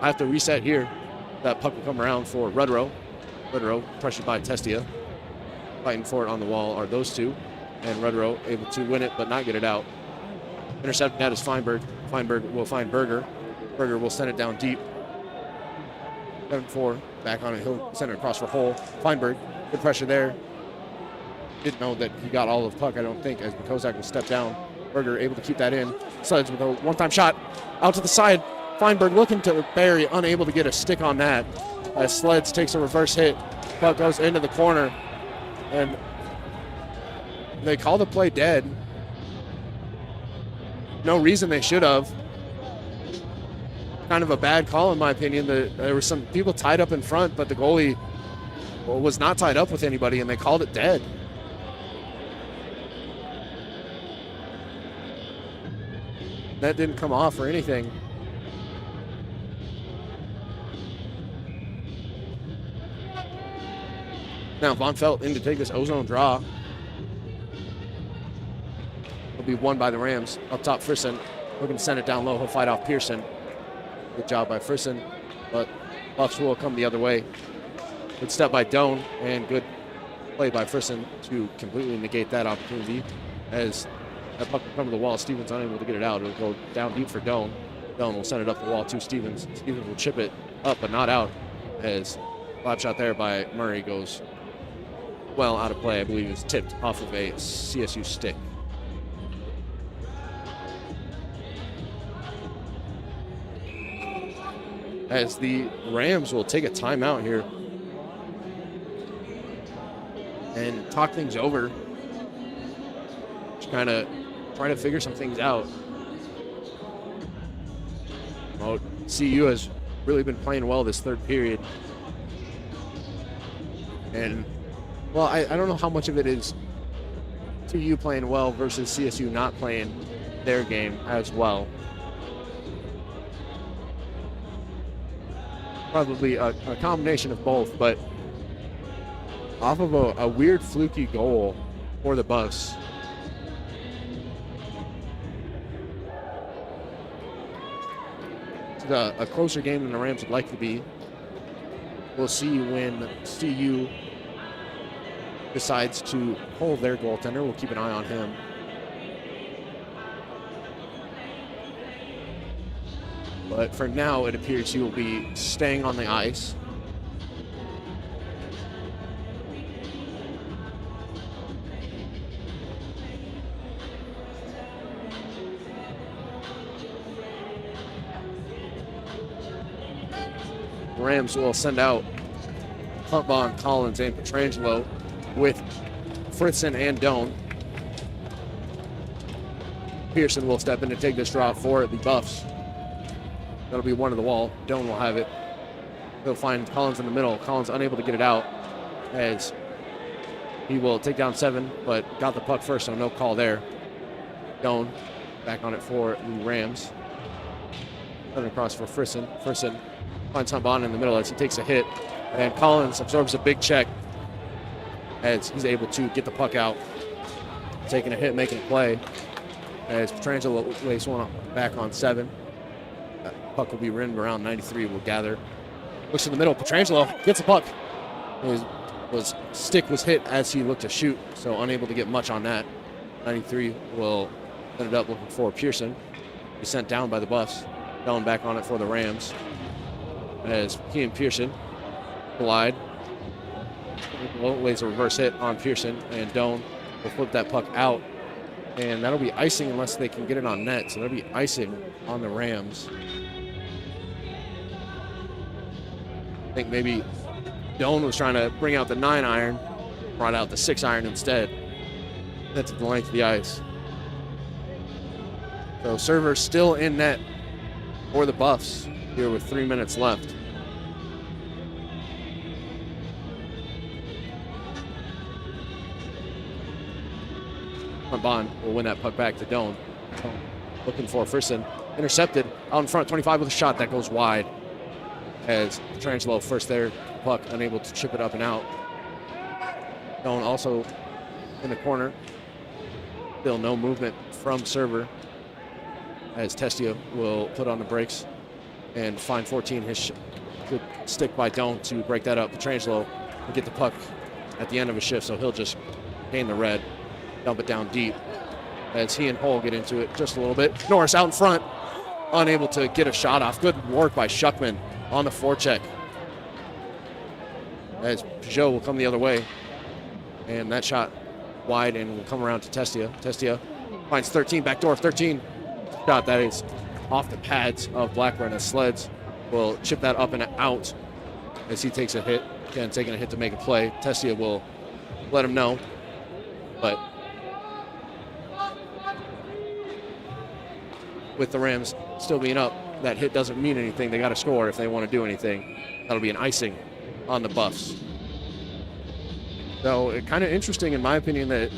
have to reset here. That puck will come around for Rudrow. Rudrow pressured by Testia. Fighting for it on the wall are those two. And Rudrow able to win it but not get it out. Intercepting that is Feinberg. Feinberg will find Berger. Berger will send it down deep. 7-4 back on it. He'll send it across for Hole. Feinberg, good pressure there. Didn't know that he got all of the puck, I don't think, as Kozak will step down. Berger able to keep that in. Sleds with a one-time shot out to the side. Feinberg looking to bury, unable to get a stick on that. As Sleds takes a reverse hit. Puck goes into the corner. And they call the play dead. No reason they should have. Kind of a bad call in my opinion. There were some people tied up in front, but the goalie was not tied up with anybody, and they called it dead. That didn't come off or anything. Now Von Felt in to take this ozone draw. Will be won by the Rams. Up top, Frisson looking to send it down low. He'll fight off Pearson. Good job by Frisson, but Buffs will come the other way. Good step by Doan and good play by Frisson to completely negate that opportunity. As that puck will come to the wall, Stevens unable to get it out. It'll go down deep for Doan. Doan will send it up the wall to Stevens. Stevens will chip it up but not out as slap shot there by Murray goes well out of play. I believe it was tipped off of a CSU stick. As the Rams will take a timeout here and talk things over. Just kind of trying to figure some things out. Well, CU has really been playing well this third period. And, well, I don't know how much of it is CU playing well versus CSU not playing their game as well. Probably a combination of both, but off of a weird fluky goal for the Buffs. It's a closer game than the Rams would like to be. We'll see when CU decides to pull their goaltender. We'll keep an eye on him. But for now, it appears he will be staying on the ice. Rams will send out Huntbaugh, Collins, and Petrangelo with Fritzen and Doan. Pearson will step in to take this draw for the Buffs. That'll be one to the wall. Doan will have it. He'll find Collins in the middle. Collins unable to get it out as he will take down 7, but got the puck first, so no call there. Doan back on it for the Rams. Coming across for Fritzen. Fritzen finds Huntbaugh in the middle as he takes a hit, and Collins absorbs a big check as he's able to get the puck out. Taking a hit, making a play as Petrangelo lays one back on 7. Puck will be rimmed around 93. Will gather. Looks in the middle. Petrangelo gets the puck. Stick was hit as he looked to shoot, so unable to get much on that. 93 will end up looking for Pearson. He's sent down by the Buffs. Down back on it for the Rams. As he and Pearson collide. Lays a reverse hit on Pearson, and Doan will flip that puck out. And that'll be icing unless they can get it on net. So that'll be icing on the Rams. I think maybe Doan was trying to bring out the 9-iron, brought out the 6-iron instead. That's at the length of the ice. So server still in net for the Buffs here with 3 minutes left. Bond will win that puck back to Doan. Looking for Fritzen. Intercepted out in front, 25 with a shot that goes wide. As Petrangelo first there, puck unable to chip it up and out. Doan also in the corner. Still no movement from server. As Testia will put on the brakes and find 14. His good stick by Doan to break that up. Petrangelo will get the puck at the end of a shift, so he'll just gain the red. Dump it down deep as he and Hull get into it just a little bit. Norris out in front, unable to get a shot off. Good work by Schuckman on the forecheck. As Peugeot will come the other way. And that shot wide and will come around to Testia. Testia finds 13, backdoor 13. Shot that is off the pads of Blackburn as Sleds will chip that up and out as he takes a hit. Again, taking a hit to make a play. Testia will let him know. But with the Rams still being up, that hit doesn't mean anything. They got to score if they want to do anything. That'll be an icing on the Buffs. So it kind of interesting, in my opinion, that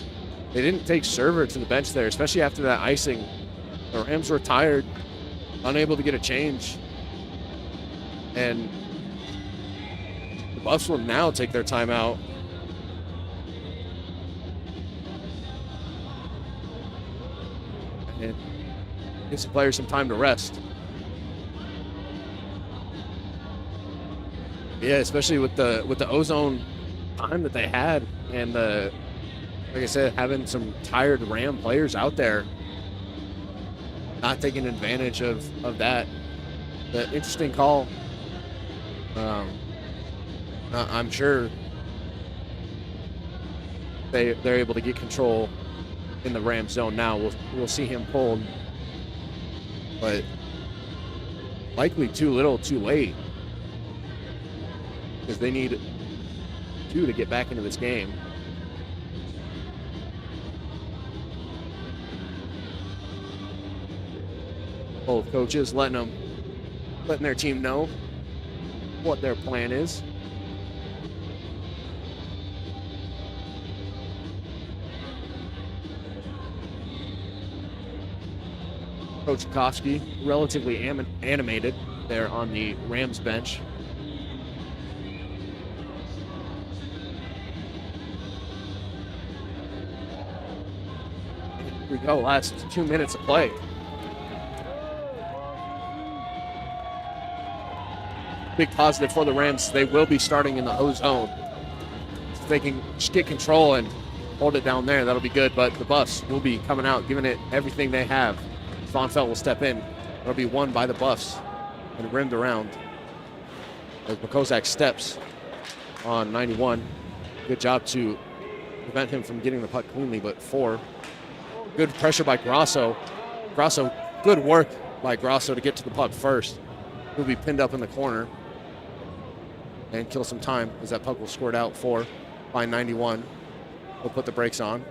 they didn't take server to the bench there, especially after that icing. The Rams were tired, unable to get a change. And the Buffs will now take their timeout. And gives the players some time to rest. Yeah, especially with the ozone time that they had, and like I said, having some tired Ram players out there, not taking advantage of that. The interesting call. I'm sure they're able to get control in the Rams zone now. We'll see him pulled, but likely too little, too late, because they need 2 to get back into this game. Both coaches letting their team know what their plan is. Coach Kofsky, relatively animated there on the Rams bench. Here we go, last 2 minutes of play. Big positive for the Rams. They will be starting in the O zone. If they can just get control and hold it down there, that'll be good. But the Buffs will be coming out, giving it everything they have. Von Felt will step in. It'll be won by the Buffs and rimmed around as Makozak steps on 91. Good job to prevent him from getting the puck cleanly, but 4. Good pressure by Grasso. Grasso, good work by Grasso to get to the puck first. He'll be pinned up in the corner and kill some time as that puck will squirt out by 91. We'll put the brakes on.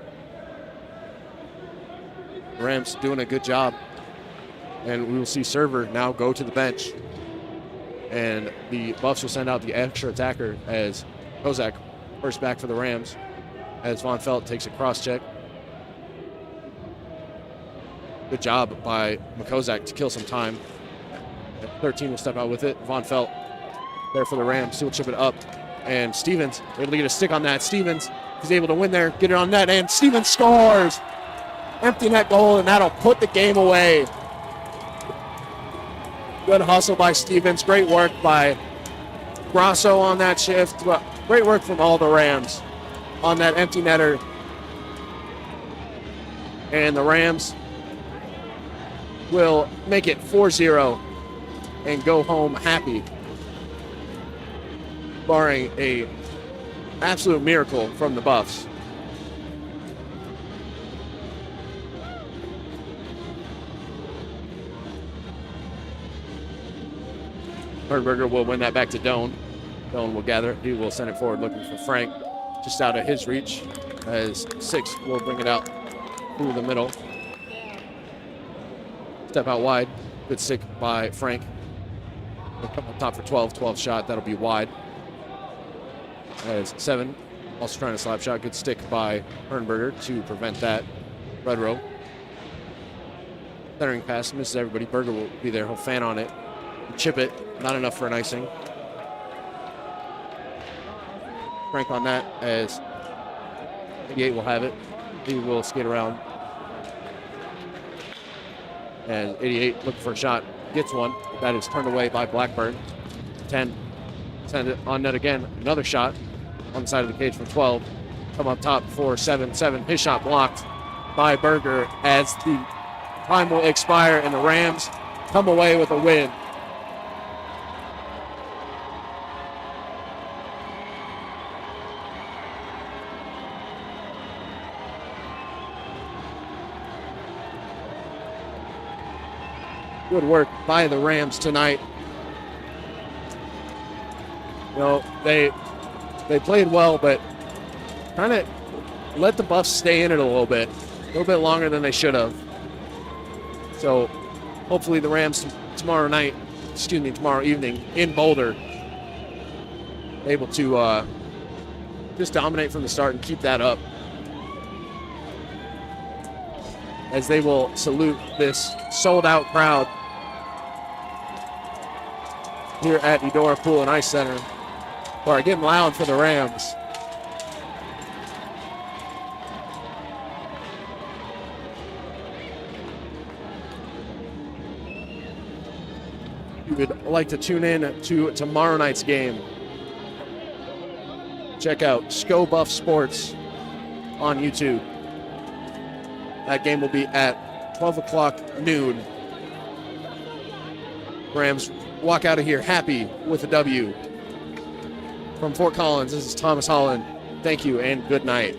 Rams doing a good job. And we will see Server now go to the bench. And the Buffs will send out the extra attacker as Kozak first back for the Rams as Von Felt takes a cross check. Good job by Makozak to kill some time. 13 will step out with it. Von Felt there for the Rams. He'll chip it up. And Stevens able to get a stick on that. Stevens is able to win there, get it on net, and Stevens scores! Empty net goal, and that'll put the game away. Good hustle by Stevens. Great work by Grasso on that shift. Great work from all the Rams on that empty netter. And the Rams will make it 4-0 and go home happy, barring a absolute miracle from the Buffs. Hernberger will win that back to Doan. Doan will gather it. He will send it forward looking for Frank, just out of his reach, as 6 will bring it out through the middle. Step out wide. Good stick by Frank. He'll come up top for 12. 12 shot. That'll be wide. As 7 also trying to slap shot. Good stick by Hernberger to prevent that. Red row. Centering pass misses everybody. Berger will be there. He'll fan on it. Chip it. Not enough for an icing. Frank on that as 88 will have it. He will skate around. And 88 looking for a shot. Gets one. That is turned away by Blackburn. 10. Send it on net again. Another shot on the side of the cage from 12. Come up top for 7. 7. His shot blocked by Berger as the time will expire and the Rams come away with a win. Good work by the Rams tonight. You know, they played well, but kind of let the Buffs stay in it a little bit longer than they should have. So hopefully the Rams tomorrow evening in Boulder, able to just dominate from the start and keep that up, as they will salute this sold-out crowd here at Eudora Pool and Ice Center. Or getting loud for the Rams. If you would like to tune in to tomorrow night's game, check out SCO Buff Sports on YouTube. That game will be at 12 o'clock noon. Rams walk out of here happy with a W. From Fort Collins, this is Thomas Holland. Thank you and good night.